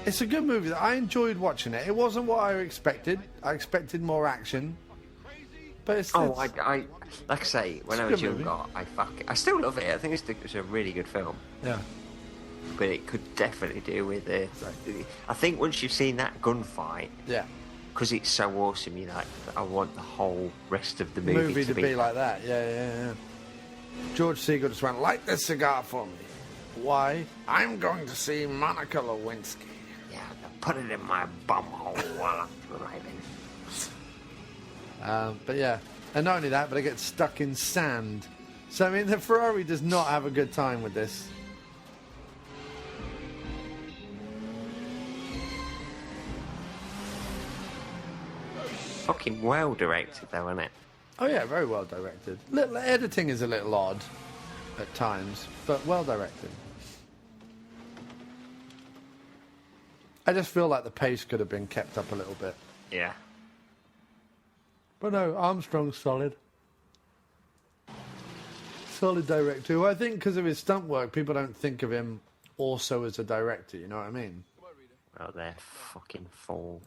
Speaker 2: It's a good movie. I enjoyed watching it. It wasn't what I expected. I expected more action. But it's...
Speaker 3: I like I say, when I was younger, I still love it. I think it's a really good film.
Speaker 2: Yeah.
Speaker 3: But it could definitely do with it. I think once you've seen that gunfight,
Speaker 2: yeah,
Speaker 3: because it's so awesome, you like, I want the whole rest of the movie
Speaker 2: to be like that. Yeah. George Segal just went, light this cigar for me. Why? I'm going to see Monica Lewinsky.
Speaker 3: Yeah, put it in my bumhole while I'm driving.
Speaker 2: But yeah, and not only that, but it gets stuck in sand. So I mean, the Ferrari does not have a good time with this.
Speaker 3: Fucking well directed, though, isn't it?
Speaker 2: Oh yeah, very well directed. Editing is a little odd at times, but well directed. I just feel like the pace could have been kept up a little bit.
Speaker 3: Yeah.
Speaker 2: But no, Armstrong's solid. Solid director. I think because of his stunt work, people don't think of him also as a director, you know what I mean?
Speaker 3: Well, they're fucking fools.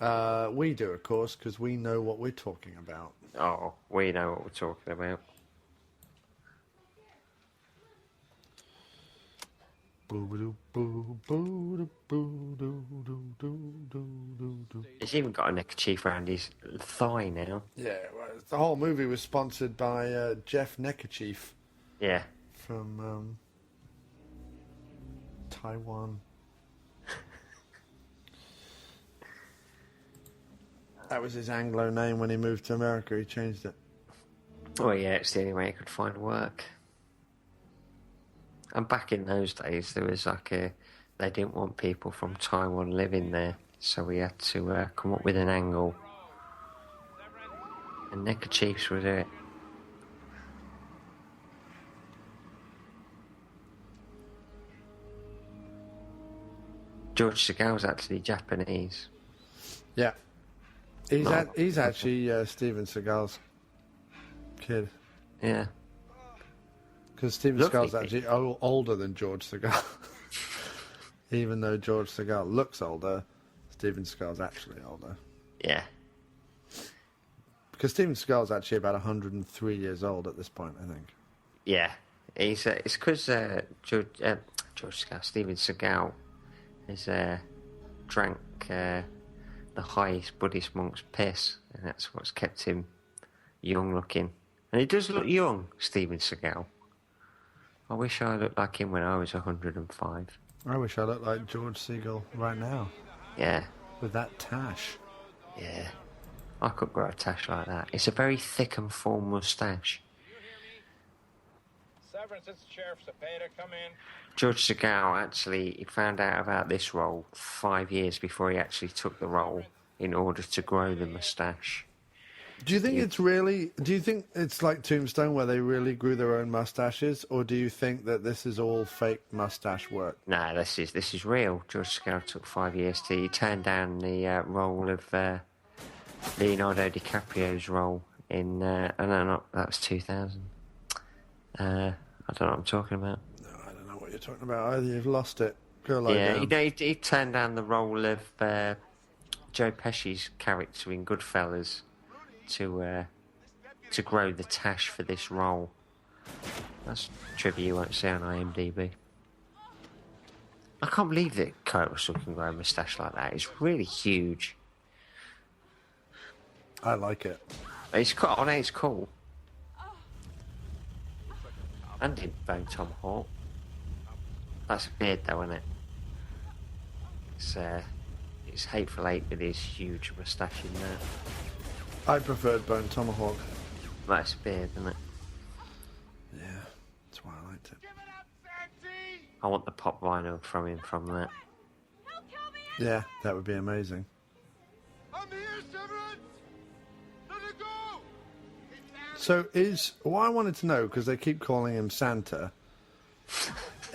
Speaker 2: We do, of course, because we know what we're talking about.
Speaker 3: Oh, we know what we're talking about. He's even got a neckerchief around his thigh now.
Speaker 2: Yeah, well, the whole movie was sponsored by Jeff Neckerchief.
Speaker 3: Yeah.
Speaker 2: From Taiwan. That was his Anglo name when he moved to America. He changed it.
Speaker 3: Oh yeah, it's the only way he could find work. And back in those days, there was like they didn't want people from Taiwan living there, so we had to come up with an angle. And neckerchiefs would do it. George Segal's actually Japanese.
Speaker 2: Yeah. He's actually Steven Seagal's kid.
Speaker 3: Yeah.
Speaker 2: Because Steven Seagal's actually older than George Segal. Even though George Segal looks older, Steven Seagal's actually older.
Speaker 3: Yeah.
Speaker 2: Because Steven Seagal's actually about 103 years old at this point, I think.
Speaker 3: Yeah. It's because George Segal, Steven Seagal, has drank the highest Buddhist monk's piss, and that's what's kept him young looking. And he does look young, Steven Seagal. I wish I looked like him when I was 105.
Speaker 2: I wish I looked like George Segal right now.
Speaker 3: Yeah.
Speaker 2: With that tash.
Speaker 3: Yeah. I could grow a tash like that. It's a very thick and full moustache.
Speaker 10: Severance, it's Sheriff Cepeda. Come in.
Speaker 3: George Segal actually he found out about this role 5 years before he actually took the role in order to grow the moustache.
Speaker 2: Do you think do you think it's like Tombstone where they really grew their own mustaches, or do you think that this is all fake mustache work?
Speaker 3: No, this is real. George Segal took 5 years to... He turned down the role of Leonardo DiCaprio's role in... that was 2000. I don't know what I'm talking about.
Speaker 2: No, I don't know what you're talking about either. You've lost it. Go lie down.
Speaker 3: He turned down the role of Joe Pesci's character in Goodfellas to grow the tash for this role. That's trivia you won't see on IMDb. I can't believe that Kurt Russell can grow a moustache like that. It's really huge.
Speaker 2: I like it.
Speaker 3: It's cool. I know it's cool. And did Bone Tomahawk. That's a beard though, isn't it? It's Hateful Eight with his huge moustache in there.
Speaker 2: I preferred Bone Tomahawk.
Speaker 3: That's a beard, isn't it?
Speaker 2: Yeah, that's why I liked it.
Speaker 3: I want the pop vinyl from him from that.
Speaker 2: Yeah, that would be amazing.
Speaker 6: I'm here, Severance! Let it go!
Speaker 2: So what I wanted to know, because they keep calling him Santa,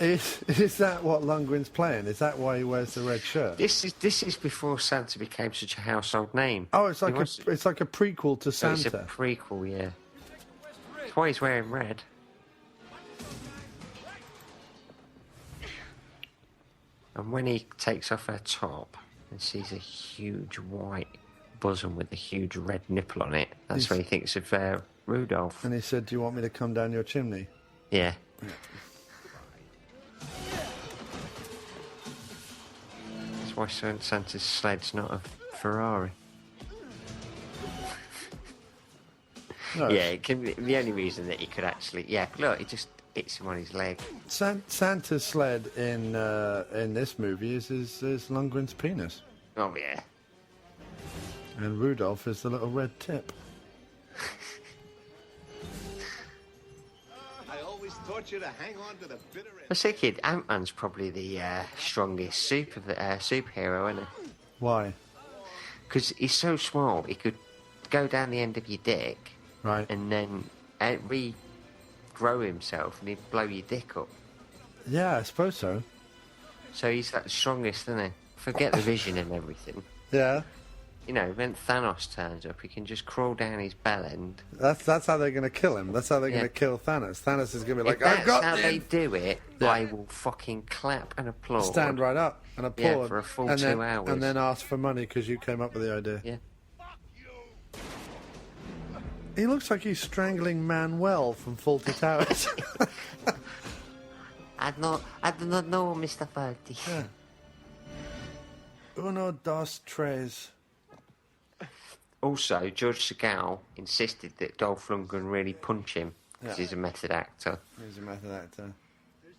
Speaker 2: is that what Lundgren's playing? Is that why he wears the red shirt?
Speaker 3: This is before Santa became such a household name.
Speaker 2: Oh, it's like it's like a prequel to Santa.
Speaker 3: It's a prequel, yeah. That's why he's wearing red. And when he takes off her top and sees a huge white bosom with a huge red nipple on it, that's when he thinks of Rudolph.
Speaker 2: And he said, "Do you want me to come down your chimney?"
Speaker 3: Yeah. That's why Santa's sled's not a Ferrari.
Speaker 2: No.
Speaker 3: Yeah, it can be the only reason that he could actually... Yeah, look, he just hits him on his leg.
Speaker 2: Santa's sled in this movie is Lundgren's penis.
Speaker 3: Oh, yeah.
Speaker 2: And Rudolph is the little red tip.
Speaker 6: I always taught you to hang on to the bitter end.
Speaker 3: I was thinking Ant-Man's probably the strongest superhero, isn't he?
Speaker 2: Why?
Speaker 3: Because he's so small, he could go down the end of your dick...
Speaker 2: Right.
Speaker 3: And then regrow himself and he'd blow your dick up.
Speaker 2: Yeah, I suppose so.
Speaker 3: So he's the strongest, isn't he? Forget the vision and everything.
Speaker 2: Yeah.
Speaker 3: You know, when Thanos turns up, he can just crawl down his bell end.
Speaker 2: That's how they're going to kill him. That's how they're going to kill Thanos. Thanos is going to be like,
Speaker 3: if
Speaker 2: I've got
Speaker 3: that's how
Speaker 2: him.
Speaker 3: they do it, yeah. I will fucking clap and applaud.
Speaker 2: Stand right up and applaud.
Speaker 3: Yeah, for a full 2 hours.
Speaker 2: And then ask for money because you came up with the idea.
Speaker 3: Yeah.
Speaker 2: He looks like he's strangling Manuel from Fawlty Towers.
Speaker 3: I do not know, Mr. Fawlty.
Speaker 2: Yeah. Uno, dos, tres.
Speaker 3: Also, George Segal insisted that Dolph Lundgren really punch him because he's a method actor.
Speaker 2: He's a method actor.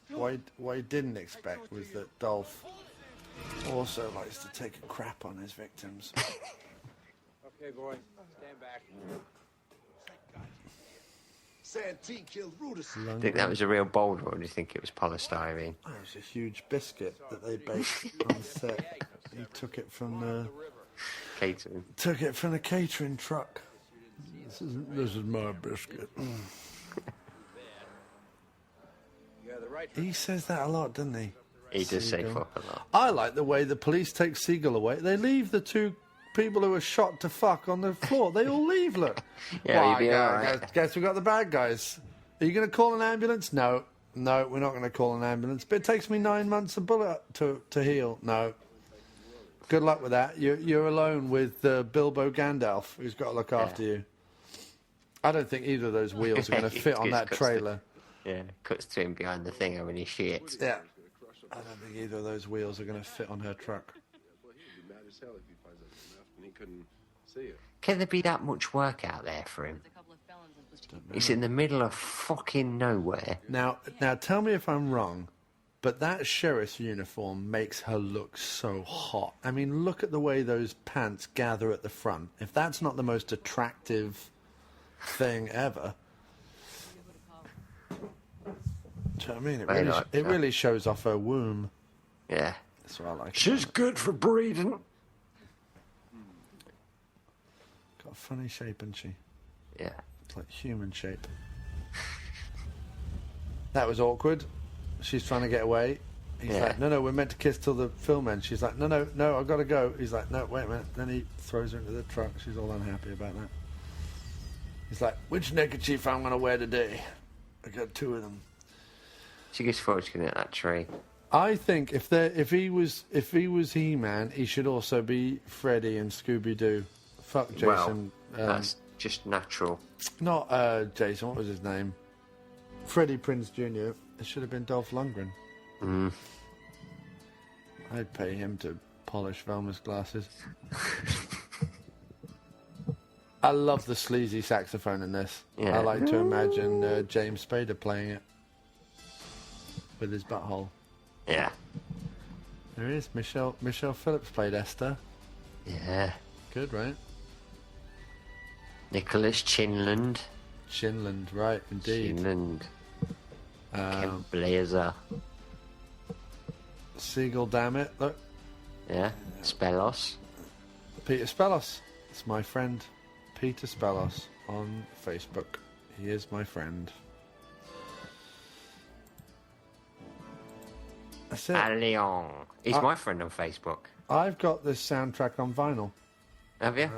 Speaker 2: What he didn't expect was that Dolph also likes to take a crap on his victims.
Speaker 10: Okay, boy, stand back.
Speaker 6: Santee killed Rudolph.
Speaker 3: Do you think that was a real boulder, or do you think it was polystyrene?
Speaker 2: Oh, it was a huge biscuit that they baked on set. He took it from the
Speaker 3: catering.
Speaker 2: Took it from the catering truck. This is my biscuit. He says that a lot, doesn't he?
Speaker 3: He does say fuck a lot.
Speaker 2: I like the way the police take Siegel away. They leave the two people who were shot to fuck on the floor. They all leave, look.
Speaker 3: Yeah, you'd be all right.
Speaker 2: Guess we got the bad guys. Are you going to call an ambulance? No, we're not going to call an ambulance. But it takes me 9 months a bullet to heal. No. Good luck with that. You're alone with Bilbo Gandalf, who's got to look after you. I don't think either of those wheels are going to fit on that trailer.
Speaker 3: Cuts to him behind the thing when he shit.
Speaker 2: Yeah. I don't think either of those wheels are going to fit on her truck.
Speaker 3: Can there be that much work out there for him? It's in the middle of fucking nowhere.
Speaker 2: Now tell me if I'm wrong, But that sheriff's uniform makes her look so hot. I mean, look at the way those pants gather at the front. If that's not the most attractive thing ever. Do you know what I mean? It really shows off her womb.
Speaker 3: Yeah.
Speaker 2: That's what I like.
Speaker 8: She's good for breeding.
Speaker 2: Got a funny shape, isn't she?
Speaker 3: Yeah.
Speaker 2: It's like human shape. That was awkward. She's trying to get away. He's like, no, we're meant to kiss till the film ends. She's like, no, I've got to go. He's like, no, wait a minute. Then he throws her into the truck. She's all unhappy about that. He's like, which neckerchief I'm going to wear today? I got 2 of them.
Speaker 3: She gets fortune at that tree.
Speaker 2: I think if he was He-Man, he should also be Freddy and Scooby-Doo. Fuck Jason.
Speaker 3: Well, that's just natural.
Speaker 2: Not Jason. What was his name? Freddie Prinze Jr. It should have been Dolph Lundgren. I'd pay him to polish Velma's glasses. I love the sleazy saxophone in this.
Speaker 3: Yeah.
Speaker 2: I like to imagine James Spader playing it with his butthole.
Speaker 3: Yeah.
Speaker 2: There he is. Michelle Phillips played Esther.
Speaker 3: Yeah.
Speaker 2: Good, right?
Speaker 3: Nicholas Chinland.
Speaker 2: Chinland, right, indeed.
Speaker 3: Chinland. Ken Blazer.
Speaker 2: Siegel, damn it, look.
Speaker 3: Yeah. Spellos.
Speaker 2: Peter Spellos. It's my friend, Peter Spellos, on Facebook. He is my friend. That's it.
Speaker 3: Leon. He's my friend on Facebook.
Speaker 2: I've got this soundtrack on vinyl.
Speaker 3: Have you?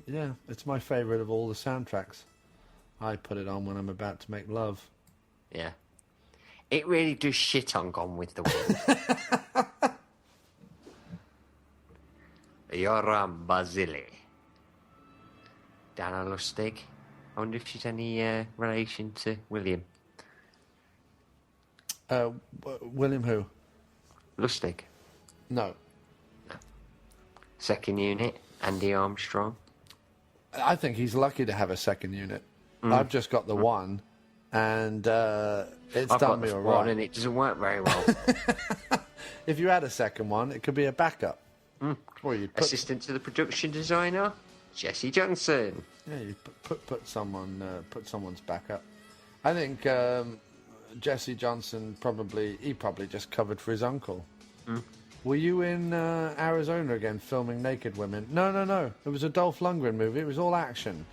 Speaker 2: Yeah, it's my favourite of all the soundtracks. I put it on when I'm about to make love.
Speaker 3: Yeah. It really does shit on Gone with the Wind. Yoram Basile. Dana Lustig. I wonder if she's any relation to William.
Speaker 2: William who?
Speaker 3: Lustig.
Speaker 2: No.
Speaker 3: Second unit, Andy Armstrong.
Speaker 2: I think he's lucky to have a second unit. I've just got the one, and it's
Speaker 3: I've
Speaker 2: done
Speaker 3: got
Speaker 2: me
Speaker 3: the
Speaker 2: all
Speaker 3: one
Speaker 2: right.
Speaker 3: and it doesn't work very well.
Speaker 2: If you had a second one, it could be a backup. Or you'd put,
Speaker 3: Assistant to the production designer, Jesse Johnson.
Speaker 2: yeah, you put someone's backup. I think Jesse Johnson probably just covered for his uncle. Were you in Arizona again filming naked women? No. It was a Dolph Lundgren movie. It was all action.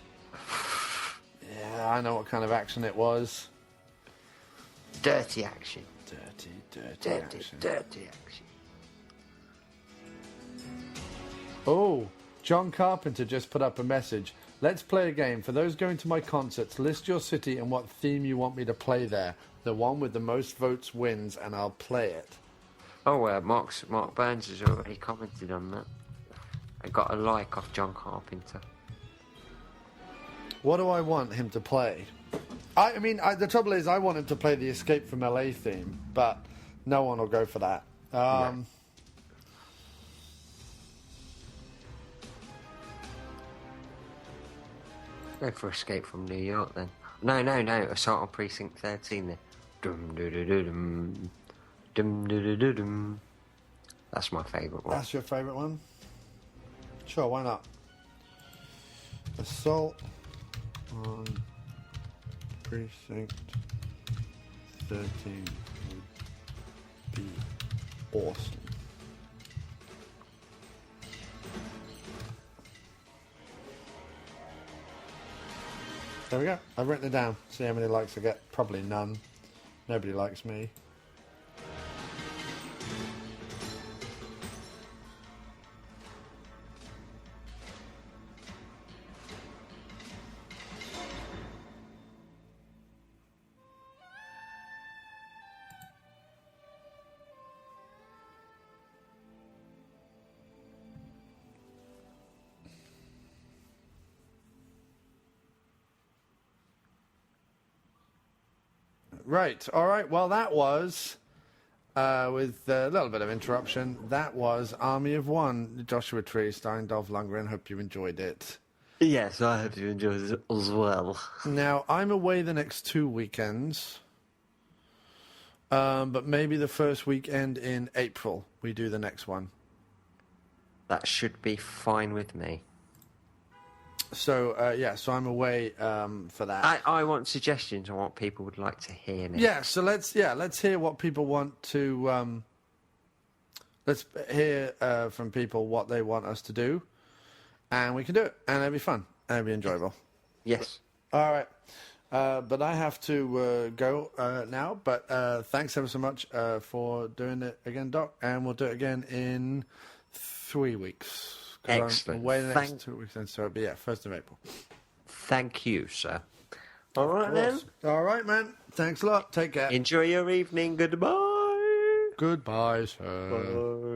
Speaker 2: Yeah, I know what kind of action it was.
Speaker 3: Dirty action.
Speaker 2: Dirty action.
Speaker 3: Dirty action.
Speaker 2: Oh, John Carpenter just put up a message. Let's play a game. For those going to my concerts, list your city and what theme you want me to play there. The one with the most votes wins, and I'll play it.
Speaker 3: Oh, Mark Burns has already commented on that. I got a like off John Carpenter.
Speaker 2: What do I want him to play? I mean, the trouble is I want him to play the Escape from LA theme, but no one will go for that.
Speaker 3: No. Go for Escape from New York then. No. Assault on Precinct 13 then. Dum-dum-dum-dum. Dum-dum-dum-dum. That's my favourite one.
Speaker 2: That's your favourite one? Sure, why not? Assault on Precinct 13 would be awesome. There we go. I've written it down. See how many likes I get. Probably none. Nobody likes me. Right, all right. Well, that was, with a little bit of interruption, that was Army of One, Joshua Tree, starring Dolph Lundgren. Hope you enjoyed it.
Speaker 9: Yes, I hope you enjoyed it as well.
Speaker 2: Now, I'm away the next 2 weekends. But maybe the first weekend in April we do the next one.
Speaker 3: That should be fine with me.
Speaker 2: So so I'm away for that.
Speaker 3: I want suggestions on what people would like to hear next.
Speaker 2: Yeah, so let's hear what people want to. Let's hear from people what they want us to do, and we can do it, and it'll be fun, and it'll be enjoyable.
Speaker 3: Yes.
Speaker 2: All right. But I have to go now. But thanks ever so much for doing it again, Doc, and we'll do it again in 3 weeks.
Speaker 3: Excellent.
Speaker 2: I'm away the next 2 weeks, and so it'll be 1st of April.
Speaker 3: Thank you, sir. All right, then.
Speaker 2: All right, man. Thanks a lot. Take care.
Speaker 3: Enjoy your evening. Goodbye.
Speaker 2: Goodbye, sir.
Speaker 3: Bye.